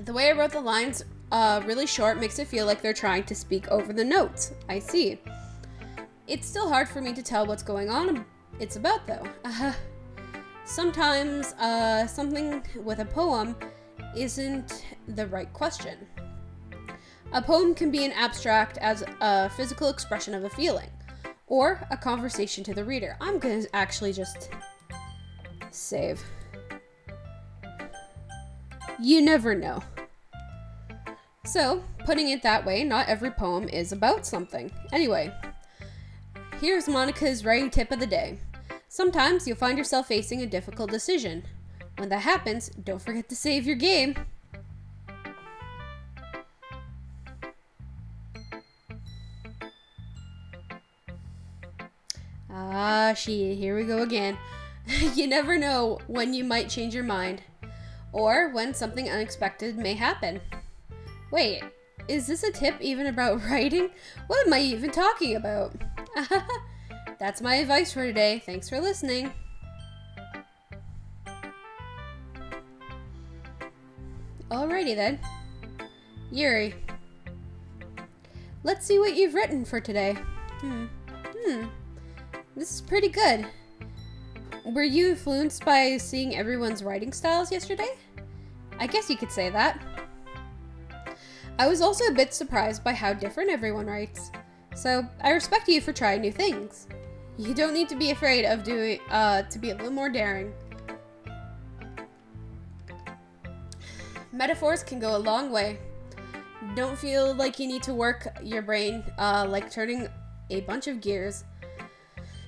The way I wrote the lines really short makes it feel like they're trying to speak over the notes. I see. It's still hard for me to tell what's going on it's about, though. Sometimes something with a poem isn't the right question. A poem can be an abstract as a physical expression of a feeling, or a conversation to the reader. I'm gonna actually just save. You never know. So, putting it that way, not every poem is about something. Anyway, here's Monica's writing tip of the day. Sometimes you'll find yourself facing a difficult decision. When that happens, don't forget to save your game. Here we go again. You never know when you might change your mind, or when something unexpected may happen. Wait, is this a tip even about writing? What am I even talking about? That's my advice for today. Thanks for listening. Alrighty then. Yuri. Let's see what you've written for today. This is pretty good. Were you influenced by seeing everyone's writing styles yesterday? I guess you could say that. I was also a bit surprised by how different everyone writes. So, I respect you for trying new things. You don't need to be afraid of to be a little more daring. Metaphors can go a long way. Don't feel like you need to work your brain like turning a bunch of gears.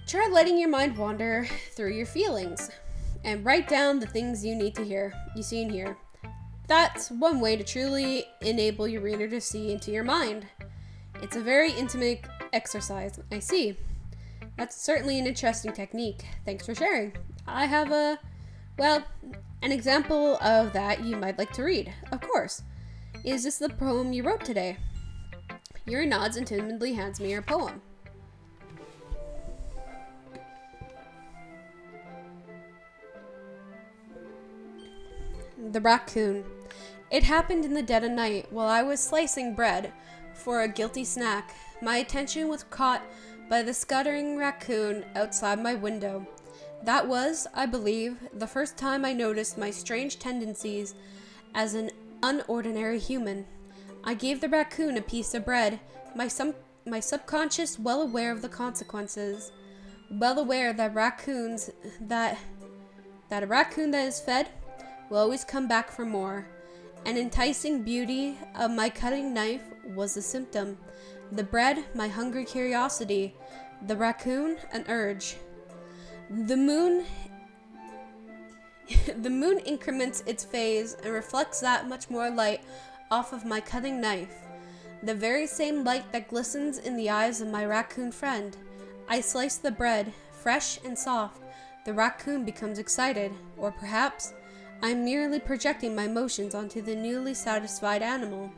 Try letting your mind wander through your feelings and write down the things you need to hear, you see and hear. That's one way to truly enable your reader to see into your mind. It's a very intimate exercise, I see. That's certainly an interesting technique. Thanks for sharing. I have an example of that you might like to read. Of course. Is this the poem you wrote today? Yuri nods and timidly hands me your poem. The raccoon. It happened in the dead of night while I was slicing bread for a guilty snack. My attention was caught by the scuttering raccoon outside my window. That was, I believe, the first time I noticed my strange tendencies as an unordinary human. I gave the raccoon a piece of bread, my subconscious well aware of the consequences, well aware that a raccoon that is fed will always come back for more. An enticing beauty of my cutting knife was a symptom. The bread, my hungry curiosity. The raccoon, an urge. The moon increments its phase and reflects that much more light off of my cutting knife. The very same light that glistens in the eyes of my raccoon friend. I slice the bread, fresh and soft. The raccoon becomes excited, or perhaps I'm merely projecting my emotions onto the newly satisfied animal.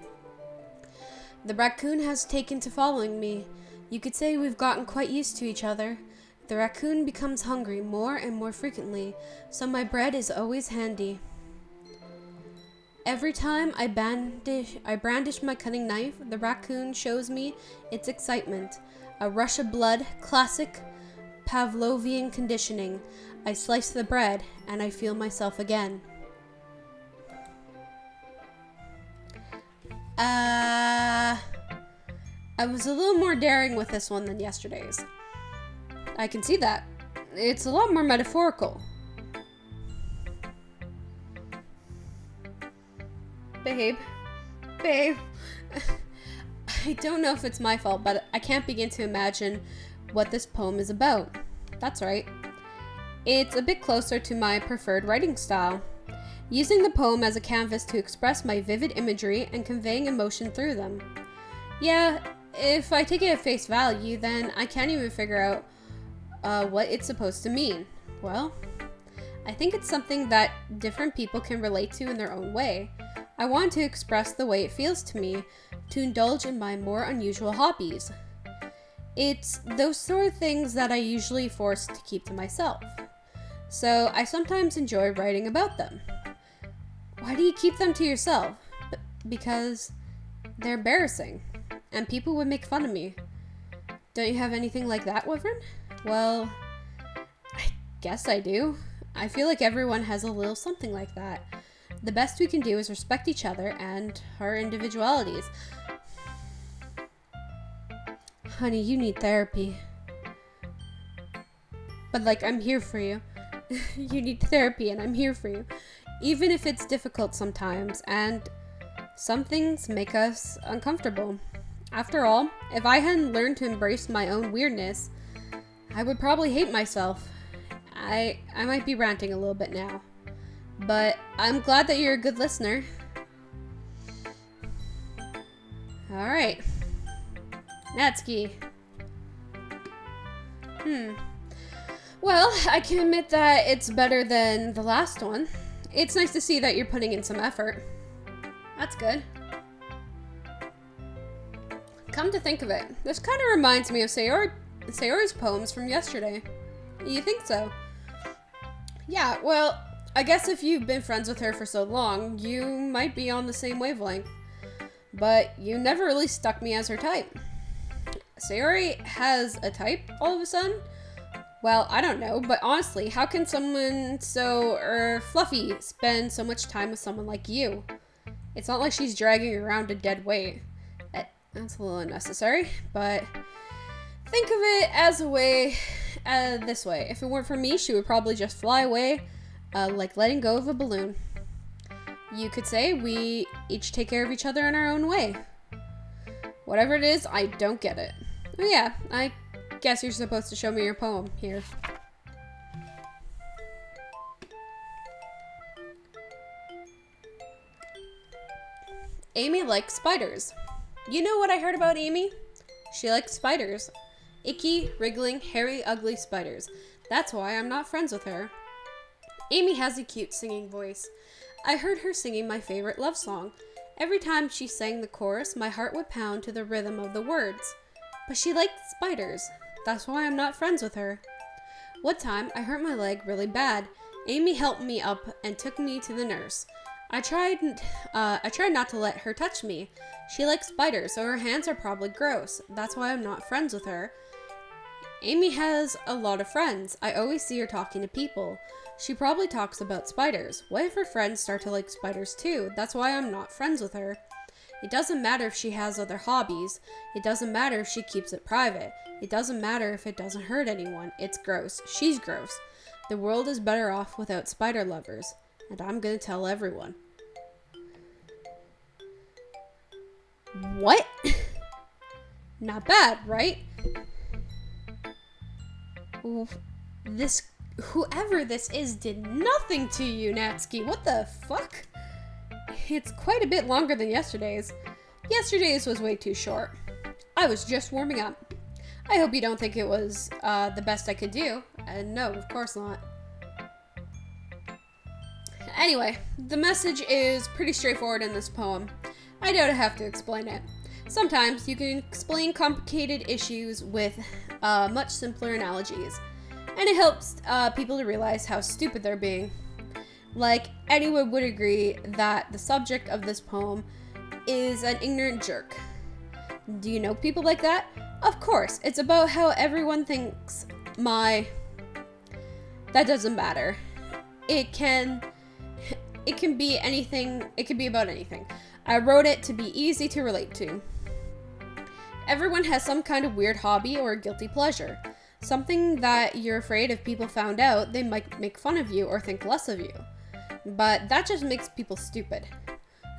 The raccoon has taken to following me. You could say we've gotten quite used to each other. The raccoon becomes hungry more and more frequently, so my bread is always handy. Every time I brandish my cutting knife, the raccoon shows me its excitement. A rush of blood, classic Pavlovian conditioning. I slice the bread, and I feel myself again. I was a little more daring with this one than yesterday's. I can see that. It's a lot more metaphorical. Babe. Babe. I don't know if it's my fault, but I can't begin to imagine what this poem is about. That's right. It's a bit closer to my preferred writing style, using the poem as a canvas to express my vivid imagery and conveying emotion through them. Yeah, if I take it at face value, then I can't even figure out what it's supposed to mean. Well, I think it's something that different people can relate to in their own way. I want to express the way it feels to me, to indulge in my more unusual hobbies. It's those sort of things that I usually force to keep to myself. So I sometimes enjoy writing about them. Why do you keep them to yourself? Because they're embarrassing, and people would make fun of me. Don't you have anything like that, Wyvern? Well, I guess I do. I feel like everyone has a little something like that. The best we can do is respect each other and our individualities. Honey, you need therapy. But I'm here for you. You need therapy and I'm here for you. Even if it's difficult sometimes, and some things make us uncomfortable. After all, if I hadn't learned to embrace my own weirdness, I would probably hate myself. I might be ranting a little bit now, but I'm glad that you're a good listener. Alright. Natsuki. Well, I can admit that it's better than the last one. It's nice to see that you're putting in some effort. That's good. Come to think of it, this kind of reminds me of Sayori's poems from yesterday. You think so? Yeah, well, I guess if you've been friends with her for so long, you might be on the same wavelength. But you never really struck me as her type. Sayori has a type all of a sudden? Well, I don't know, but honestly, how can someone so fluffy spend so much time with someone like you? It's not like she's dragging around a dead weight. That's a little unnecessary, but think of it as a way, this way. If it weren't for me, she would probably just fly away, like letting go of a balloon. You could say we each take care of each other in our own way. Whatever it is, I don't get it. Oh yeah, I guess you're supposed to show me your poem here. Amy likes spiders. You know what I heard about Amy? She likes spiders. Icky, wriggling, hairy, ugly spiders. That's why I'm not friends with her. Amy has a cute singing voice. I heard her singing my favorite love song. Every time she sang the chorus, my heart would pound to the rhythm of the words. But she liked spiders. That's why I'm not friends with her. One time, I hurt my leg really bad. Amy helped me up and took me to the nurse. I tried not to let her touch me. She likes spiders, so her hands are probably gross. That's why I'm not friends with her. Amy has a lot of friends. I always see her talking to people. She probably talks about spiders. What if her friends start to like spiders too? That's why I'm not friends with her. It doesn't matter if she has other hobbies. It doesn't matter if she keeps it private. It doesn't matter if it doesn't hurt anyone. It's gross. She's gross. The world is better off without spider lovers. And I'm gonna tell everyone. What? Not bad, right? Whoever this is did nothing to you, Natsuki. What the fuck? It's quite a bit longer than yesterday's. Yesterday's was way too short. I was just warming up. I hope you don't think it was the best I could do. No, of course not. Anyway, the message is pretty straightforward in this poem. I doubt I have to explain it. Sometimes you can explain complicated issues with much simpler analogies, and it helps people to realize how stupid they're being. Like, anyone would agree that the subject of this poem is an ignorant jerk. Do you know people like that? Of course, it's about how everyone thinks That doesn't matter. It can be anything. It can be about anything. I wrote it to be easy to relate to. Everyone has some kind of weird hobby or guilty pleasure. Something that you're afraid if people found out, they might make fun of you or think less of you. But that just makes people stupid.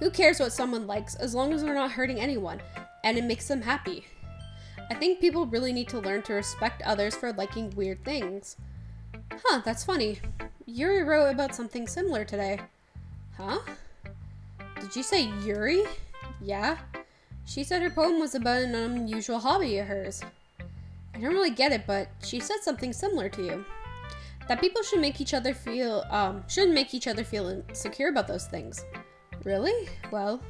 Who cares what someone likes as long as they're not hurting anyone and it makes them happy? I think people really need to learn to respect others for liking weird things. Huh, that's funny. Yuri wrote about something similar today. Huh? Did you say Yuri? Yeah. She said her poem was about an unusual hobby of hers. I don't really get it, but she said something similar to you. That people should make each other feel, shouldn't make each other feel insecure about those things. Really? Well,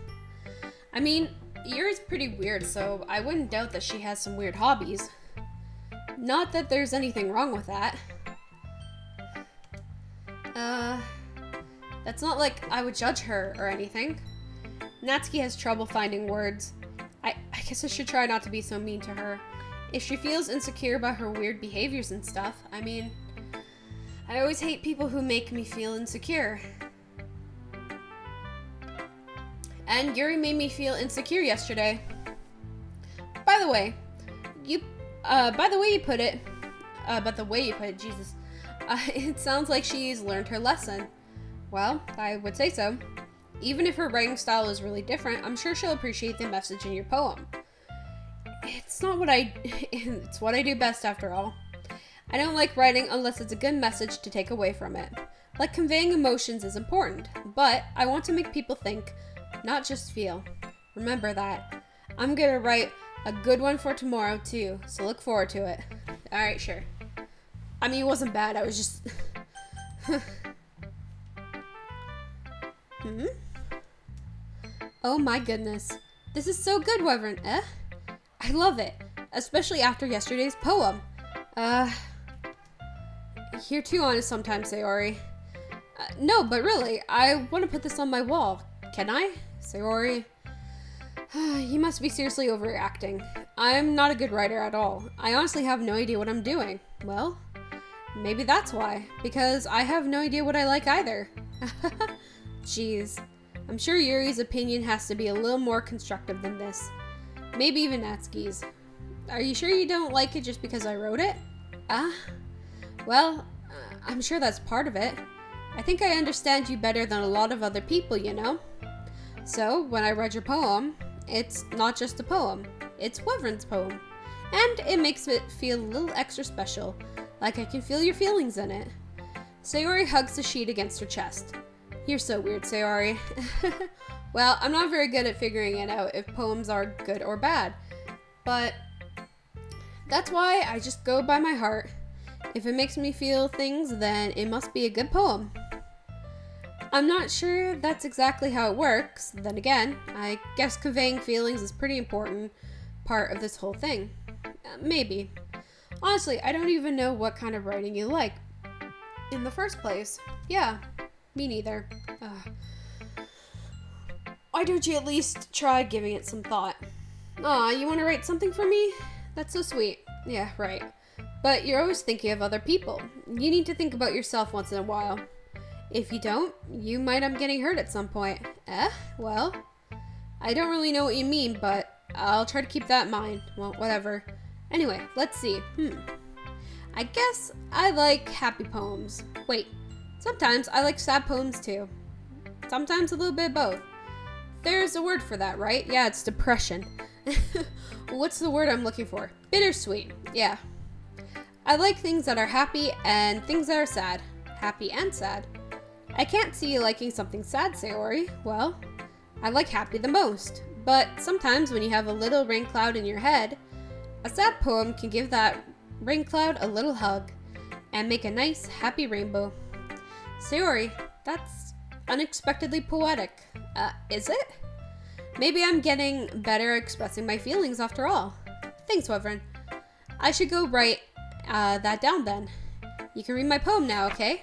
I mean, Yuri's pretty weird, so I wouldn't doubt that she has some weird hobbies. Not that there's anything wrong with that. That's not like I would judge her or anything. Natsuki has trouble finding words. I guess I should try not to be so mean to her. If she feels insecure about her weird behaviors and stuff, I mean, I always hate people who make me feel insecure. And Yuri made me feel insecure yesterday. By the way you put it, Jesus, it sounds like she's learned her lesson. Well, I would say so. Even if her writing style is really different, I'm sure she'll appreciate the message in your poem. It's what I do best after all. I don't like writing unless it's a good message to take away from it. Like conveying emotions is important, but I want to make people think, not just feel. Remember that. I'm gonna write a good one for tomorrow too, so look forward to it. Alright, sure. I mean, it wasn't bad, I was just... Oh my goodness. This is so good, Wyvern. I love it. Especially after yesterday's poem. You're too honest sometimes, Sayori. No, but really, I want to put this on my wall. Can I? Sayori? You must be seriously overreacting. I'm not a good writer at all. I honestly have no idea what I'm doing. Well, maybe that's why. Because I have no idea what I like either. Jeez. I'm sure Yuri's opinion has to be a little more constructive than this. Maybe even Natsuki's. Are you sure you don't like it just because I wrote it? Well, I'm sure that's part of it. I think I understand you better than a lot of other people, you know? So, when I read your poem, it's not just a poem. It's Wyvern's poem. And it makes it feel a little extra special, like I can feel your feelings in it. Sayori hugs the sheet against her chest. You're so weird, Sayori. Well, I'm not very good at figuring it out if poems are good or bad, but that's why I just go by my heart. If it makes me feel things, then it must be a good poem. I'm not sure that's exactly how it works. Then again, I guess conveying feelings is a pretty important part of this whole thing. Maybe. Honestly, I don't even know what kind of writing you like in the first place. Yeah, me neither. Why don't you at least try giving it some thought? Aw, you want to write something for me? That's so sweet. Yeah, right. But you're always thinking of other people. You need to think about yourself once in a while. If you don't, you might end up getting hurt at some point. Well, I don't really know what you mean, but I'll try to keep that in mind. Well, whatever. Anyway, let's see. I guess I like happy poems. Wait, sometimes I like sad poems too. Sometimes a little bit of both. There's a word for that, right? Yeah, it's depression. What's the word I'm looking for? Bittersweet. Yeah. I like things that are happy and things that are sad. Happy and sad. I can't see you liking something sad, Sayori. Well, I like happy the most. But sometimes when you have a little rain cloud in your head, a sad poem can give that rain cloud a little hug and make a nice, happy rainbow. Sayori, that's unexpectedly poetic. Is it? Maybe I'm getting better at expressing my feelings after all. Thanks, Wyvern. I should go write that down then. You can read my poem now, okay?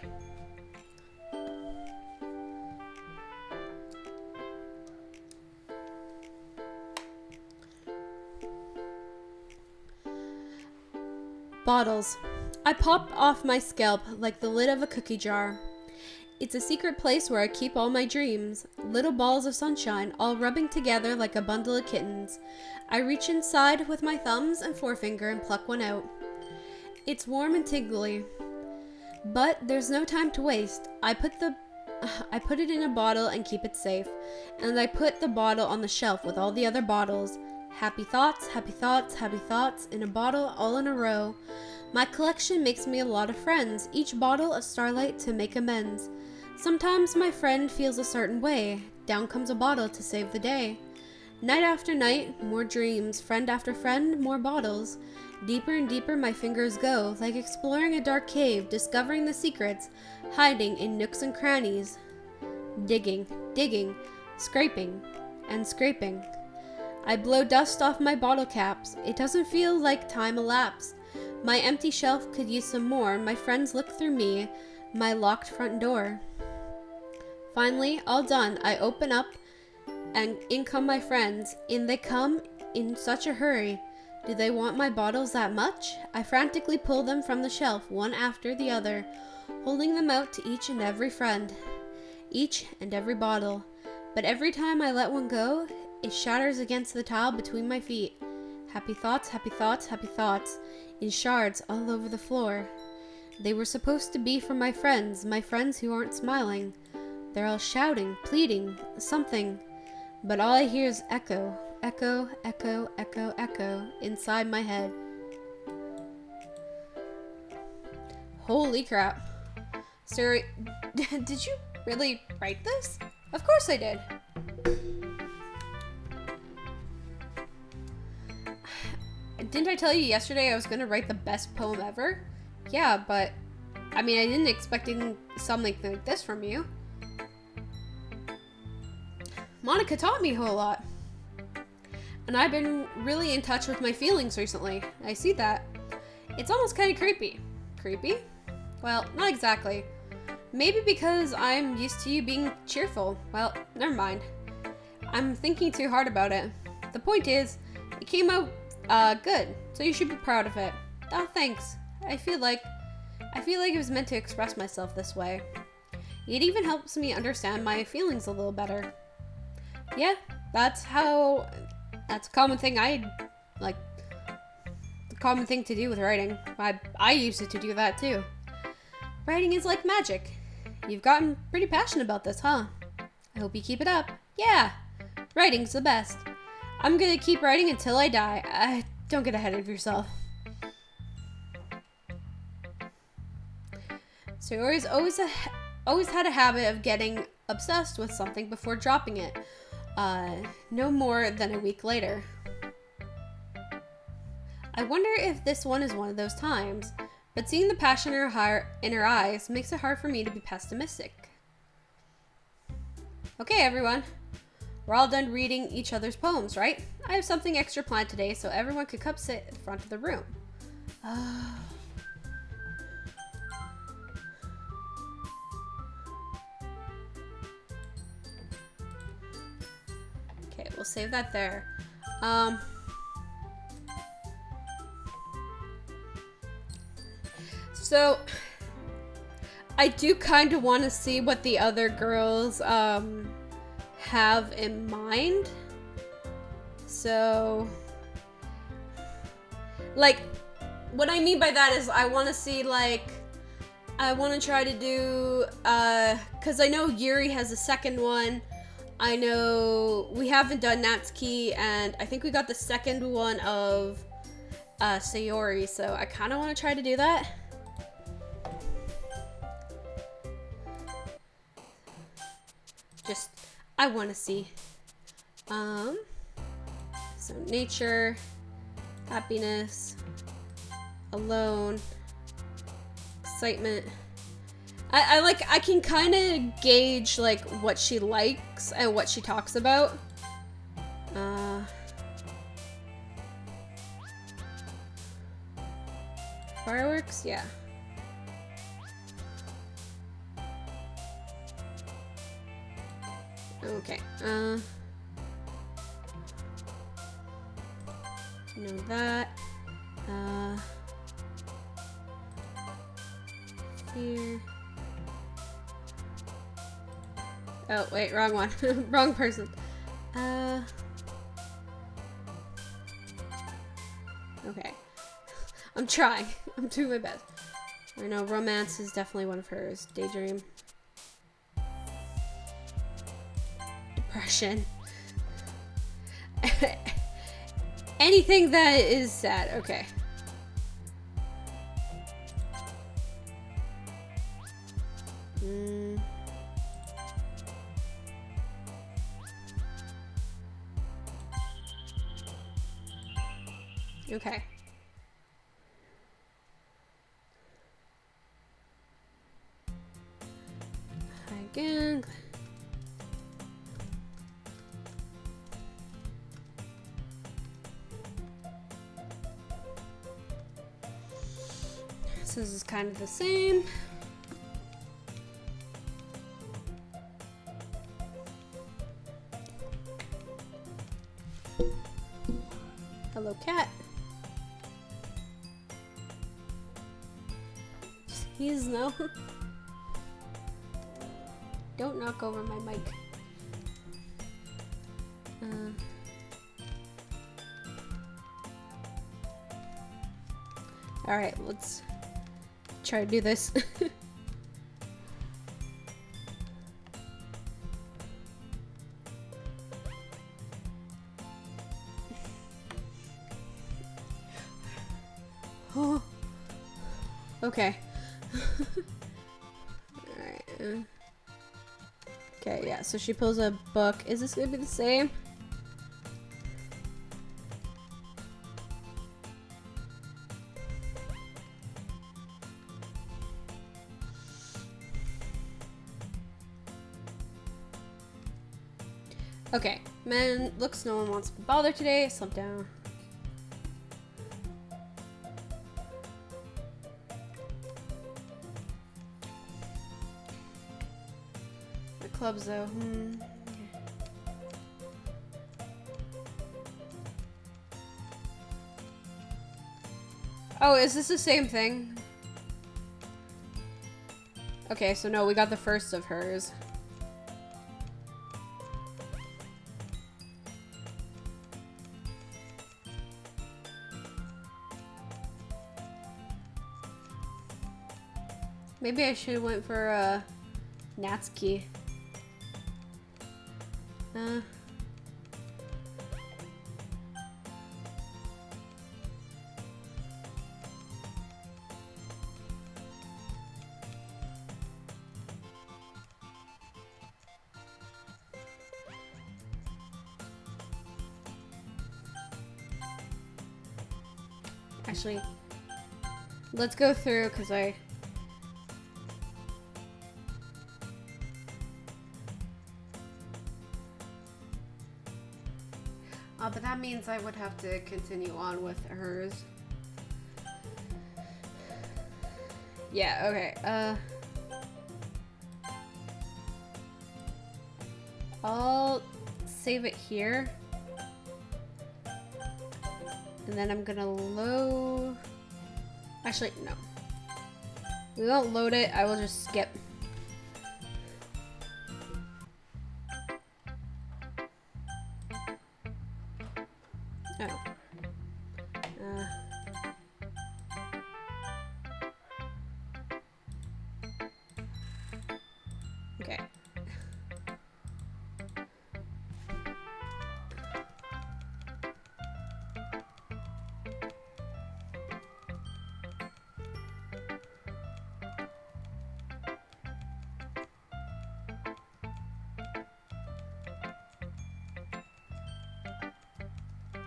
Bottles. I pop off my scalp like the lid of a cookie jar. It's a secret place where I keep all my dreams, little balls of sunshine all rubbing together like a bundle of kittens. I reach inside with my thumbs and forefinger and pluck one out. It's warm and tingly, but there's no time to waste. I put the I put it in a bottle and keep it safe. And I put the bottle on the shelf with all the other bottles. Happy thoughts, happy thoughts, happy thoughts, in a bottle all in a row. My collection makes me a lot of friends, each bottle a starlight to make amends. Sometimes my friend feels a certain way, down comes a bottle to save the day. Night after night, more dreams, friend after friend, more bottles. Deeper and deeper my fingers go, like exploring a dark cave, discovering the secrets, hiding in nooks and crannies. Digging, digging, scraping, and scraping. I blow dust off my bottle caps. It doesn't feel like time elapsed. My empty shelf could use some more. My friends look through me, my locked front door. Finally, all done, I open up, and in come my friends. In they come in such a hurry. Do they want my bottles that much? I frantically pull them from the shelf, one after the other, holding them out to each and every friend, each and every bottle. But every time I let one go, it shatters against the tile between my feet. Happy thoughts, happy thoughts, happy thoughts, in shards all over the floor. They were supposed to be for my friends who aren't smiling. They're all shouting, pleading, something. But all I hear is echo, echo, echo, echo, echo, inside my head. Holy crap. Siri, did you really write this? Of course I did. Didn't I tell you yesterday I was going to write the best poem ever? Yeah, but I mean, I didn't expect something like this from you. Monica taught me a whole lot. And I've been really in touch with my feelings recently. I see that. It's almost kind of creepy. Creepy? Well, not exactly. Maybe because I'm used to you being cheerful. Well, never mind. I'm thinking too hard about it. The point is, it came out good, so you should be proud of it. Oh, thanks. I feel like it was meant to express myself this way. It even helps me understand my feelings a little better. Yeah, that's a common thing the common thing to do with writing. I use it to do that too. Writing is like magic. You've gotten pretty passionate about this, huh? I hope you keep it up. Yeah, writing's the best. I'm gonna keep writing until I die. Don't get ahead of yourself. So you always had a habit of getting obsessed with something before dropping it. No more than a week later. I wonder if this one is one of those times, but seeing the passion in her eyes makes it hard for me to be pessimistic. Okay, everyone. We're all done reading each other's poems, right? I have something extra planned today, so everyone could come sit in front of the room. Okay, we'll save that there. So I do kind of want to see what the other girls have in mind. So, like, what I mean by that is I want to see, like, I want to try to do, because I know Yuri has a second one. I know we haven't done Natsuki, and I think we got the second one of Sayori, so I kind of want to try to do that. I want to see. So nature, happiness, alone, excitement. I can kind of gauge like what she likes and what she talks about. Fireworks, yeah. Okay, know that, here, oh wait, wrong one, wrong person, okay, I'm trying, I'm doing my best. I know romance is definitely one of hers, daydream. depression. Anything that is sad. Okay. Okay. Again. So this is kind of the same. Hello, cat. He's no. Don't knock over my mic. All right, let's try to do this. Oh. Okay. Alright. Okay, yeah, so she pulls a book. Is this gonna be the same? Okay, man, looks no one wants to bother today. Slump down. The clubs, though. Oh, is this the same thing? Okay, so no, we got the first of hers. Maybe I should have went for Natsuki. Actually, let's go through because I. But that means I would have to continue on with hers. Yeah, okay. I'll save it here. And then I'm gonna load... Actually, no. We won't load it, I will just skip. Oh. Okay.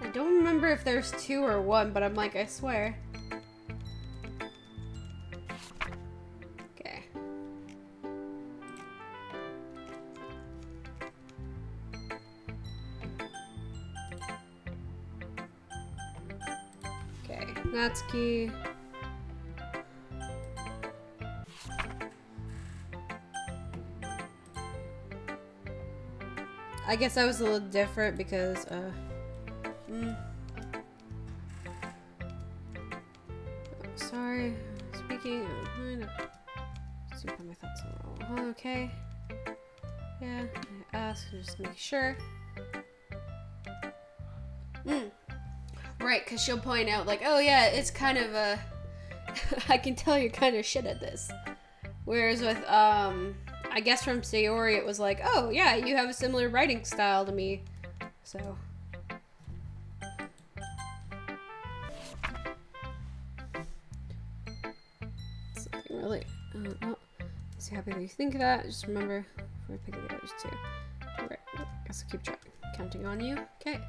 I don't remember if there's 2 or 1, but I'm like, I swear. Okay. Okay, Natsuki. I guess I was a little different because, sorry, speaking of mind, see if my thoughts are all okay. Yeah, I asked just to make sure. Right, because she'll point out, like, oh yeah, it's kind of I can tell you're kind of shit at this. Whereas with, I guess from Sayori it was like, oh yeah, you have a similar writing style to me. So. Something really. Well, so happy that you think of that. Just remember, before I pick the others too. Alright, I guess I'll keep track. Counting on you. Okay.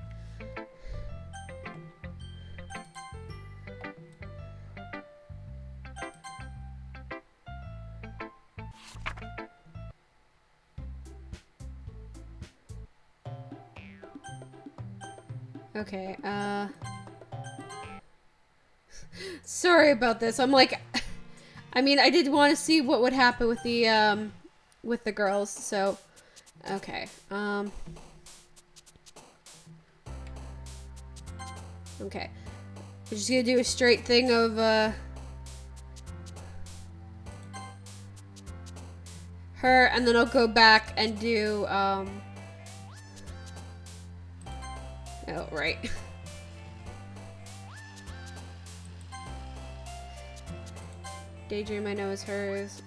Okay, sorry about this. I'm like, I mean, I did want to see what would happen with the girls, so, okay, okay. I'm just gonna do a straight thing of, her, and then I'll go back and do, oh, right. Daydream I know is hers.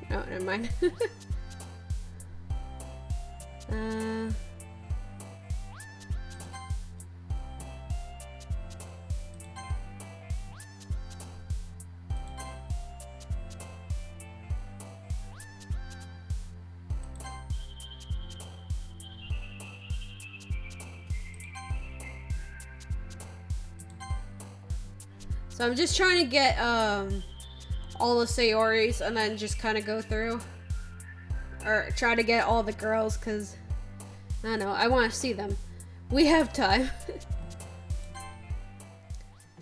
Oh, never mind. So I'm just trying to get all the Sayoris and then just kind of go through, or try to get all the girls, because I don't know, I want to see them. We have time.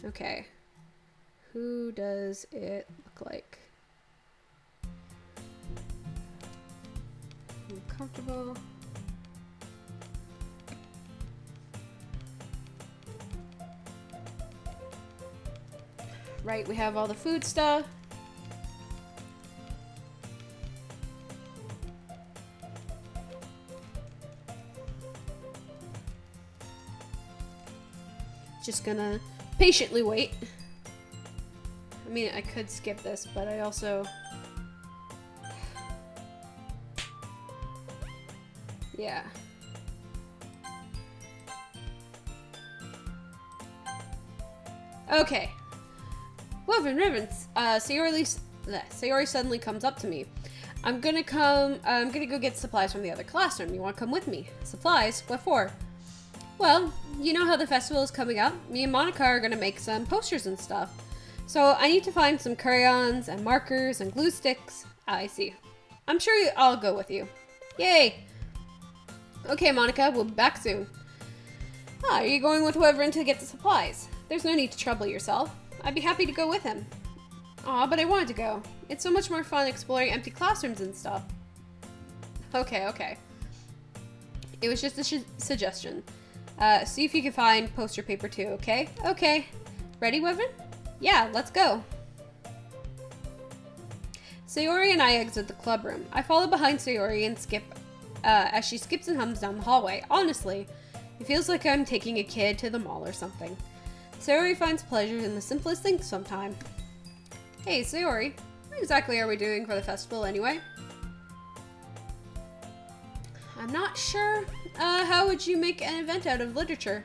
Okay, who does it look like? I'm comfortable. Right, we have all the food stuff. Just gonna patiently wait. I mean, I could skip this, but I also... Yeah. Okay. Woven ribbons. Sayori suddenly comes up to me. I'm gonna go get supplies from the other classroom. You wanna come with me? Supplies? What for? Well, you know how the festival is coming up? Me and Monica are gonna make some posters and stuff. So I need to find some crayons and markers and glue sticks. Ah, I see. I'm sure I'll go with you. Yay! Okay, Monica, we'll be back soon. Ah, are you going with whoever to get the supplies? There's no need to trouble yourself. I'd be happy to go with him. Aw, but I wanted to go. It's so much more fun exploring empty classrooms and stuff. Okay. It was just a suggestion. See if you can find poster paper too, okay? Okay. Ready, Weaven? Yeah, let's go. Sayori and I exit the club room. I follow behind Sayori and skip, as she skips and hums down the hallway. Honestly, it feels like I'm taking a kid to the mall or something. Sayori finds pleasure in the simplest things sometimes. Hey, Sayori, what exactly are we doing for the festival anyway? I'm not sure. How would you make an event out of literature?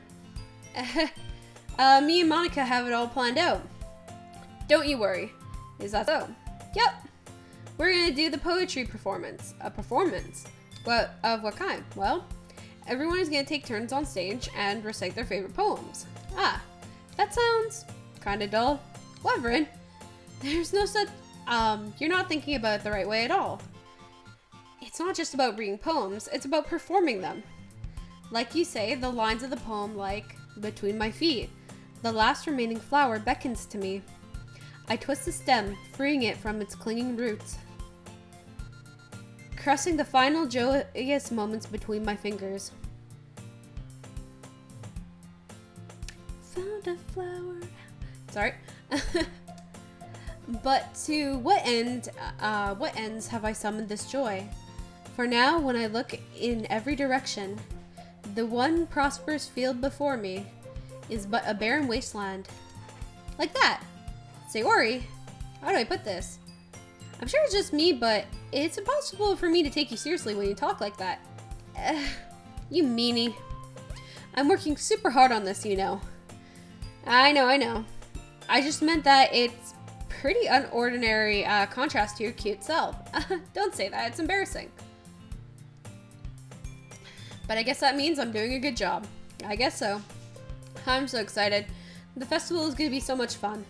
Me and Monica have it all planned out. Don't you worry. Is that so? Yep. We're gonna do the poetry performance. A performance? Of what kind? Well, everyone is gonna take turns on stage and recite their favorite poems. Ah, that sounds kinda dull. Weverin, there's no such, you're not thinking about it the right way at all. It's not just about reading poems, it's about performing them. Like you say, the lines of the poem like, between my feet, the last remaining flower beckons to me. I twist the stem, freeing it from its clinging roots, caressing the final joyous moments between my fingers. Found a flower. Sorry. But to what ends have I summoned this joy? For now, when I look in every direction, the one prosperous field before me is but a barren wasteland. Like that. Sayori, how do I put this? I'm sure it's just me, but it's impossible for me to take you seriously when you talk like that. You meanie. I'm working super hard on this, you know. I know. I just meant that it's pretty unordinary contrast to your cute self. Don't say that, it's embarrassing. But I guess that means I'm doing a good job. I guess so. I'm so excited. The festival is going to be so much fun.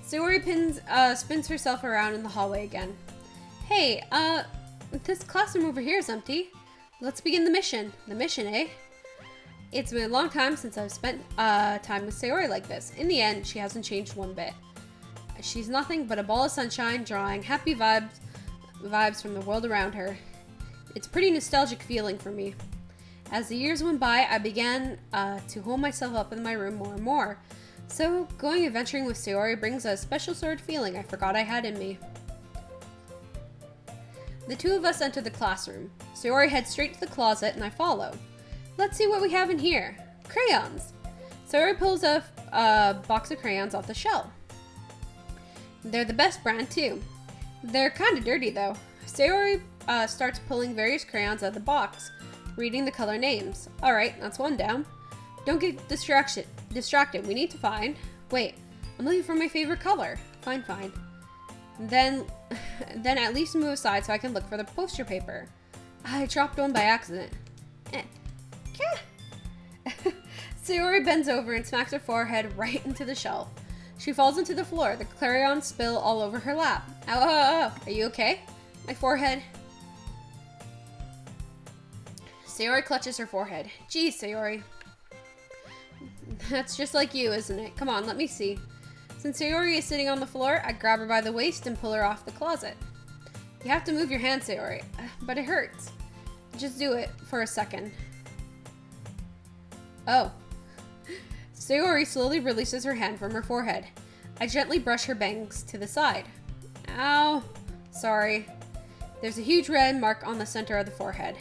Sayori spins herself around in the hallway again. Hey, this classroom over here is empty. Let's begin the mission. The mission, eh? It's been a long time since I've spent time with Sayori like this. In the end, she hasn't changed one bit. She's nothing but a ball of sunshine, drawing happy vibes from the world around her. It's a pretty nostalgic feeling for me. As the years went by, I began to hole myself up in my room more and more. So, going adventuring with Sayori brings a special sort of feeling I forgot I had in me. The two of us enter the classroom. Sayori heads straight to the closet and I follow. Let's see what we have in here. Crayons! Sayori pulls a box of crayons off the shelf. They're the best brand too. They're kind of dirty though. Sayori starts pulling various crayons out of the box, reading the color names. Alright, that's one down. Don't get distracted. We need to find... Wait, I'm looking for my favorite color. Fine. Then at least move aside so I can look for the poster paper. I dropped one by accident. Sayori bends over and smacks her forehead right into the shelf. She falls into the floor. The crayons spill all over her lap. Ow. Are you okay? My forehead. Sayori clutches her forehead. Geez, Sayori. That's just like you, isn't it? Come on, let me see. Since Sayori is sitting on the floor, I grab her by the waist and pull her off the closet. You have to move your hand, Sayori. But it hurts. Just do it for a second. Oh. Sayori slowly releases her hand from her forehead. I gently brush her bangs to the side. Ow. Sorry. There's a huge red mark on the center of the forehead.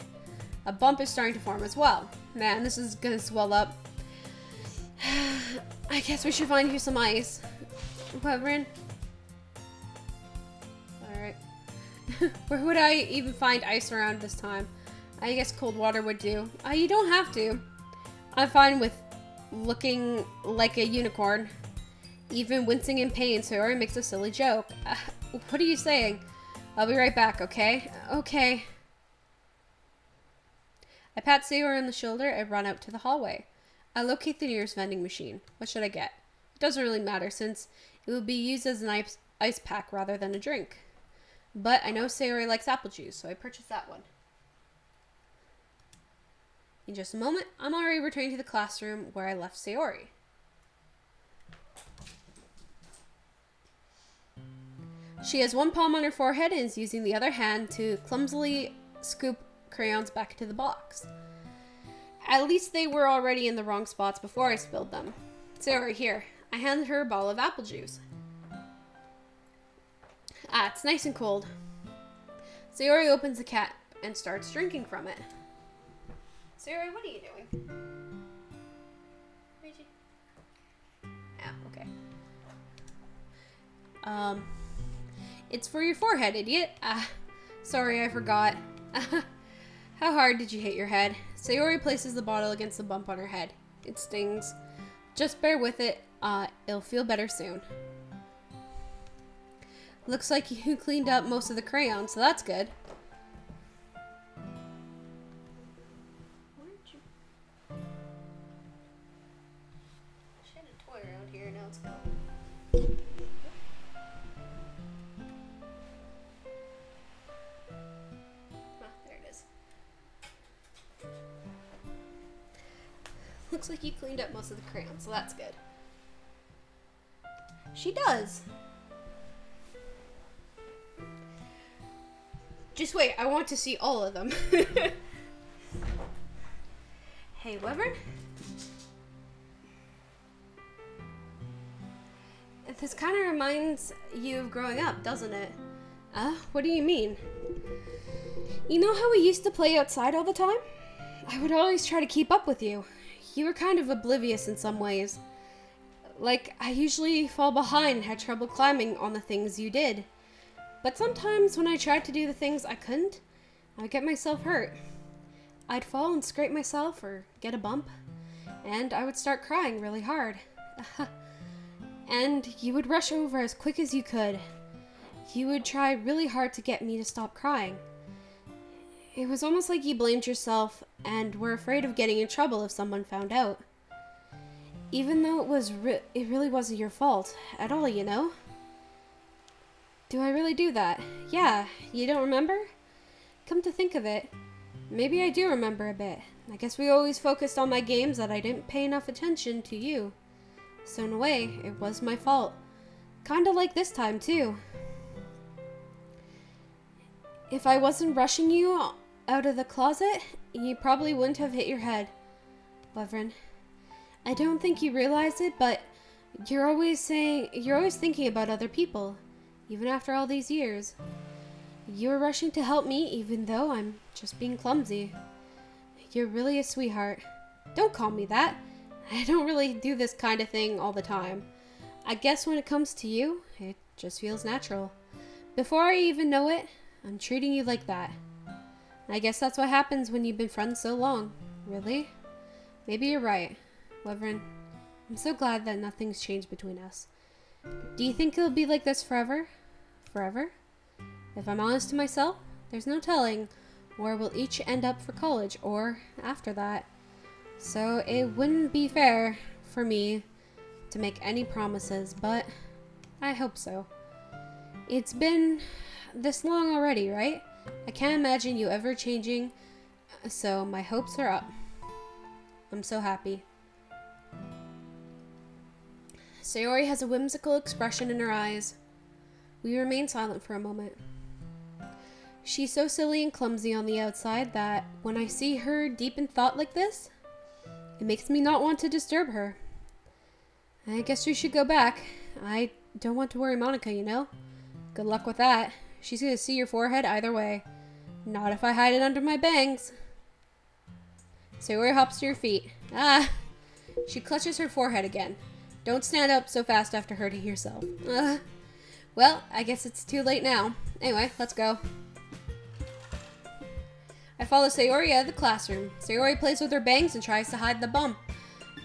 A bump is starting to form as well. Man, this is gonna swell up. I guess we should find you some ice. Whatever. Alright. Where would I even find ice around this time? I guess cold water would do. You don't have to. I'm fine with looking like a unicorn. Even wincing in pain, Sayori makes a silly joke. What are you saying? I'll be right back, okay? Okay. I pat Sayori on the shoulder and run out to the hallway. I locate the nearest vending machine. What should I get? It doesn't really matter since it will be used as an ice pack rather than a drink. But I know Sayori likes apple juice, so I purchased that one. In just a moment, I'm already returning to the classroom where I left Sayori. She has one palm on her forehead and is using the other hand to clumsily scoop crayons back into the box. At least they were already in the wrong spots before I spilled them. Sayori, here. I handed her a bottle of apple juice. It's nice and cold. Sayori opens the cap and starts drinking from it. Sayori, what are you doing? Okay. It's for your forehead, idiot. Sorry, I forgot. How hard did you hit your head? Sayori places the bottle against the bump on her head. It stings. Just bear with it. It'll feel better soon. Looks like you cleaned up most of the crayons, so that's good. Where'd you... She had a toy around here, now it's gone. There it is. Looks like you cleaned up most of the crayons, so that's good. She does. Just wait, I want to see all of them. Hey, Wyvern? This kind of reminds you of growing up, doesn't it? What do you mean? You know how we used to play outside all the time? I would always try to keep up with you. You were kind of oblivious in some ways. Like, I usually fall behind and had trouble climbing on the things you did. But sometimes when I tried to do the things I couldn't, I'd get myself hurt. I'd fall and scrape myself or get a bump, and I would start crying really hard. And you would rush over as quick as you could. You would try really hard to get me to stop crying. It was almost like you blamed yourself and were afraid of getting in trouble if someone found out. Even though it really wasn't your fault at all, you know? Do I really do that? Yeah, you don't remember? Come to think of it, maybe I do remember a bit. I guess we always focused on my games that I didn't pay enough attention to you. So in a way, it was my fault. Kinda like this time, too. If I wasn't rushing you out of the closet, you probably wouldn't have hit your head, Wyvern. I don't think you realize it, but you're always thinking about other people, even after all these years. You're rushing to help me, even though I'm just being clumsy. You're really a sweetheart. Don't call me that. I don't really do this kind of thing all the time. I guess when it comes to you, it just feels natural. Before I even know it, I'm treating you like that. I guess that's what happens when you've been friends so long. Really? Maybe you're right, Wyvern. I'm so glad that nothing's changed between us. Do you think it'll be like this forever? Forever? If I'm honest to myself, there's no telling where we'll each end up for college or after that. So it wouldn't be fair for me to make any promises, but I hope so. It's been this long already, right? I can't imagine you ever changing, so my hopes are up. I'm so happy. Sayori has a whimsical expression in her eyes. We remain silent for a moment. She's so silly and clumsy on the outside that when I see her deep in thought like this, it makes me not want to disturb her. I guess we should go back. I don't want to worry Monica, you know? Good luck with that. She's gonna see your forehead either way. Not if I hide it under my bangs. Sayori hops to her feet. Ah! She clutches her forehead again. Don't stand up so fast after hurting yourself. Well, I guess it's too late now. Anyway, let's go. I follow Sayori out of the classroom. Sayori plays with her bangs and tries to hide the bump,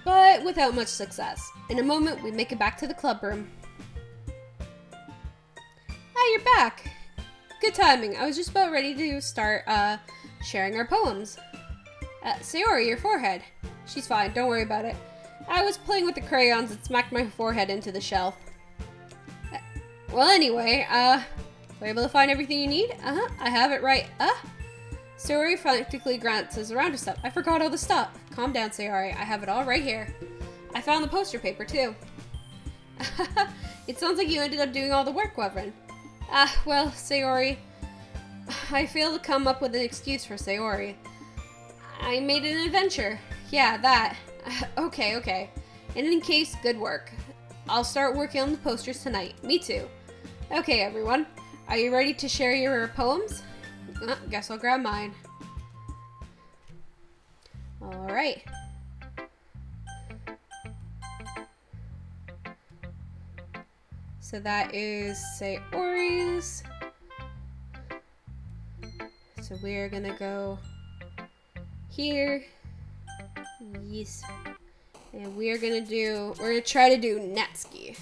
but without much success. In a moment, we make it back to the club room. Ah, you're back. Good timing. I was just about ready to start sharing our poems. Sayori, your forehead. She's fine. Don't worry about it. I was playing with the crayons and smacked my forehead into the shelf. Well, anyway, were you able to find everything you need? I have it right. Sayori frantically glances around her stuff. I forgot all the stuff. Calm down, Sayori. I have it all right here. I found the poster paper, too. It sounds like you ended up doing all the work, Wyvern. Well, Sayori, I failed to come up with an excuse for Sayori. I made an adventure. Yeah, that. Okay. In any case, good work. I'll start working on the posters tonight. Me too. Okay, everyone. Are you ready to share your poems? Guess I'll grab mine. Alright. So that is Sayori's. So we're gonna go here. Yes. And we're gonna try to do Natsuki.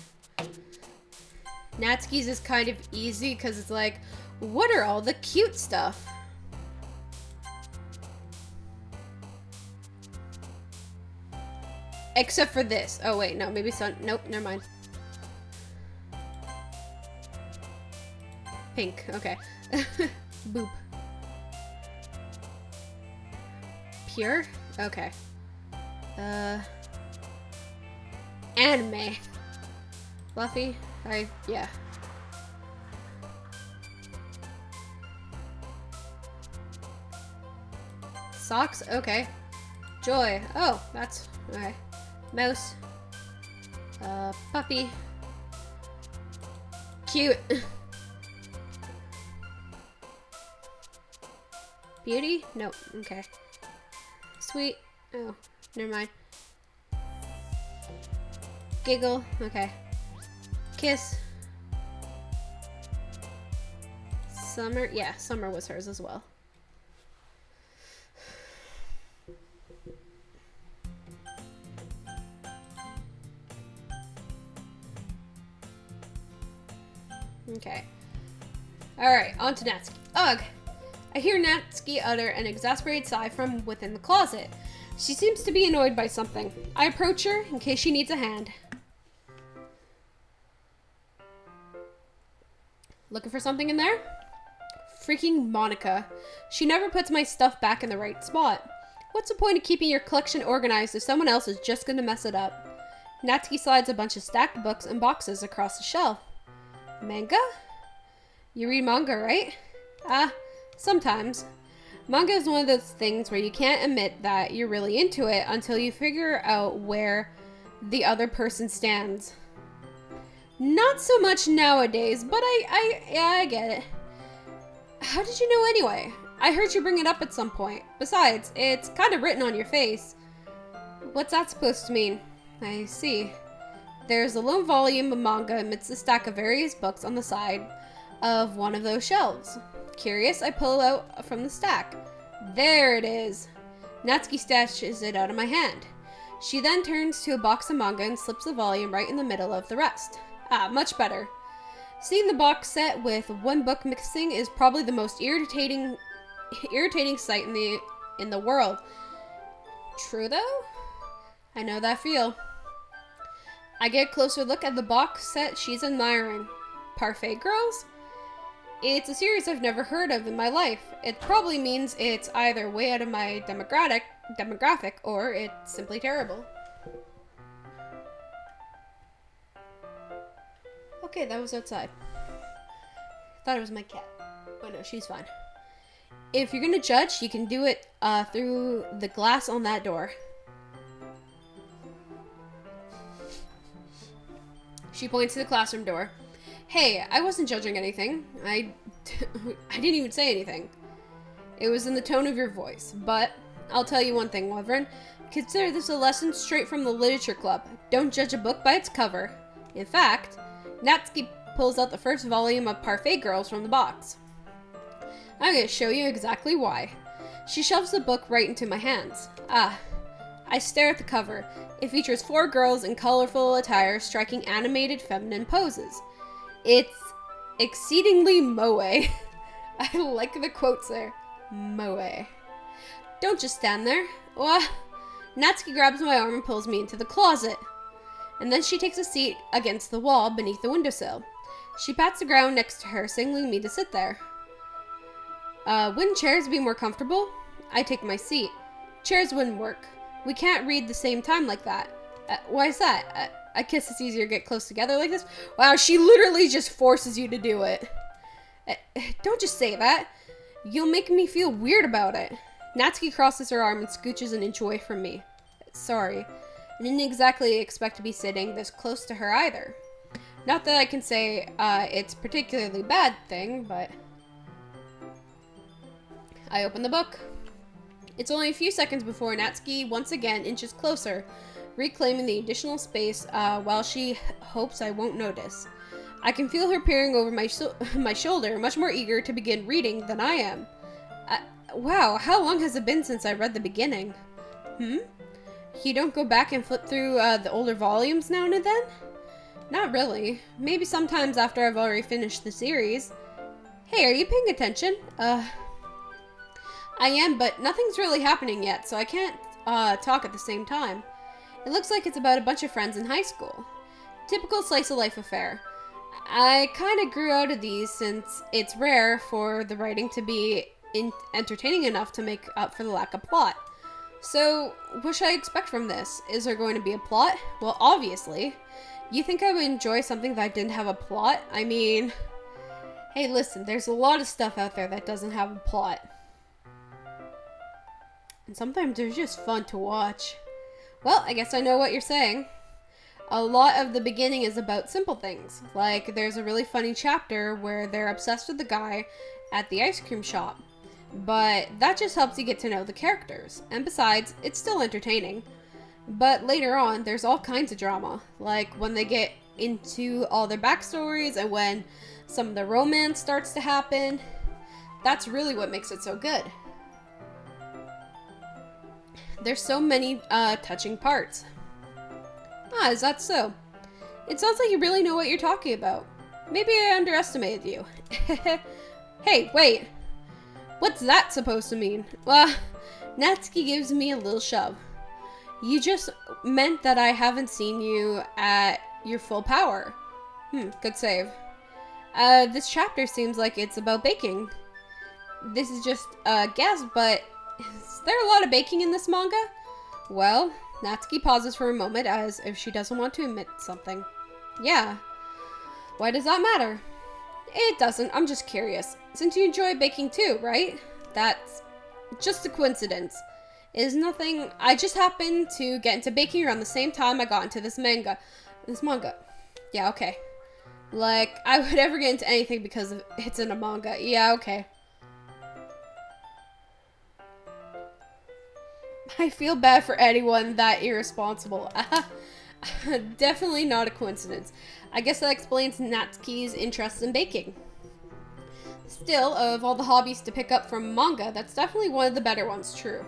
Natsuki's is kind of easy because it's like, what are all the cute stuff? Except for this. Oh wait, no, maybe sun. Nope, never mind. Pink, okay. Boop. Pure? Okay. Anime. Fluffy? Yeah. Socks? Okay. Joy. Oh, that's... Okay. Mouse. Puppy. Cute. Beauty? Nope. Okay. Sweet. Oh, never mind. Giggle. Okay. Kiss. Summer. Yeah, Summer was hers as well. Okay. Alright, on to Natsuki. Ugh! I hear Natsuki utter an exasperated sigh from within the closet. She seems to be annoyed by something. I approach her in case she needs a hand. Looking for something in there? Freaking Monica. She never puts my stuff back in the right spot. What's the point of keeping your collection organized if someone else is just gonna mess it up? Natsuki slides a bunch of stacked books and boxes across the shelf. Manga? You read manga, right? Sometimes. Manga is one of those things where you can't admit that you're really into it until you figure out where the other person stands. Not so much nowadays, but I get it. How did you know anyway? I heard you bring it up at some point. Besides, it's kind of written on your face. What's that supposed to mean? I see. There's a lone volume of manga amidst a stack of various books on the side of one of those shelves. Curious, I pull out from the stack. There it is. Natsuki stashes it out of my hand. She then turns to a box of manga and slips the volume right in the middle of the rest. Much better. Seeing the box set with one book missing is probably the most irritating sight in the world. True though? I know that feel. I get a closer look at the box set she's admiring. Parfait Girls? It's a series I've never heard of in my life. It probably means it's either way out of my demographic or it's simply terrible. Okay, that was outside. Thought it was my cat. But no, she's fine. If you're gonna judge, you can do it through the glass on that door. She points to the classroom door. Hey, I wasn't judging anything. I didn't even say anything. It was in the tone of your voice. But I'll tell you one thing, Wyvern. Consider this a lesson straight from the literature club. Don't judge a book by its cover. In fact, Natsuki pulls out the first volume of Parfait Girls from the box. I'm going to show you exactly why. She shoves the book right into my hands. I stare at the cover. It features 4 girls in colorful attire striking animated feminine poses. It's exceedingly moe. I like the quotes there. Moe. Don't just stand there. Natsuki grabs my arm and pulls me into the closet. And then she takes a seat against the wall beneath the windowsill. She pats the ground next to her, signaling me to sit there. Wouldn't chairs be more comfortable? I take my seat. Chairs wouldn't work. We can't read the same time like that. Why is that? I guess it's easier to get close together like this. Wow, she literally just forces you to do it. Don't just say that. You'll make me feel weird about it. Natsuki crosses her arm and scooches an inch away from me. Sorry. I didn't exactly expect to be sitting this close to her either. Not that I can say it's a particularly bad thing, but... I open the book. It's only a few seconds before Natsuki once again inches closer, reclaiming the additional space while she hopes I won't notice. I can feel her peering over my shoulder, much more eager to begin reading than I am. Wow, how long has it been since I read the beginning? You don't go back and flip through the older volumes now and then? Not really. Maybe sometimes after I've already finished the series. Hey, are you paying attention? I am, but nothing's really happening yet, so I can't talk at the same time. It looks like it's about a bunch of friends in high school. Typical slice-of-life affair. I kind of grew out of these since it's rare for the writing to be entertaining enough to make up for the lack of plot. So, what should I expect from this? Is there going to be a plot? Well, obviously. You think I would enjoy something that didn't have a plot? I mean... Hey, listen, there's a lot of stuff out there that doesn't have a plot. And sometimes they're just fun to watch. Well, I guess I know what you're saying. A lot of the beginning is about simple things. Like, there's a really funny chapter where they're obsessed with the guy at the ice cream shop. But that just helps you get to know the characters. And besides, it's still entertaining. But later on, there's all kinds of drama. Like, when they get into all their backstories and when some of the romance starts to happen. That's really what makes it so good. There's so many touching parts. Ah, is that so? It sounds like you really know what you're talking about. Maybe I underestimated you. Hey, wait. What's that supposed to mean? Well, Natsuki gives me a little shove. You just meant that I haven't seen you at your full power. Good save. This chapter seems like it's about baking. This is just a guess, but is there a lot of baking in this manga? Well, Natsuki pauses for a moment as if she doesn't want to admit something. Yeah. Why does that matter? It doesn't. I'm just curious. Since you enjoy baking too, right? That's just a coincidence. It is nothing. I just happened to get into baking around the same time I got into this manga. Yeah, okay. Like, I would ever get into anything because it's in a manga. Yeah, okay. I feel bad for anyone that irresponsible. Definitely not a coincidence. I guess that explains Natsuki's interest in baking. Still, of all the hobbies to pick up from manga, that's definitely one of the better ones. True.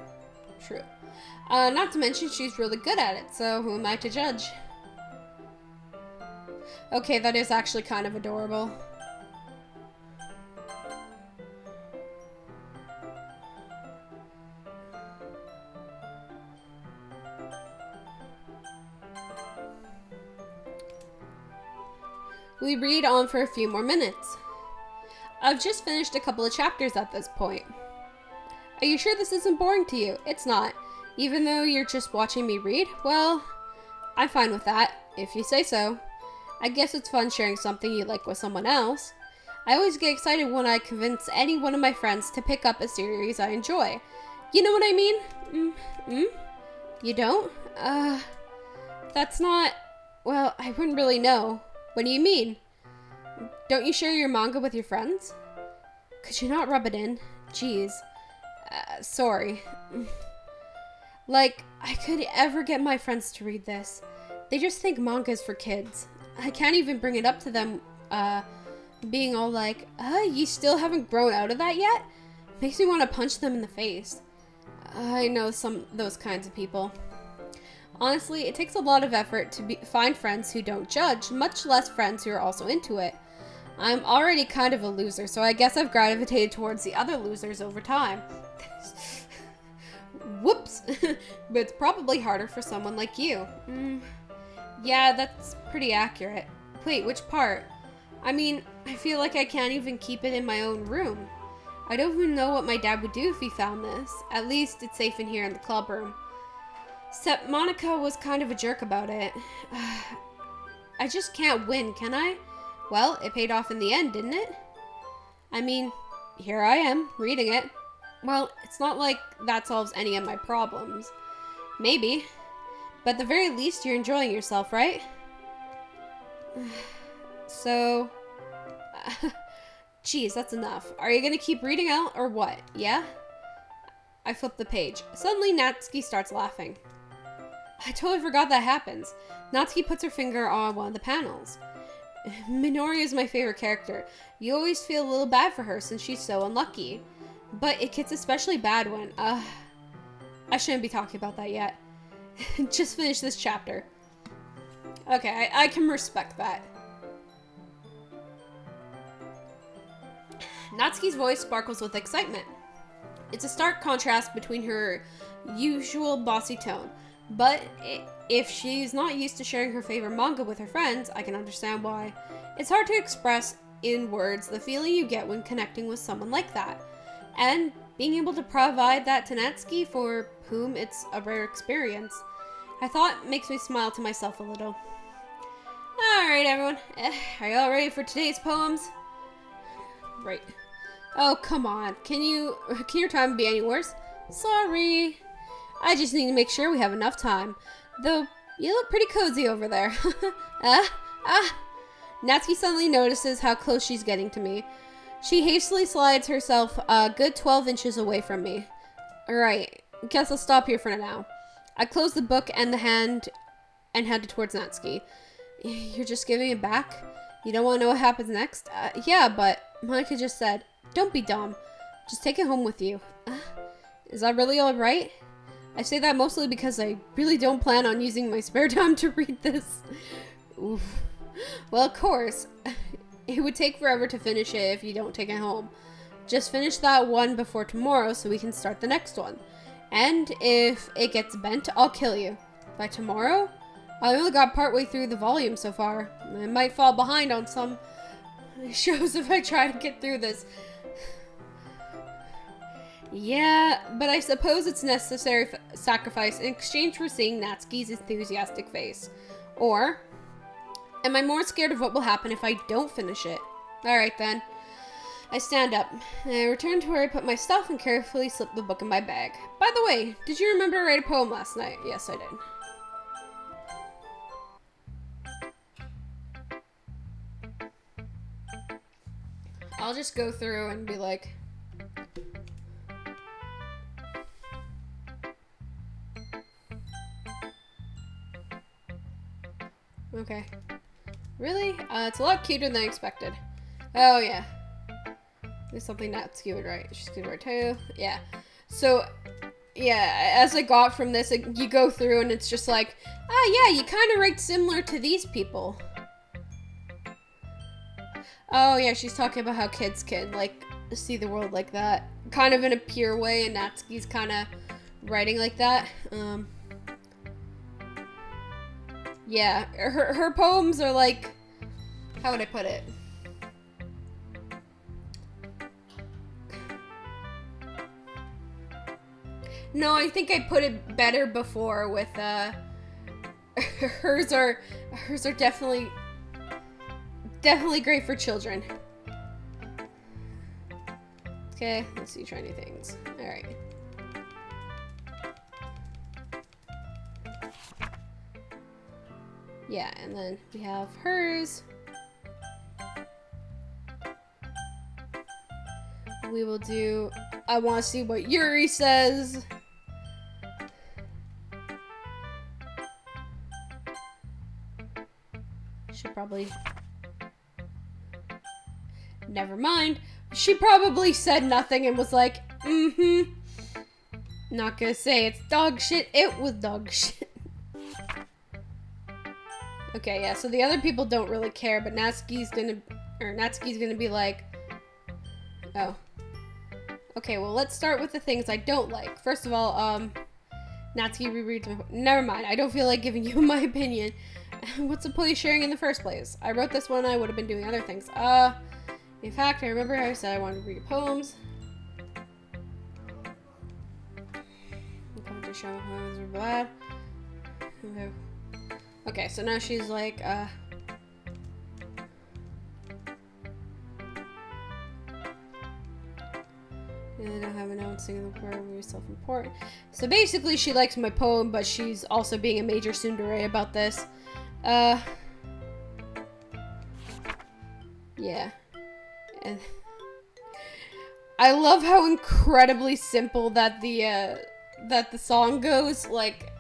Not to mention she's really good at it, so who am I to judge? Okay, that is actually kind of adorable. We read on for a few more minutes. I've just finished a couple of chapters at this point. Are you sure this isn't boring to you? It's not. Even though you're just watching me read? Well, I'm fine with that, if you say so. I guess it's fun sharing something you like with someone else. I always get excited when I convince any one of my friends to pick up a series I enjoy. You know what I mean? You don't? That's not... Well, I wouldn't really know. What do you mean? Don't you share your manga with your friends? Could you not rub it in? Jeez. Sorry. Like, I could ever get my friends to read this. They just think manga is for kids. I can't even bring it up to them, being all like, you still haven't grown out of that yet? Makes me want to punch them in the face. I know those kinds of people. Honestly, it takes a lot of effort to find friends who don't judge, much less friends who are also into it. I'm already kind of a loser, so I guess I've gravitated towards the other losers over time. Whoops! But it's probably harder for someone like you. Yeah, that's pretty accurate. Wait, which part? I mean, I feel like I can't even keep it in my own room. I don't even know what my dad would do if he found this. At least it's safe in here in the club room. Except Monica was kind of a jerk about it. I just can't win, can I? Well, it paid off in the end, didn't it? I mean, here I am, reading it. Well, it's not like that solves any of my problems. Maybe. But at the very least, you're enjoying yourself, right? So... Geez, that's enough. Are you gonna keep reading out, or what? Yeah? I flip the page. Suddenly, Natsuki starts laughing. I totally forgot that happens. Natsuki puts her finger on one of the panels. Minori is my favorite character. You always feel a little bad for her since she's so unlucky. But it gets especially bad when, I shouldn't be talking about that yet. Just finish this chapter. Okay, I can respect that. Natsuki's voice sparkles with excitement. It's a stark contrast between her usual bossy tone. But if she's not used to sharing her favorite manga with her friends, I can understand why. It's hard to express in words the feeling you get when connecting with someone like that. And being able to provide that to Natsuki, for whom it's a rare experience, I thought makes me smile to myself a little. Alright everyone, are you all ready for today's poems? Right. Oh, come on. Can your time be any worse? Sorry. I just need to make sure we have enough time. Though, you look pretty cozy over there. Natsuki suddenly notices how close she's getting to me. She hastily slides herself a good 12 inches away from me. Alright, guess I'll stop here for now. I closed the book and the hand and headed towards Natsuki. You're just giving it back? You don't want to know what happens next? Yeah, but Monica just said, don't be dumb. Just take it home with you. Is that really alright? I say that mostly because I really don't plan on using my spare time to read this. Oof. Well, of course. It would take forever to finish it if you don't take it home. Just finish that one before tomorrow so we can start the next one. And if it gets bent, I'll kill you. By tomorrow? I only got partway through the volume so far. I might fall behind on some shows if I try to get through this. Yeah, but I suppose it's necessary sacrifice in exchange for seeing Natsuki's enthusiastic face. Or, am I more scared of what will happen if I don't finish it? Alright then. I stand up. I return to where I put my stuff and carefully slip the book in my bag. By the way, did you remember to write a poem last night? Yes, I did. I'll just go through and be like... Okay. Really? It's a lot cuter than I expected. Oh, yeah. There's something Natsuki would write. She's gonna write too. Yeah. So, yeah, as I got from this, you go through and it's just like, yeah, you kind of write similar to these people. Oh, yeah, she's talking about how kids can, like, see the world like that. Kind of in a pure way, and Natsuki's kind of writing like that. Yeah, her poems are like, how would I put it? No, I think I put it better before with, hers are definitely great for children. Okay, let's see, try new things. Alright. Yeah, and then we have hers. We will do, I want to see what Yuri says. Should probably, never mind. She probably said nothing and was like, not gonna say it's dog shit, it was dog shit. Okay, yeah, so the other people don't really care, but Natsuki's gonna be like, oh. Okay, well, let's start with the things I don't like. First of all, Natsuki rereads my... Never mind, I don't feel like giving you my opinion. What's the point of sharing in the first place? I wrote this one, I would have been doing other things. In fact, I remember how I said I wanted to read poems. I'm going to show my poems are bad. Okay, so now she's like, I don't have an own single word, we're self-important. So basically, she likes my poem, but she's also being a major tsundere about this. Yeah. And I love how incredibly simple that the song goes. Like,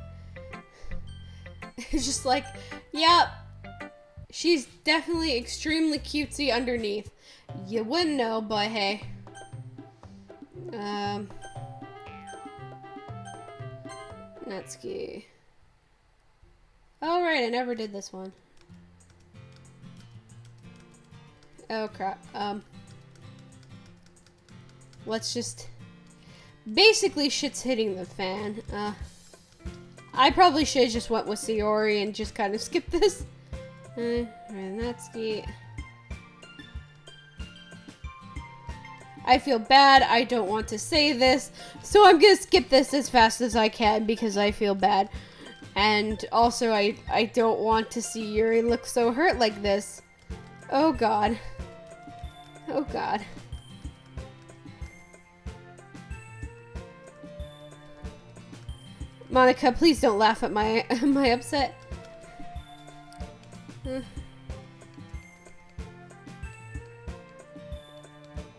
it's just like, yeah, she's definitely extremely cutesy underneath. You wouldn't know, but hey. Natsuki. Oh, right, I never did this one. Oh, crap. Let's just... Basically, shit's hitting the fan. I probably should have just went with Sayori and just kind of skipped this. Natsuki. I feel bad. I don't want to say this. So I'm going to skip this as fast as I can because I feel bad. And also, I don't want to see Yuri look so hurt like this. Oh, God. Oh, God. Monica, please don't laugh at my my upset.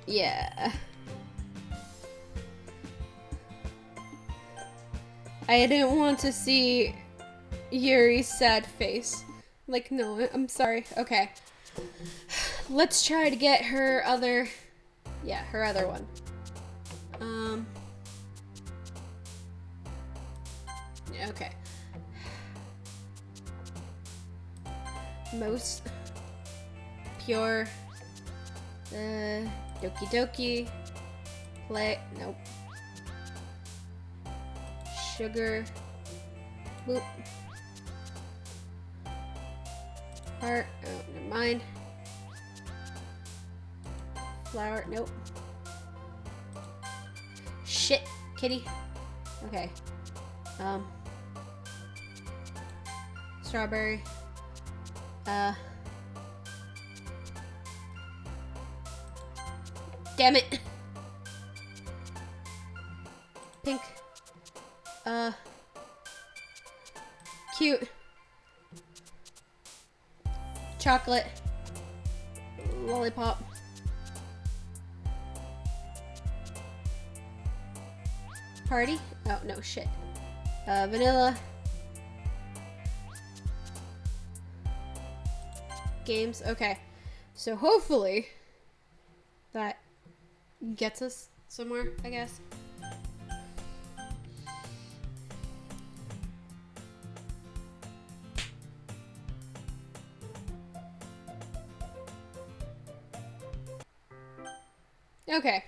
Yeah. I didn't want to see Yuri's sad face. Like, no, I'm sorry. Okay. Let's try to get her other... Yeah, her other one. Yeah, okay. Most pure doki-doki play. Nope. Sugar. Boop. Heart. Oh, never mind. Flower. Nope. Shit, kitty. Okay. Strawberry. Damn it. Pink. Cute. Chocolate. Lollipop. Party? Oh, no, shit. Vanilla. Games. Okay. So hopefully that gets us somewhere, I guess. Okay.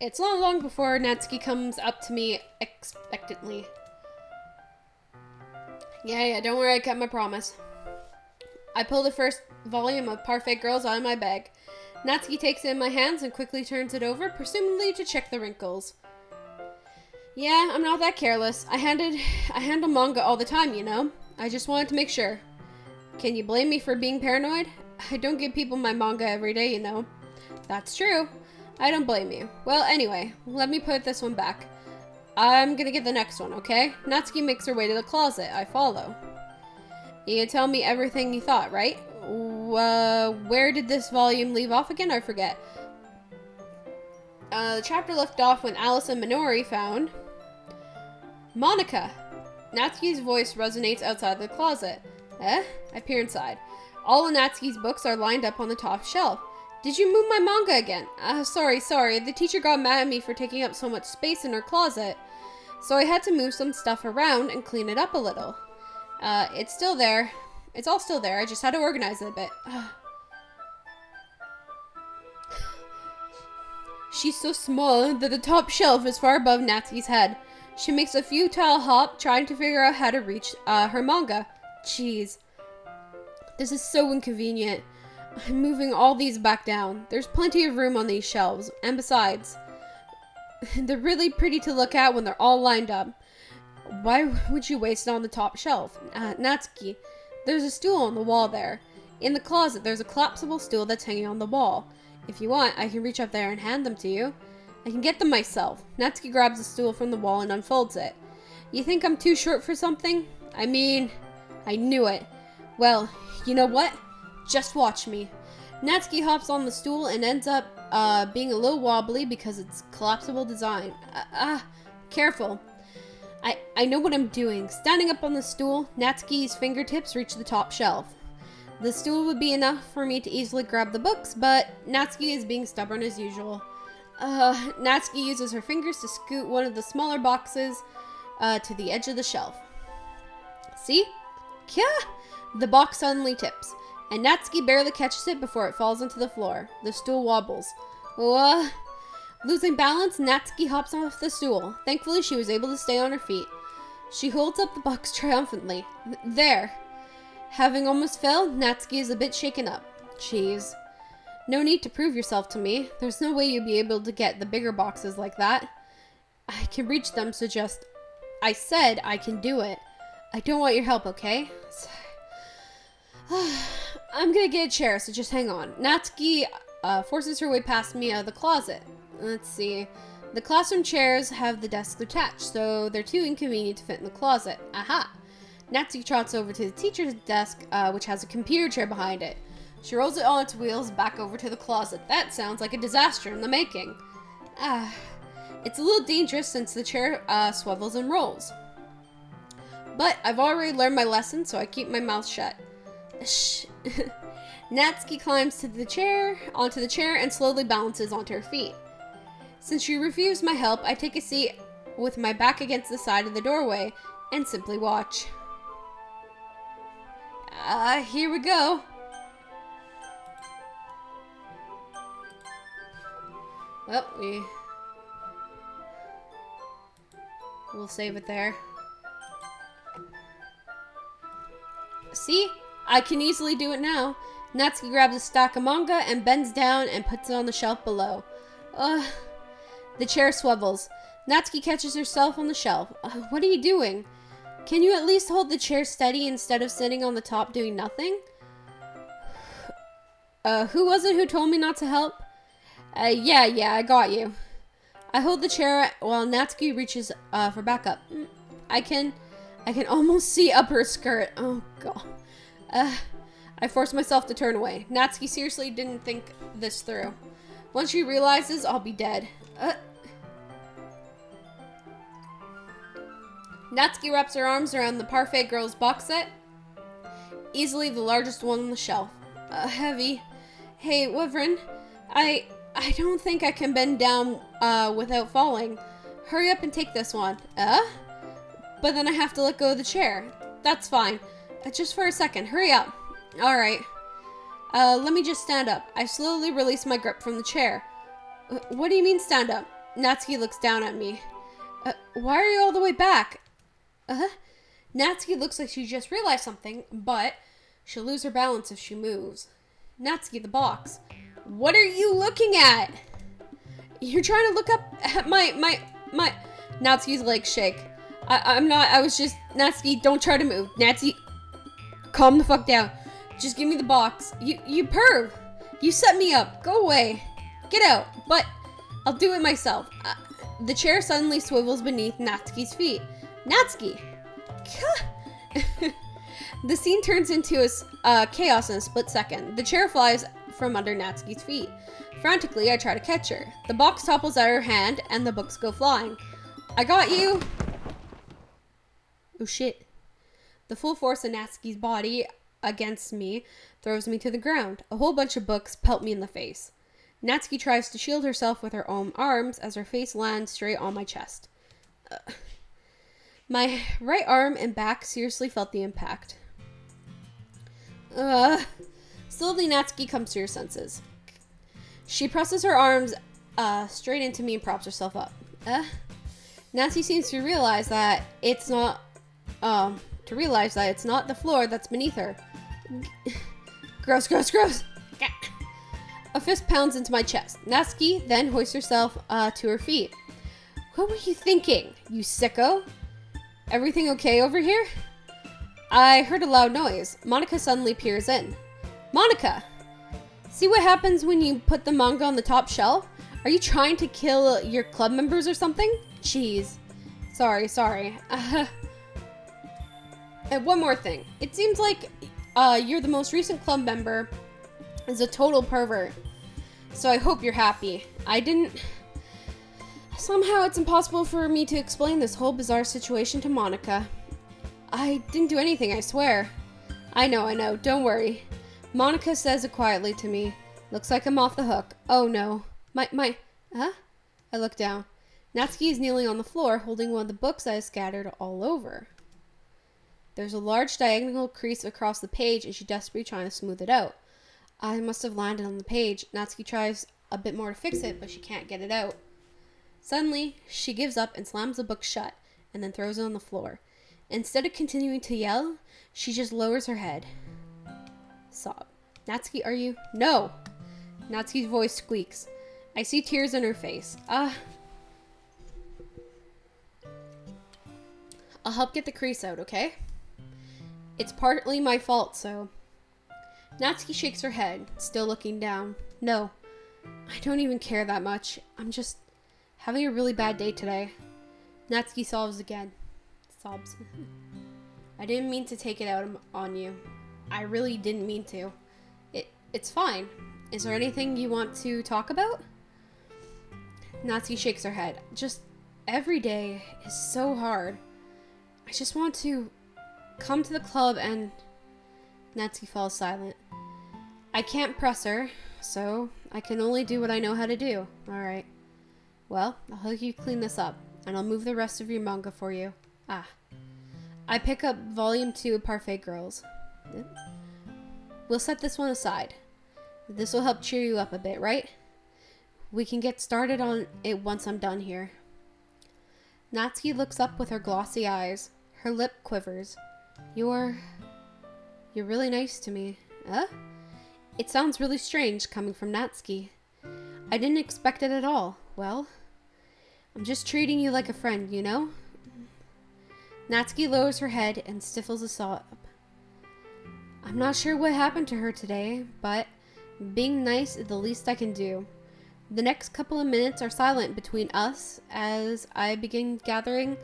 It's not long before Natsuki comes up to me expectantly. Yeah, don't worry, I kept my promise. I pull the first volume of Parfait Girls out of my bag. Natsuki takes it in my hands and quickly turns it over, presumably to check the wrinkles. Yeah, I'm not that careless. I handle manga all the time, you know? I just wanted to make sure. Can you blame me for being paranoid? I don't give people my manga every day, you know? That's true. I don't blame you. Well, anyway, let me put this one back. I'm gonna get the next one, okay? Natsuki makes her way to the closet. I follow. You tell me everything you thought, right? Where did this volume leave off again? I forget. The chapter left off when Alice and Minori found Monica. Natsuki's voice resonates outside the closet. Eh? I peer inside. All of Natsuki's books are lined up on the top shelf. Did you move my manga again? Sorry. The teacher got mad at me for taking up so much space in her closet. So I had to move some stuff around and clean it up a little. It's still there. It's all still there. I just had to organize it a bit. She's so small that the top shelf is far above Natsuki's head. She makes a futile hop trying to figure out how to reach her manga. Jeez. This is so inconvenient. I'm moving all these back down. There's plenty of room on these shelves. And besides, they're really pretty to look at when they're all lined up. Why would you waste it on the top shelf? Natsuki, there's a stool on the wall there. In the closet, there's a collapsible stool that's hanging on the wall. If you want, I can reach up there and hand them to you. I can get them myself. Natsuki grabs a stool from the wall and unfolds it. You think I'm too short for something? I mean, I knew it. Well, you know what? Just watch me. Natsuki hops on the stool and ends up being a little wobbly because it's collapsible design. Careful. I know what I'm doing. Standing up on the stool, Natsuki's fingertips reach the top shelf. The stool would be enough for me to easily grab the books, but Natsuki is being stubborn as usual. Natsuki uses her fingers to scoot one of the smaller boxes to the edge of the shelf. See? Kya! The box suddenly tips, and Natsuki barely catches it before it falls onto the floor. The stool wobbles. Losing balance, Natsuki hops off the stool. Thankfully, she was able to stay on her feet. She holds up the box triumphantly. There. Having almost failed, Natsuki is a bit shaken up. Jeez. No need to prove yourself to me. There's no way you'd be able to get the bigger boxes like that. I can reach them, so just... I said I can do it. I don't want your help, okay? I'm gonna get a chair, so just hang on. Natsuki forces her way past me out of the closet. Let's see. The classroom chairs have the desks attached, so they're too inconvenient to fit in the closet. Aha! Natsuki trots over to the teacher's desk, which has a computer chair behind it. She rolls it on its wheels back over to the closet. That sounds like a disaster in the making. It's a little dangerous since the chair swivels and rolls. But I've already learned my lesson, so I keep my mouth shut. Shh. Natsuki climbs onto the chair and slowly balances onto her feet. Since she refused my help, I take a seat with my back against the side of the doorway and simply watch. Here we go. Well, we'll save it there. See? I can easily do it now. Natsuki grabs a stack of manga and bends down and puts it on the shelf below. The chair swivels. Natsuki catches herself on the shelf. What are you doing? Can you at least hold the chair steady instead of sitting on the top doing nothing? Who was it who told me not to help? Yeah, I got you. I hold the chair while Natsuki reaches for backup. I can almost see up her skirt. Oh, God. I force myself to turn away. Natsuki seriously didn't think this through. Once she realizes, I'll be dead. Natsuki wraps her arms around the Parfait Girls box set. Easily the largest one on the shelf. Heavy. Hey, Wyvern. I don't think I can bend down without falling. Hurry up and take this one. But then I have to let go of the chair. That's fine. Just for a second. Hurry up. Alright. Let me just stand up. I slowly release my grip from the chair. What do you mean stand up? Natsuki looks down at me. Why are you all the way back? Natsuki looks like she just realized something, but she'll lose her balance if she moves. Natsuki, the box. What are you looking at? You're trying to look up at my... Natsuki's legs shake. I'm not... I was just... Natsuki, don't try to move. Natsuki, calm the fuck down. Just give me the box. You perv. You set me up. Go away. Get out. But I'll do it myself. The chair suddenly swivels beneath Natsuki's feet. Natsuki! The scene turns into a chaos in a split second. The chair flies from under Natsuki's feet. Frantically, I try to catch her. The box topples out of her hand, and the books go flying. I got you! Oh shit. The full force of Natsuki's body against me throws me to the ground. A whole bunch of books pelt me in the face. Natsuki tries to shield herself with her own arms as her face lands straight on my chest. My right arm and back seriously felt the impact. Slowly, Natsuki comes to her senses. She presses her arms straight into me and props herself up. Natsuki seems to realize that it's not the floor that's beneath her. Gross, gross, gross. A fist pounds into my chest. Natsuki then hoists herself to her feet. What were you thinking, you sicko? Everything okay over here? I heard a loud noise. Monica suddenly peers in. Monica! See what happens when you put the manga on the top shelf? Are you trying to kill your club members or something? Jeez. Sorry. And one more thing. It seems like you're the most recent club member is a total pervert. So I hope you're happy. Somehow it's impossible for me to explain this whole bizarre situation to Monica. I didn't do anything, I swear. I know. Don't worry. Monica says it quietly to me. Looks like I'm off the hook. Oh no. I look down. Natsuki is kneeling on the floor, holding one of the books I have scattered all over. There's a large diagonal crease across the page, and she's desperately trying to smooth it out. I must have landed on the page. Natsuki tries a bit more to fix it, but she can't get it out. Suddenly, she gives up and slams the book shut, and then throws it on the floor. Instead of continuing to yell, she just lowers her head. Sob. Natsuki, are you? No! Natsuki's voice squeaks. I see tears in her face. I'll help get the crease out, okay? It's partly my fault, so... Natsuki shakes her head, still looking down. No, I don't even care that much. I'm just Having a really bad day today. Natsuki sobs again. Sobs. I didn't mean to take it out on you. I really didn't mean to. It's fine. Is there anything you want to talk about? Natsuki shakes her head. Just every day is so hard. I just want to come to the club and... Natsuki falls silent. I can't press her, so I can only do what I know how to do. Alright. Well, I'll help you clean this up, and I'll move the rest of your manga for you. Ah. I pick up Volume 2 of Parfait Girls. We'll set this one aside. This will help cheer you up a bit, right? We can get started on it once I'm done here. Natsuki looks up with her glossy eyes. Her lip quivers. You're really nice to me. Huh? It sounds really strange coming from Natsuki. I didn't expect it at all. Well, I'm just treating you like a friend, you know? Natsuki lowers her head and stifles a sob. I'm not sure what happened to her today, but being nice is the least I can do. The next couple of minutes are silent between us as I begin gathering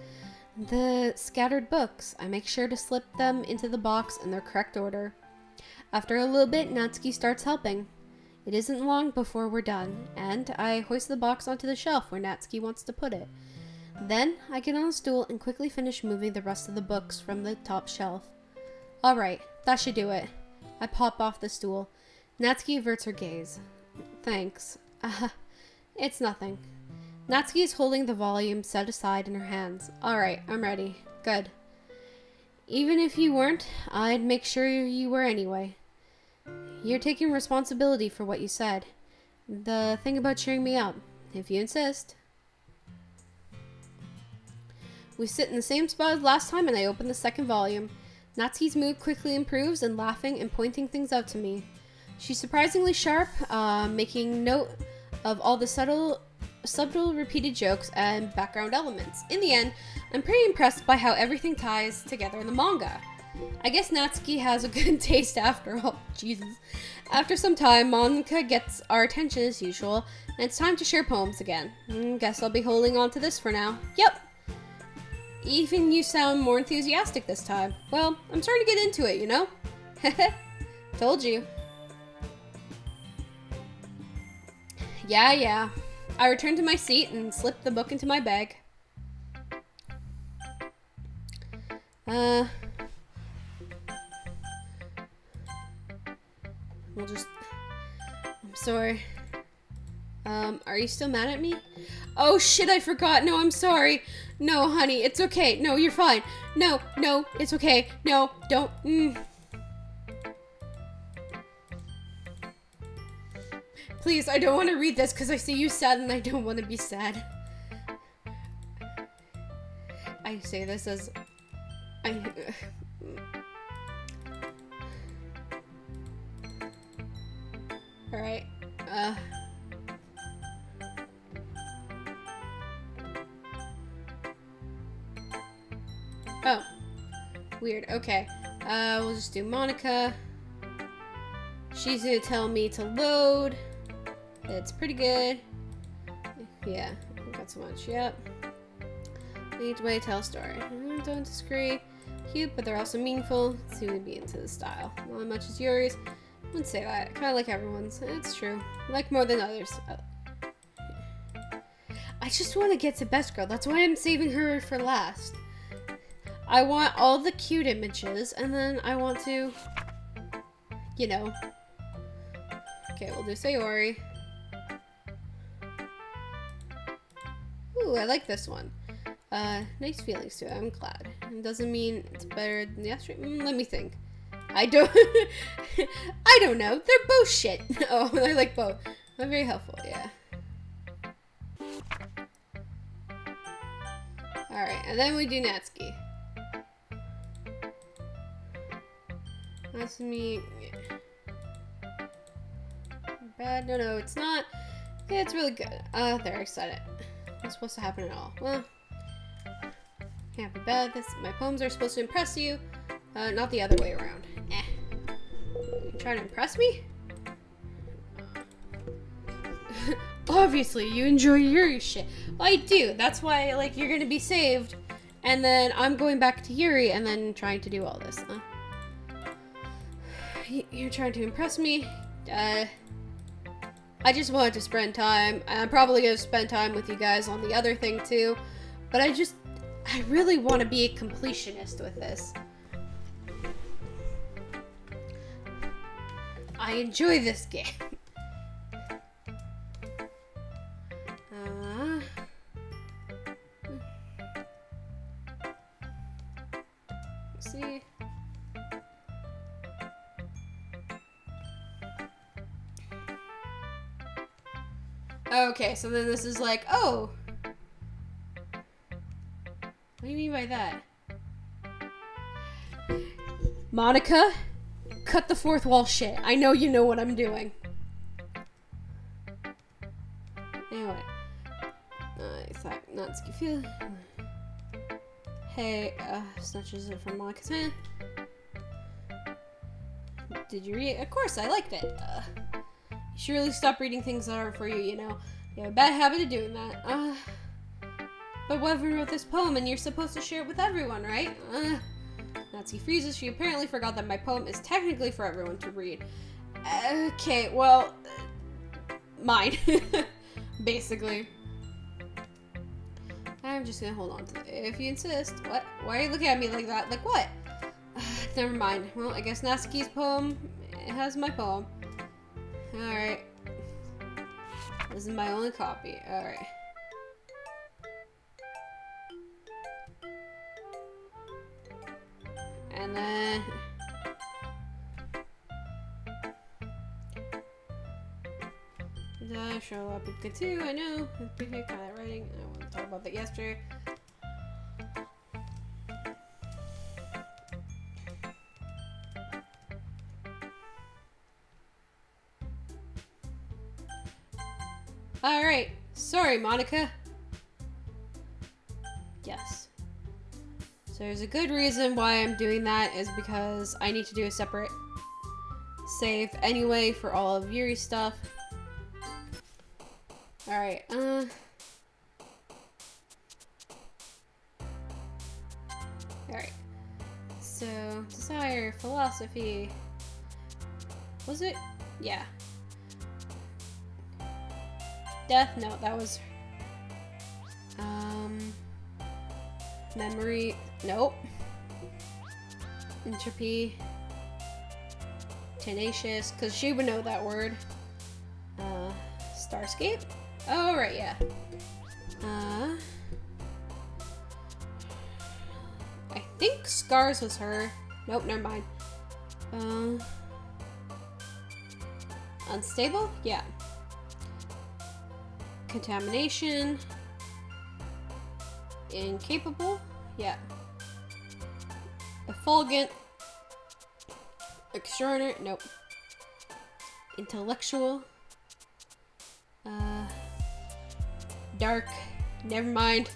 the scattered books. I make sure to slip them into the box in their correct order. After a little bit, Natsuki starts helping. It isn't long before we're done, and I hoist the box onto the shelf where Natsuki wants to put it. Then, I get on a stool and quickly finish moving the rest of the books from the top shelf. Alright, that should do it. I pop off the stool. Natsuki averts her gaze. Thanks. It's nothing. Natsuki is holding the volume set aside in her hands. Alright, I'm ready. Good. Even if you weren't, I'd make sure you were anyway. You're taking responsibility for what you said. The thing about cheering me up, if you insist. We sit in the same spot as last time and I open the second volume. Natsuki's mood quickly improves and laughing and pointing things out to me. She's surprisingly sharp, making note of all the subtle repeated jokes and background elements. In the end, I'm pretty impressed by how everything ties together in the manga. I guess Natsuki has a good taste after all. Jesus. After some time, manga gets our attention as usual, and it's time to share poems again. Guess I'll be holding on to this for now. Yep. Even you sound more enthusiastic this time. Well, I'm starting to get into it, you know? Told you. Yeah. I return to my seat and slip the book into my bag. I'm sorry. Are you still mad at me? Oh shit, I forgot. No, I'm sorry. No, honey, it's okay. No, you're fine. No, it's okay. No, don't. Please, I don't want to read this because I see you sad and I don't want to be sad. I say this as... Alright, Oh. Weird, okay. We'll just do Monica. She's gonna tell me to load. It's pretty good. Yeah, got so much. Yep. Each way tell a story. Don't disagree. Cute, but they're also meaningful. Seem to be into the style. Not as much as yours. I wouldn't say that. Kind of like everyone's. It's true. Like more than others. I just want to get to Best Girl. That's why I'm saving her for last. I want all the cute images, and then I want to, you know. Okay, we'll do Sayori. Ooh, I like this one. Nice feelings to it. I'm glad. It doesn't mean it's better than yesterday. Let me think. I don't know. They're both shit. Oh, I like both. They're very helpful, yeah. Alright, and then we do Natsuki. That's me. Bad? No, it's not. Okay, it's really good. There, I said it. What's supposed to happen at all? Well, can't be bad. My poems are supposed to impress you, not the other way around. You trying to impress me? Obviously, you enjoy Yuri's shit. Well, I do. That's why, like, you're gonna be saved, and then I'm going back to Yuri, and then trying to do all this. You're trying to impress me. I just wanted to spend time. I'm probably gonna spend time with you guys on the other thing too, but I really want to be a completionist with this. I enjoy this game. Let's see. Okay, so then this is like, oh. What do you mean by that? Monica, cut the fourth wall shit. I know you know what I'm doing. Anyway. Natsuki feel. Hey, snatches it from Monica's hand. Did you read it? Of course, I liked it. You should really stop reading things that aren't for you, you know. You have a bad habit of doing that. But whoever wrote this poem, and you're supposed to share it with everyone, right? Natsuki freezes. She apparently forgot that my poem is technically for everyone to read. Okay, well, mine, basically. I'm just gonna hold on to it. If you insist. What? Why are you looking at me like that? Like what? Never mind. Well, I guess Natsuki's poem, it has my poem. Alright. This is my only copy. Alright. And then... show up with good too, I know. I appreciate kind of writing. I want to talk about that yesterday. Alright. Sorry, Monica. Yes. So there's a good reason why I'm doing that is because I need to do a separate save anyway for all of Yuri's stuff. Alright, Alright. So, desire, philosophy. Was it? Yeah. Death? No, that was... Memory? Nope. Entropy. Tenacious, because she would know that word. Starscape? Oh, right, yeah. I think Scars was her. Nope, never mind. Unstable? Yeah. Contamination. Incapable? Yeah. Effulgent. Extraordinary? Nope. Intellectual. Dark. Never mind.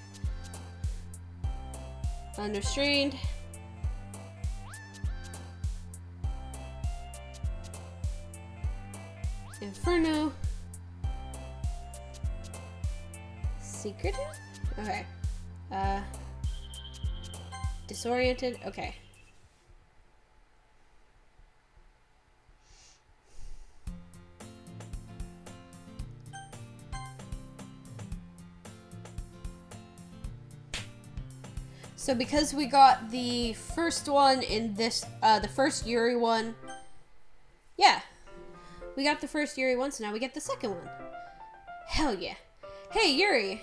Unrestrained. Inferno. Secretive? Okay. Disoriented? Okay. So because we got the first one in this, the first Yuri one, yeah. We got the first Yuri one, so now we get the second one. Hell yeah. Hey, Yuri.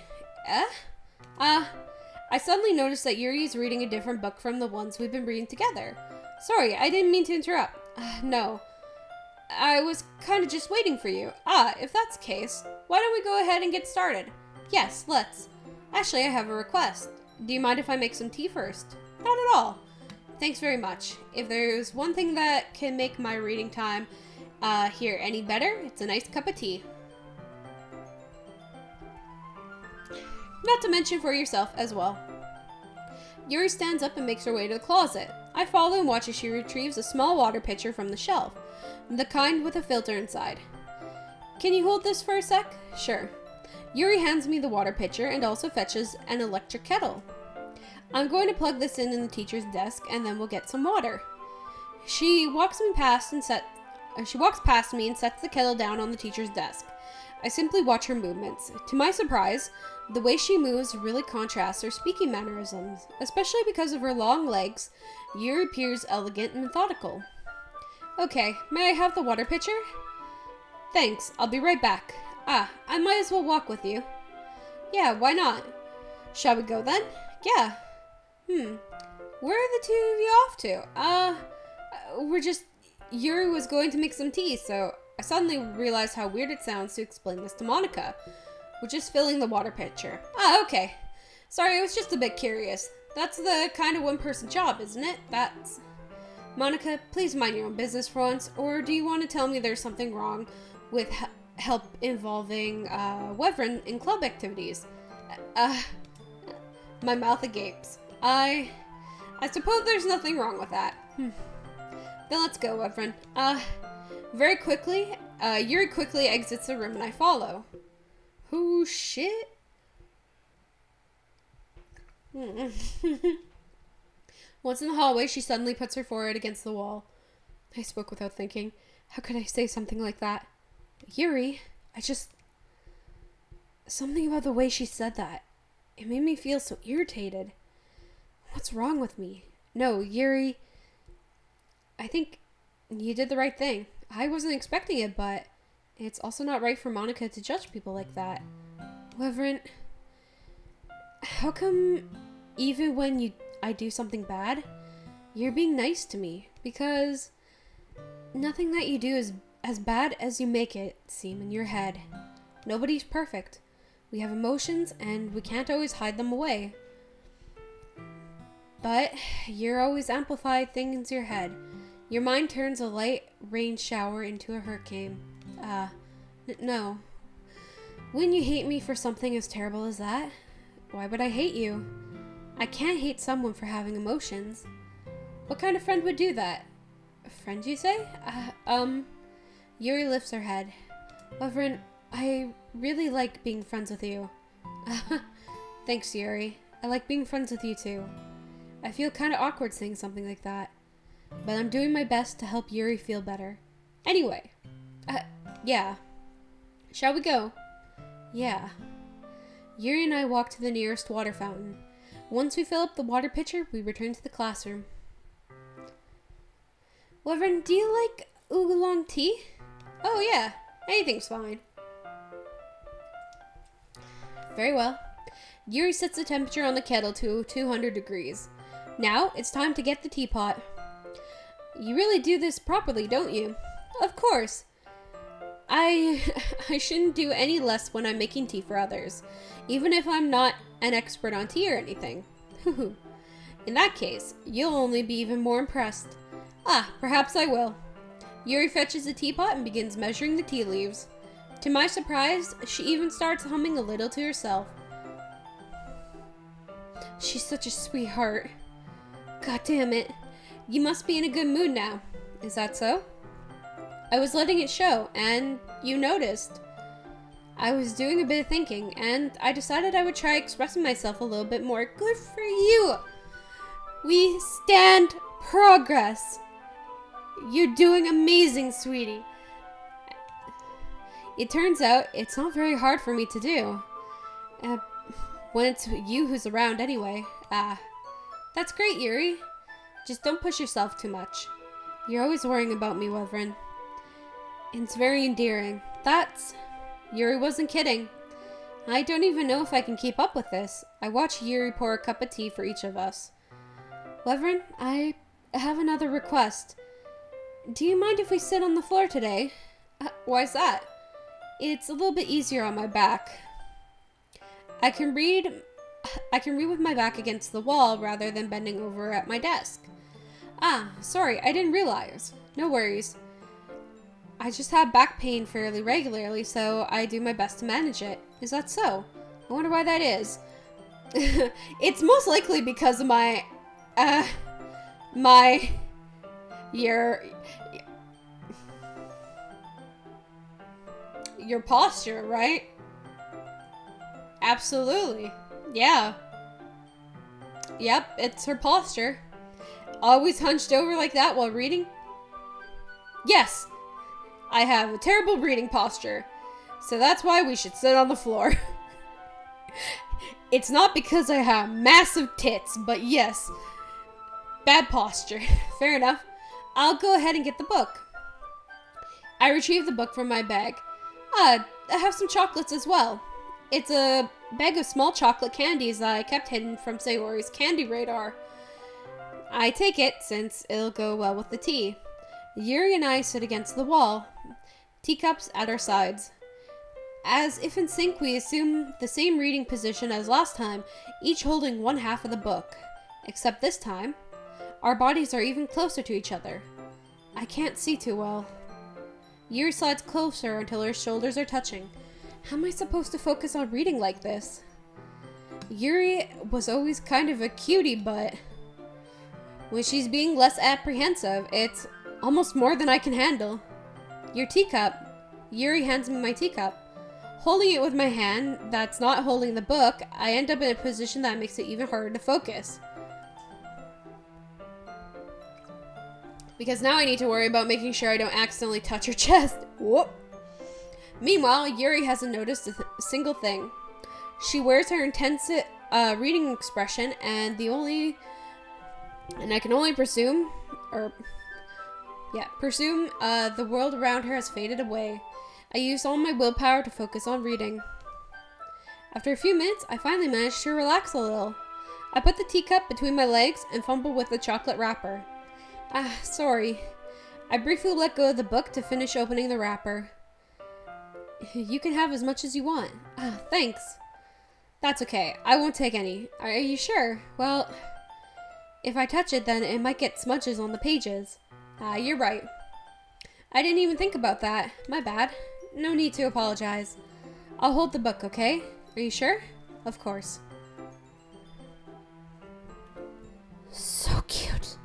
I suddenly noticed that Yuri is reading a different book from the ones we've been reading together. Sorry, I didn't mean to interrupt. No. I was kind of just waiting for you. If that's the case, why don't we go ahead and get started? Yes, let's. Actually, I have a request. Do you mind if I make some tea first? Not at all. Thanks very much. If there's one thing that can make my reading time here any better, it's a nice cup of tea. Not to mention for yourself as well. Yuri stands up and makes her way to the closet. I follow and watch as she retrieves a small water pitcher from the shelf, the kind with a filter inside. Can you hold this for a sec? Sure. Yuri hands me the water pitcher and also fetches an electric kettle. I'm going to plug this in the teacher's desk and then we'll get some water. She walks past me and sets the kettle down on the teacher's desk. I simply watch her movements. To my surprise, the way she moves really contrasts her speaking mannerisms, especially because of her long legs. Yuri appears elegant and methodical. Okay, may I have the water pitcher? Thanks, I'll be right back. I might as well walk with you. Yeah, why not? Shall we go then? Yeah. Where are the two of you off to? Yuri was going to make some tea, so I suddenly realized how weird it sounds to explain this to Monica, which is filling the water pitcher. Okay. Sorry, I was just a bit curious. That's the kind of one-person job, isn't it? Monica, please mind your own business for once, or do you want to tell me there's something wrong with help involving Wyvern in club activities? My mouth agapes. I suppose there's nothing wrong with that. Then let's go, Wyvern. Very quickly, Yuri quickly exits the room and I follow. Oh, shit. Once in the hallway, she suddenly puts her forehead against the wall. I spoke without thinking. How could I say something like that? Yuri, something about the way she said that. It made me feel so irritated. What's wrong with me? No, Yuri, I think you did the right thing. I wasn't expecting it, but it's also not right for Monica to judge people like that. Wyvern, how come even when I do something bad, you're being nice to me? Because nothing that you do is as bad as you make it seem in your head. Nobody's perfect. We have emotions and we can't always hide them away. But you're always amplified things in your head. Your mind turns a light rain shower into a hurricane. No. Wouldn't you hate me for something as terrible as that? Why would I hate you? I can't hate someone for having emotions. What kind of friend would do that? A friend, you say? Yuri lifts her head. Wyvern, I really like being friends with you. Thanks, Yuri. I like being friends with you too. I feel kind of awkward saying something like that. But I'm doing my best to help Yuri feel better. Anyway. Yeah. Shall we go? Yeah. Yuri and I walk to the nearest water fountain. Once we fill up the water pitcher, we return to the classroom. Wyvern, do you like oolong tea? Oh yeah, anything's fine. Very well. Yuri sets the temperature on the kettle to 200 degrees. Now, it's time to get the teapot. You really do this properly, don't you? Of course. I shouldn't do any less when I'm making tea for others, even if I'm not an expert on tea or anything. In that case, you'll only be even more impressed. Perhaps I will. Yuri fetches the teapot and begins measuring the tea leaves. To my surprise, she even starts humming a little to herself. She's such a sweetheart. God damn it. You must be in a good mood now. Is that so? I was letting it show, and you noticed. I was doing a bit of thinking, and I decided I would try expressing myself a little bit more. Good for you! We stand progress. You're doing amazing, sweetie. It turns out it's not very hard for me to do. When it's you who's around anyway. That's great, Yuri. Just don't push yourself too much. You're always worrying about me, Wyvern. It's very endearing. Yuri wasn't kidding. I don't even know if I can keep up with this. I watch Yuri pour a cup of tea for each of us. Wyvern, I have another request. Do you mind if we sit on the floor today? Why's that? It's a little bit easier on my back. I can read with my back against the wall rather than bending over at my desk. Sorry, I didn't realize. No worries. I just have back pain fairly regularly, so I do my best to manage it. Is that so? I wonder why that is. It's most likely because of your posture, right? Absolutely. Yeah. Yep, it's her posture. Always hunched over like that while reading? Yes, I have a terrible reading posture. So that's why we should sit on the floor. It's not because I have massive tits, but yes. Bad posture. Fair enough. I'll go ahead and get the book. I retrieve the book from my bag. I have some chocolates as well. It's a bag of small chocolate candies that I kept hidden from Sayori's candy radar. I take it since it'll go well with the tea. Yuri and I sit against the wall, teacups at our sides. As if in sync, we assume the same reading position as last time, each holding one half of the book. Except this time, our bodies are even closer to each other. I can't see too well. Yuri slides closer until her shoulders are touching. How am I supposed to focus on reading like this? Yuri was always kind of a cutie, but when she's being less apprehensive, it's almost more than I can handle. Your teacup. Yuri hands me my teacup. Holding it with my hand that's not holding the book, I end up in a position that makes it even harder to focus. Because now I need to worry about making sure I don't accidentally touch her chest. Whoop. Meanwhile, Yuri hasn't noticed a single thing. She wears her intense reading expression, and I can only presume the world around her has faded away. I use all my willpower to focus on reading. After a few minutes, I finally manage to relax a little. I put the teacup between my legs and fumble with the chocolate wrapper. Sorry. I briefly let go of the book to finish opening the wrapper. You can have as much as you want. Thanks. That's okay. I won't take any. Are you sure? Well, if I touch it, then it might get smudges on the pages. You're right. I didn't even think about that. My bad. No need to apologize. I'll hold the book, okay? Are you sure? Of course. So cute.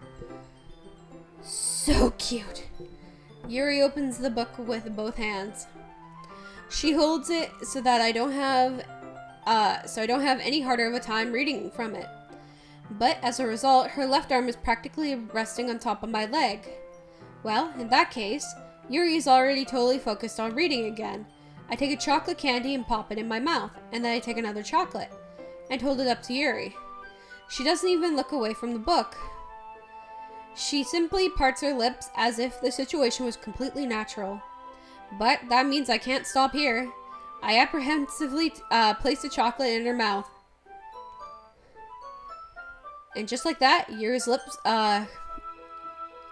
So cute. Yuri opens the book with both hands. She holds it so that I don't have any harder of a time reading from it. But as a result, her left arm is practically resting on top of my leg. Well, in that case, Yuri is already totally focused on reading again. I take a chocolate candy and pop it in my mouth, and then I take another chocolate and hold it up to Yuri. She doesn't even look away from the book. She simply parts her lips as if the situation was completely natural. But that means I can't stop here. I apprehensively place the chocolate in her mouth. And just like that, Yuri's lips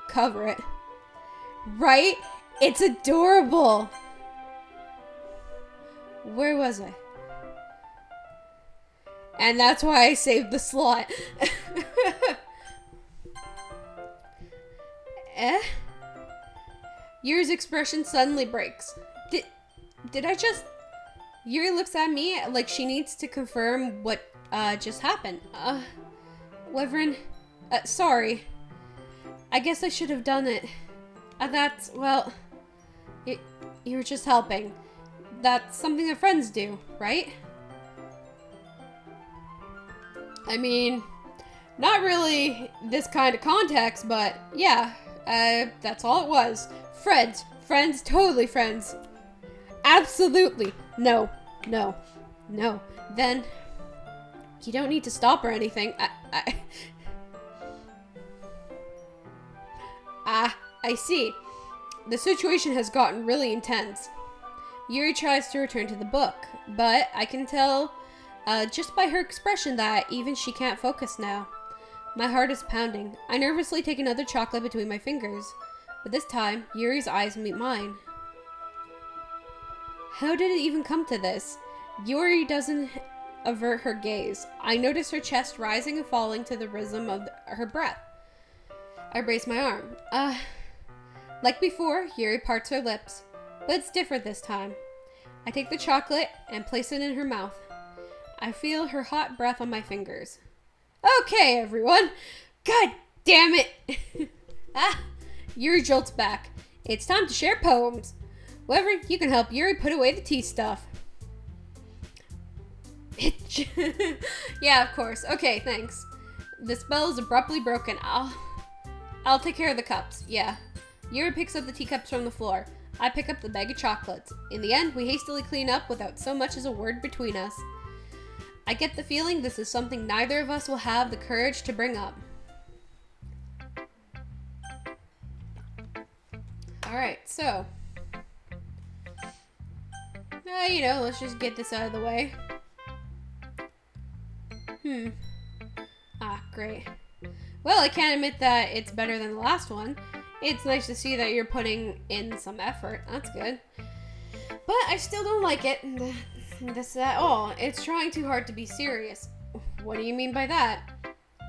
cover it. Right? It's adorable! Where was I? And that's why I saved the slot. Yuri's expression suddenly breaks. Did I just... Yuri looks at me like she needs to confirm what just happened. Wyvern, sorry. I guess I should have done it. Well, you were just helping. That's something that friends do, right? I mean, not really this kind of context, but yeah, that's all it was. Friends, totally friends. Absolutely. No. Then, you don't need to stop or anything. I see. The situation has gotten really intense. Yuri tries to return to the book, but I can tell just by her expression that even she can't focus now. My heart is pounding. I nervously take another chocolate between my fingers, but this time, Yuri's eyes meet mine. How did it even come to this? Yuri doesn't avert her gaze. I notice her chest rising and falling to the rhythm of her breath. I raise my arm. Like before, Yuri parts her lips, but it's different this time. I take the chocolate and place it in her mouth. I feel her hot breath on my fingers. Okay, everyone. God damn it. Yuri jolts back. It's time to share poems. However, you can help Yuri put away the tea stuff. Bitch. Yeah, of course. Okay, thanks. The spell is abruptly broken. I'll take care of the cups. Yeah. Yuri picks up the teacups from the floor. I pick up the bag of chocolates. In the end, we hastily clean up without so much as a word between us. I get the feeling this is something neither of us will have the courage to bring up. Alright, so. Let's just get this out of the way. Great. Well, I can't admit that it's better than the last one. It's nice to see that you're putting in some effort. That's good. But I still don't like it. This at all. It's trying too hard to be serious. What do you mean by that?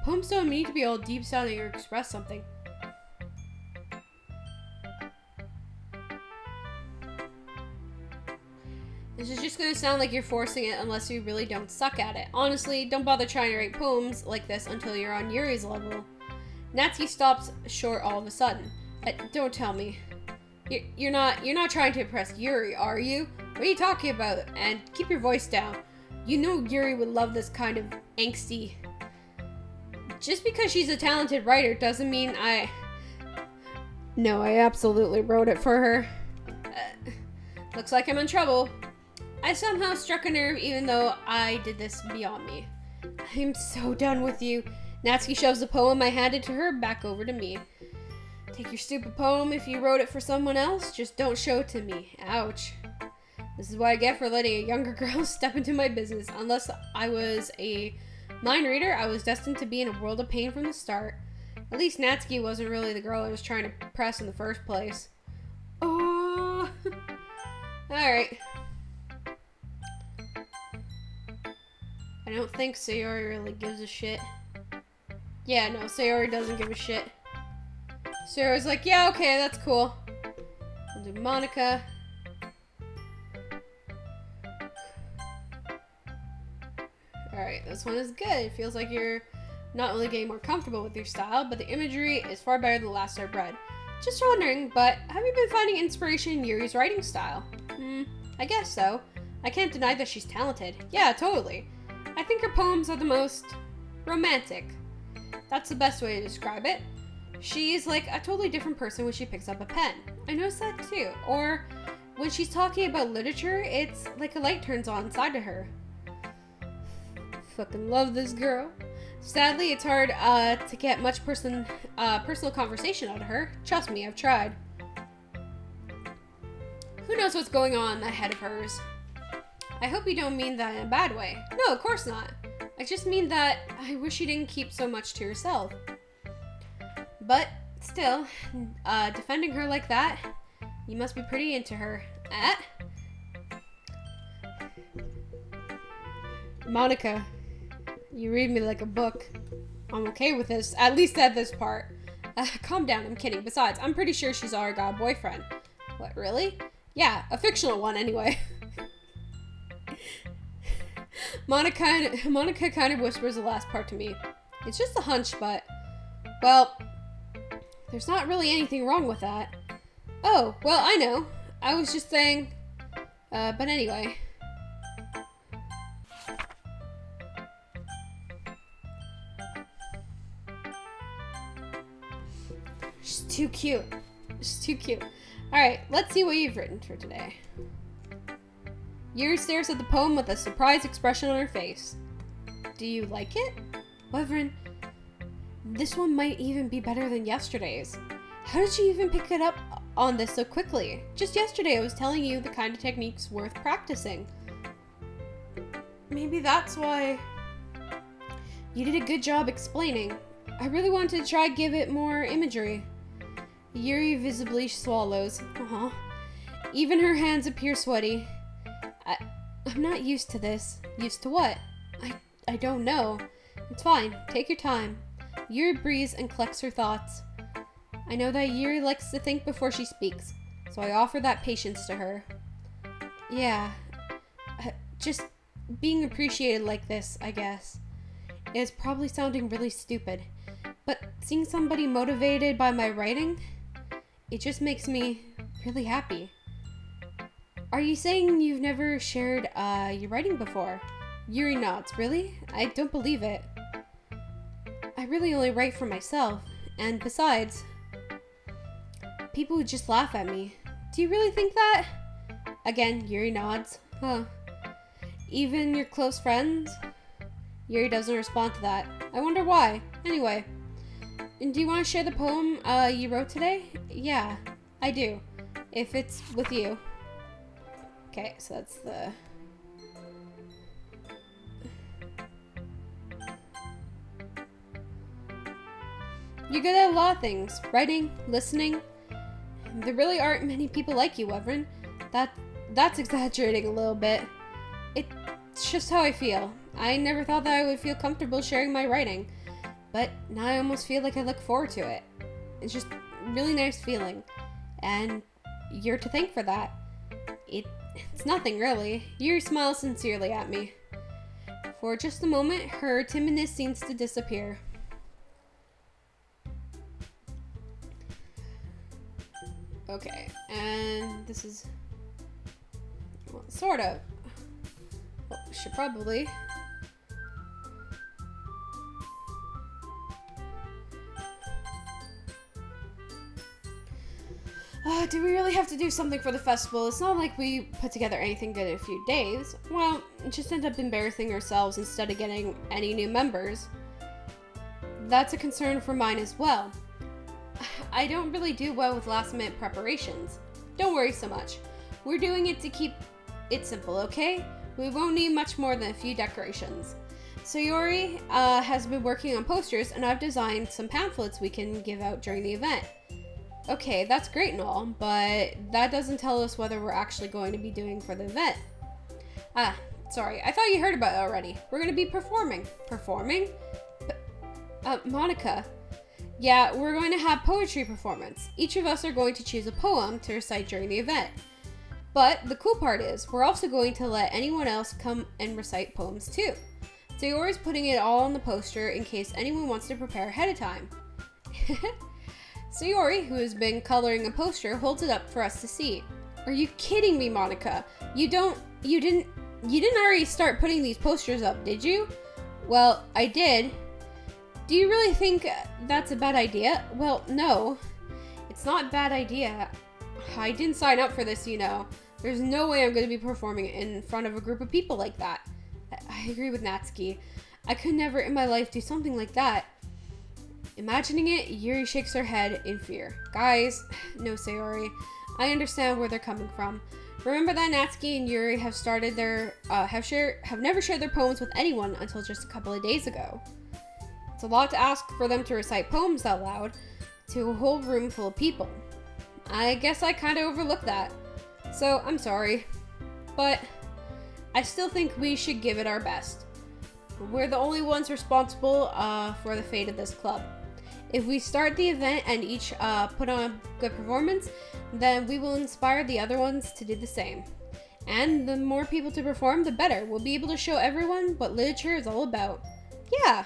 Poems don't need to be all deep sounding or express something. This is just going to sound like you're forcing it unless you really don't suck at it. Honestly, don't bother trying to write poems like this until you're on Yuri's level. Natsuki stops short all of a sudden. Don't tell me. You're not trying to impress Yuri, are you? What are you talking about? And keep your voice down. You know Yuri would love this kind of angsty. Just because she's a talented writer doesn't mean No, I absolutely wrote it for her. Looks like I'm in trouble. I somehow struck a nerve even though I did this beyond me. I'm so done with you. Natsuki shoves the poem I handed to her back over to me. Take your stupid poem if you wrote it for someone else, just don't show it to me. Ouch. This is what I get for letting a younger girl step into my business. Unless I was a mind reader, I was destined to be in a world of pain from the start. At least Natsuki wasn't really the girl I was trying to impress in the first place. Oh. Alright. I don't think Sayori really gives a shit. Yeah, no, Sayori doesn't give a shit. Sayori's like, yeah, okay, that's cool. We'll do Monica. Alright, this one is good. It feels like you're not only getting more comfortable with your style, but the imagery is far better than the last I read. Just wondering, but have you been finding inspiration in Yuri's writing style? I guess so. I can't deny that she's talented. Yeah, totally. I think her poems are the most romantic. That's the best way to describe it. She's like a totally different person when she picks up a pen. I noticed that too. Or when she's talking about literature, it's like a light turns on inside of her. Fucking love this girl. Sadly, it's hard to get much personal conversation out of her. Trust me, I've tried. Who knows what's going on in that head of hers? I hope you don't mean that in a bad way. No, of course not. I just mean that I wish you didn't keep so much to yourself. But still, defending her like that, you must be pretty into her. Monica, you read me like a book. I'm okay with this, at least at this part. Calm down, I'm kidding. Besides, I'm pretty sure she's already got a boyfriend. What, really? Yeah, a fictional one anyway. Monica kind of whispers the last part to me. It's just a hunch, but, well, there's not really anything wrong with that. Oh, well, I know. I was just saying, but anyway. She's too cute. She's too cute. Alright, let's see what you've written for today. Yuri stares at the poem with a surprised expression on her face. Do you like it? Wyvern, this one might even be better than yesterday's. How did you even pick it up on this so quickly? Just yesterday I was telling you the kind of techniques worth practicing. Maybe that's why. You did a good job explaining. I really wanted to try to give it more imagery. Yuri visibly swallows. Even her hands appear sweaty. I'm not used to this. Used to what? I don't know. It's fine. Take your time. Yuri breathes and collects her thoughts. I know that Yuri likes to think before she speaks, so I offer that patience to her. Yeah. Just being appreciated like this, I guess. It's probably sounding really stupid, but seeing somebody motivated by my writing, it just makes me really happy. Are you saying you've never shared your writing before? Yuri nods. Really? I don't believe it. I really only write for myself. And besides, people would just laugh at me. Do you really think that? Again, Yuri nods. Huh. Even your close friends? Yuri doesn't respond to that. I wonder why. Anyway, do you want to share the poem you wrote today? Yeah, I do. If it's with you. Okay, so that's the... You're good at a lot of things. Writing, listening. There really aren't many people like you, Everin. That's exaggerating a little bit. It's just how I feel. I never thought that I would feel comfortable sharing my writing. But now I almost feel like I look forward to it. It's just a really nice feeling. And you're to thank for that. It's nothing, really. Yuri smiles sincerely at me. For just a moment, her timidness seems to disappear. Okay, and this is... well, sort of. Well, we should probably... do we really have to do something for the festival? It's not like we put together anything good in a few days. Well, just end up embarrassing ourselves instead of getting any new members. That's a concern for mine as well. I don't really do well with last-minute preparations. Don't worry so much. We're doing it to keep it simple, okay? We won't need much more than a few decorations. Sayori has been working on posters, and I've designed some pamphlets we can give out during the event. Okay, that's great and all, but that doesn't tell us whether we're actually going to be doing for the event. Sorry, I thought you heard about it already. We're going to be performing. Performing? Monica. Yeah, we're going to have poetry performance. Each of us are going to choose a poem to recite during the event. But the cool part is, we're also going to let anyone else come and recite poems too. Sayori's putting it all on the poster in case anyone wants to prepare ahead of time. Sayori, who has been coloring a poster, holds it up for us to see. Are you kidding me, Monica? You didn't already start putting these posters up, did you? Well, I did. Do you really think that's a bad idea? Well, no. It's not a bad idea. I didn't sign up for this, you know. There's no way I'm going to be performing in front of a group of people like that. I agree with Natsuki. I could never in my life do something like that. Imagining it, Yuri shakes her head in fear. Guys, no, Sayori. I understand where they're coming from. Remember that Natsuki and Yuri have started their have never shared their poems with anyone until just a couple of days ago. It's a lot to ask for them to recite poems out loud to a whole room full of people. I guess I kind of overlooked that. So, I'm sorry. But I still think we should give it our best. We're the only ones responsible for the fate of this club. If we start the event and each put on a good performance, then we will inspire the other ones to do the same. And the more people to perform, the better. We'll be able to show everyone what literature is all about. Yeah,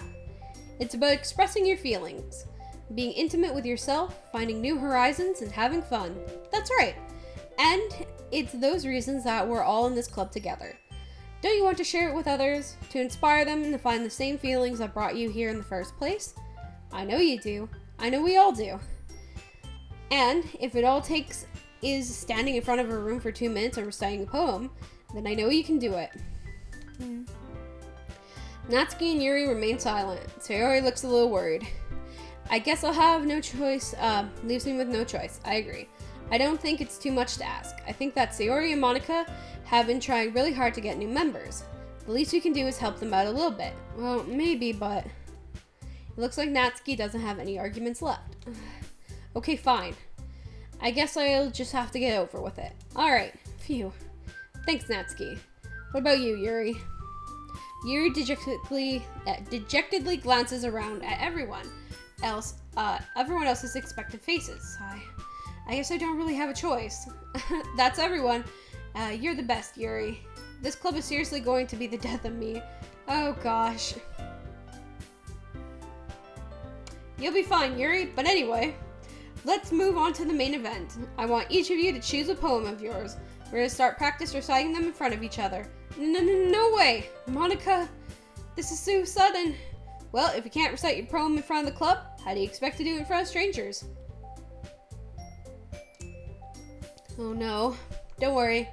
it's about expressing your feelings, being intimate with yourself, finding new horizons, and having fun. That's right. And it's those reasons that we're all in this club together. Don't you want to share it with others, to inspire them to find the same feelings that brought you here in the first place? I know you do. I know we all do. And if it all takes is standing in front of a room for 2 minutes and reciting a poem, then I know you can do it. Natsuki and Yuri remain silent. Sayori looks a little worried. I guess I'll have no choice, leaves me with no choice. I agree. I don't think it's too much to ask. I think that Sayori and Monica have been trying really hard to get new members. The least we can do is help them out a little bit. Well, maybe, but it looks like Natsuki doesn't have any arguments left. Okay, fine. I guess I'll just have to get over with it. Alright, phew. Thanks, Natsuki. What about you, Yuri? Yuri dejectedly glances around at everyone else's expectant faces. I guess I don't really have a choice. That's everyone. You're the best, Yuri. This club is seriously going to be the death of me. Oh gosh. You'll be fine, Yuri, but anyway, let's move on to the main event. I want each of you to choose a poem of yours. We're gonna start practice reciting them in front of each other. No way! Monica, this is so sudden. Well, if you can't recite your poem in front of the club, how do you expect to do it in front of strangers? Oh no. Don't worry.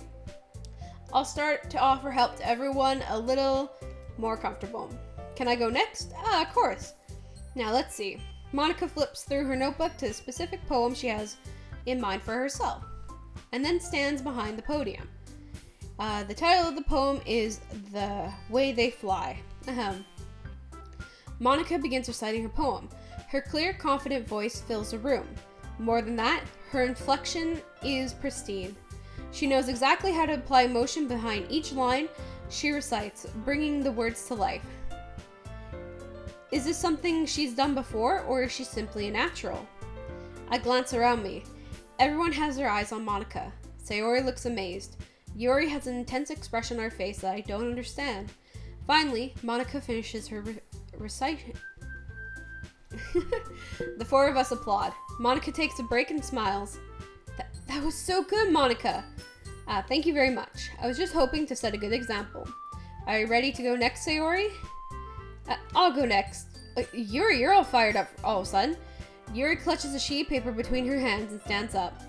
I'll start to offer help to everyone a little more comfortable. Can I go next? Of course. Now let's see. Monica flips through her notebook to the specific poem she has in mind for herself, and then stands behind the podium. The title of the poem is The Way They Fly. Monica begins reciting her poem. Her clear, confident voice fills the room. More than that, her inflection is pristine. She knows exactly how to apply emotion behind each line she recites, bringing the words to life. Is this something she's done before, or is she simply a natural? I glance around me. Everyone has their eyes on Monica. Sayori looks amazed. Yuri has an intense expression on her face that I don't understand. Finally, Monica finishes her recitation. The four of us applaud. Monica takes a break and smiles. That was so good, Monica! Thank you very much. I was just hoping to set a good example. Are you ready to go next, Sayori? I'll go next. Yuri, you're all fired up all of a sudden. Yuri clutches a sheet of paper between her hands and stands up.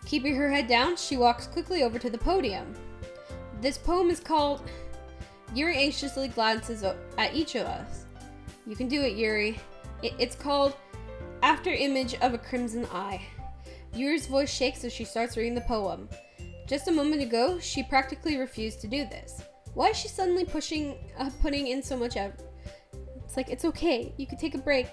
Keeping her head down, she walks quickly over to the podium. This poem is called... Yuri anxiously glances at each of us. You can do it, Yuri. It's called After Image of a Crimson Eye. Yuri's voice shakes as she starts reading the poem. Just a moment ago, she practically refused to do this. Why is she suddenly putting in so much effort? It's like, it's okay, you can take a break.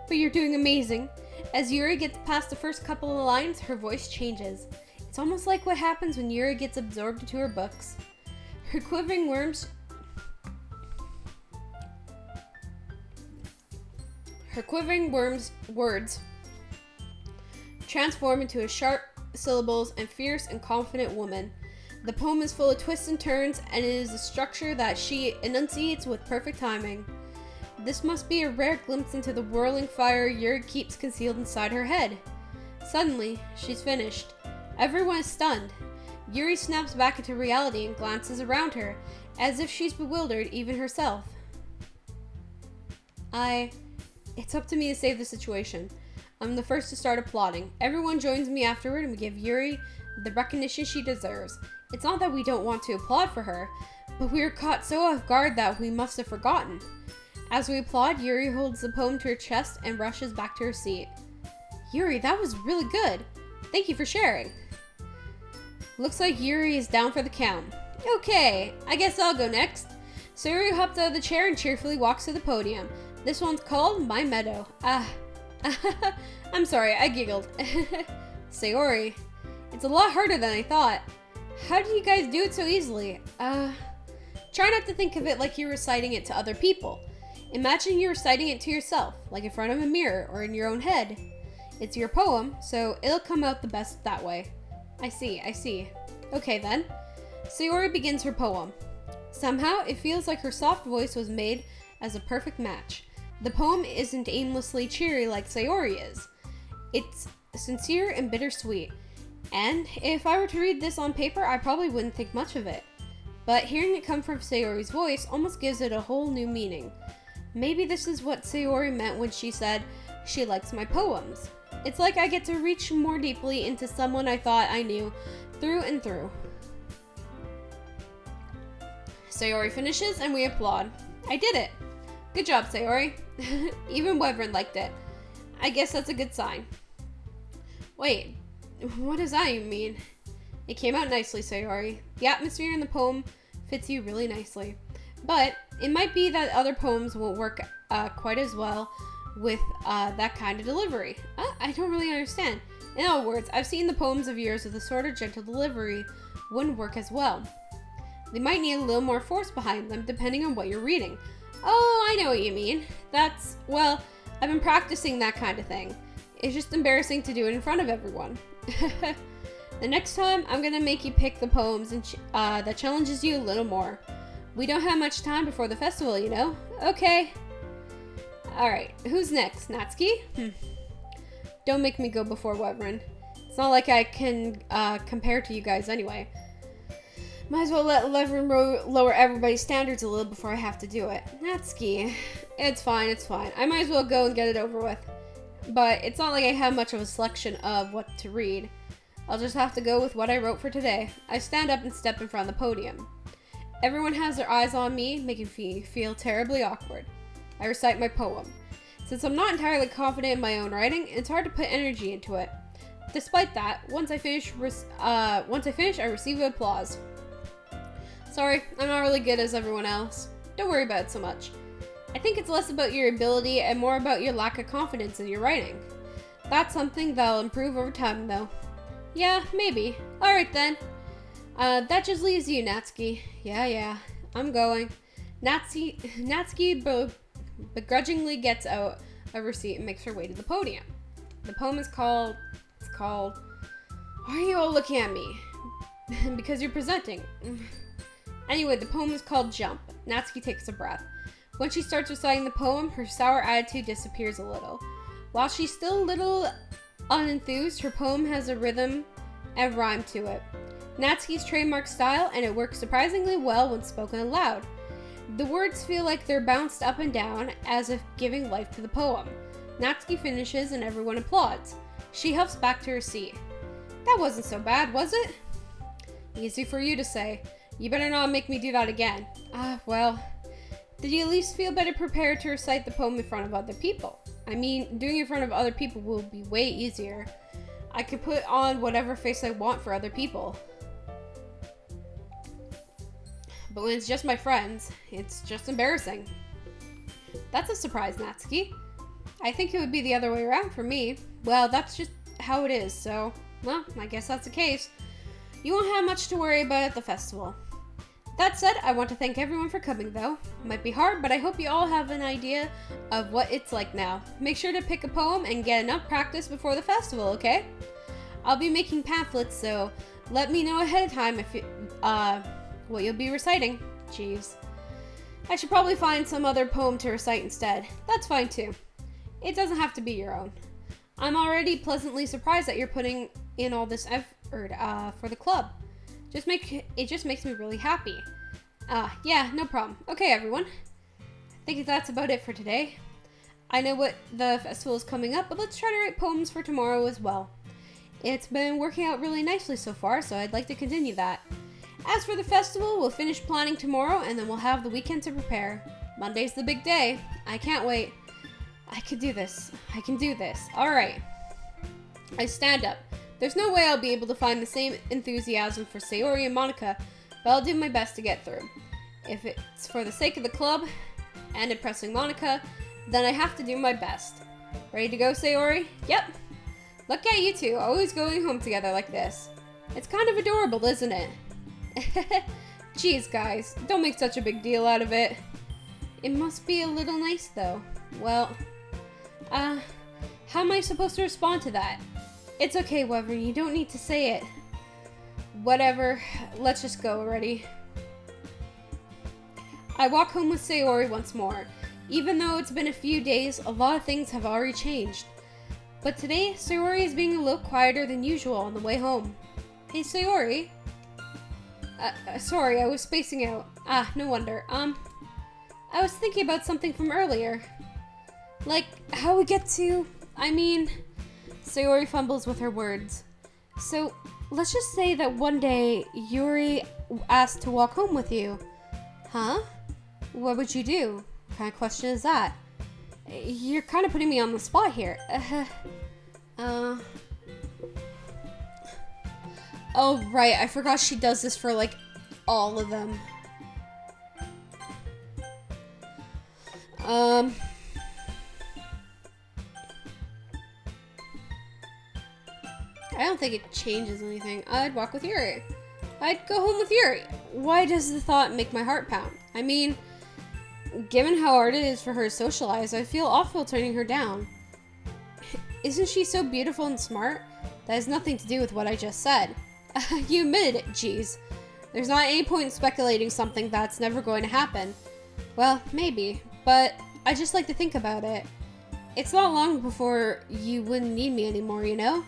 But you're doing amazing. As Yuri gets past the first couple of lines, her voice changes. It's almost like what happens when Yuri gets absorbed into her books. Her quivering words transform into a sharp syllables and fierce and confident woman. The poem is full of twists and turns, and it is a structure that she enunciates with perfect timing. This must be a rare glimpse into the whirling fire Yuri keeps concealed inside her head. Suddenly, she's finished. Everyone is stunned. Yuri snaps back into reality and glances around her, as if she's bewildered even herself. It's up to me to save the situation. I'm the first to start applauding. Everyone joins me afterward and we give Yuri the recognition she deserves. It's not that we don't want to applaud for her, but we were caught so off guard that we must have forgotten. As we applaud, Yuri holds the poem to her chest and rushes back to her seat. Yuri, that was really good. Thank you for sharing. Looks like Yuri is down for the count. Okay, I guess I'll go next. So Yuri hops out of the chair and cheerfully walks to the podium. This one's called My Meadow. I'm sorry, I giggled. Sayori, it's a lot harder than I thought. How do you guys do it so easily? Try not to think of it like you're reciting it to other people. Imagine you're reciting it to yourself, like in front of a mirror or in your own head. It's your poem, so it'll come out the best that way. I see. Okay then. Sayori begins her poem. Somehow, it feels like her soft voice was made as a perfect match. The poem isn't aimlessly cheery like Sayori is. It's sincere and bittersweet. And if I were to read this on paper, I probably wouldn't think much of it. But hearing it come from Sayori's voice almost gives it a whole new meaning. Maybe this is what Sayori meant when she said she likes my poems. It's like I get to reach more deeply into someone I thought I knew through and through. Sayori finishes and we applaud. I did it! Good job, Sayori. Even Wyvern liked it. I guess that's a good sign. Wait, what does that even mean? It came out nicely, Sayori. The atmosphere in the poem fits you really nicely. But it might be that other poems won't work quite as well with that kind of delivery. I don't really understand. In other words, I've seen the poems of yours with a sort of gentle delivery wouldn't work as well. They might need a little more force behind them depending on what you're reading. Oh, I know what you mean. Well, I've been practicing that kind of thing. It's just embarrassing to do it in front of everyone. The next time, I'm gonna make you pick the poems and that challenges you a little more. We don't have much time before the festival, you know? Okay. Alright, who's next? Natsuki? Don't make me go before Wyvern. It's not like I can compare to you guys anyway. Might as well let lower everybody's standards a little before I have to do it. Natsuki, it's fine, it's fine. I might as well go and get it over with. But it's not like I have much of a selection of what to read. I'll just have to go with what I wrote for today. I stand up and step in front of the podium. Everyone has their eyes on me, making me feel terribly awkward. I recite my poem. Since I'm not entirely confident in my own writing, it's hard to put energy into it. Despite that, once I finish, I receive applause. Sorry, I'm not really good as everyone else. Don't worry about it so much. I think it's less about your ability and more about your lack of confidence in your writing. That's something that'll improve over time, though. Yeah, maybe. Alright then. That just leaves you, Natsuki. Yeah, I'm going. Natsuki begrudgingly gets out of her seat and makes her way to the podium. The poem is called... Why are you all looking at me? Because you're presenting. Anyway, the poem is called Jump. Natsuki takes a breath. When she starts reciting the poem, her sour attitude disappears a little. While she's still a little unenthused, her poem has a rhythm and rhyme to it. Natsuki's trademark style, and it works surprisingly well when spoken aloud. The words feel like they're bounced up and down, as if giving life to the poem. Natsuki finishes and everyone applauds. She huffs back to her seat. That wasn't so bad, was it? Easy for you to say. You better not make me do that again. Well, did you at least feel better prepared to recite the poem in front of other people? I mean, doing it in front of other people will be way easier. I could put on whatever face I want for other people. But when it's just my friends, it's just embarrassing. That's a surprise, Natsuki. I think it would be the other way around for me. Well, that's just how it is, so, well, I guess that's the case. You won't have much to worry about at the festival. That said, I want to thank everyone for coming, though. It might be hard, but I hope you all have an idea of what it's like now. Make sure to pick a poem and get enough practice before the festival, okay? I'll be making pamphlets, so let me know ahead of time if what you'll be reciting. Jeez. I should probably find some other poem to recite instead. That's fine, too. It doesn't have to be your own. I'm already pleasantly surprised that you're putting in all this effort for the club. It just makes me really happy. Yeah, no problem. Okay, everyone. I think that's about it for today. I know what the festival is coming up, but let's try to write poems for tomorrow as well. It's been working out really nicely so far, so I'd like to continue that. As for the festival, we'll finish planning tomorrow, and then we'll have the weekend to prepare. Monday's the big day. I can't wait. I can do this. I can do this. Alright. I stand up. There's no way I'll be able to find the same enthusiasm for Sayori and Monica, but I'll do my best to get through. If it's for the sake of the club and impressing Monica, then I have to do my best. Ready to go, Sayori? Yep. Look at you two, always going home together like this. It's kind of adorable, isn't it? Jeez, guys, don't make such a big deal out of it. It must be a little nice, though. Well, how am I supposed to respond to that? It's okay, Wyvern, you don't need to say it. Whatever, let's just go already. I walk home with Sayori once more. Even though it's been a few days, a lot of things have already changed. But today, Sayori is being a little quieter than usual on the way home. Hey, Sayori? Sorry, I was spacing out. No wonder. I was thinking about something from earlier. Like, how we get to... Sayori fumbles with her words. So, let's just say that one day, Yuri asked to walk home with you. Huh? What would you do? What kind of question is that? You're kind of putting me on the spot here. Oh, right, I forgot she does this for, like, all of them. I don't think it changes anything. I'd walk with Yuri. I'd go home with Yuri. Why does the thought make my heart pound? I mean, given how hard it is for her to socialize, I feel awful turning her down. Isn't she so beautiful and smart? That has nothing to do with what I just said. You admitted it, jeez. There's not any point in speculating something that's never going to happen. Well, maybe, but I just like to think about it. It's not long before you wouldn't need me anymore, you know?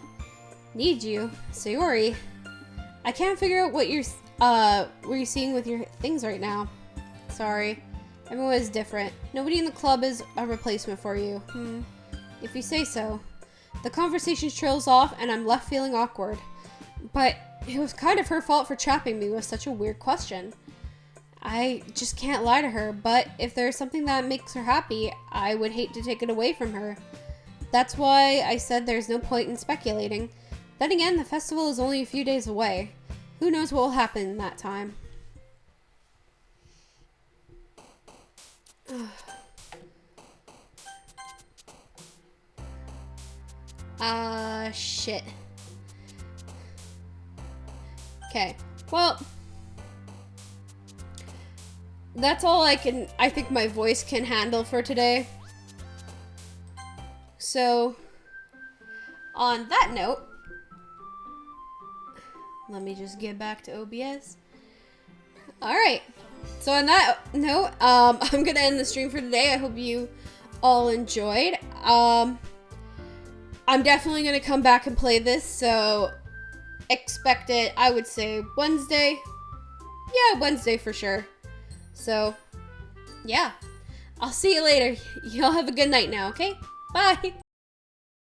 Need you? Sayori. I can't figure out what What are you seeing with your things right now? Sorry. Everyone is different. Nobody in the club is a replacement for you. If you say so. The conversation trails off and I'm left feeling awkward. But it was kind of her fault for trapping me with such a weird question. I just can't lie to her, but if there's something that makes her happy, I would hate to take it away from her. That's why I said there's no point in speculating. Then again, the festival is only a few days away. Who knows what will happen in that time? Shit. Okay, well, that's all I think my voice can handle for today. So, on that note, let me just get back to OBS. Alright, so on that note, I'm gonna end the stream for today. I hope you all enjoyed. I'm definitely gonna come back and play this, so expect it, I would say, Wednesday. Yeah, Wednesday for sure. So, yeah. I'll see you later. Y'all have a good night now, okay? Bye!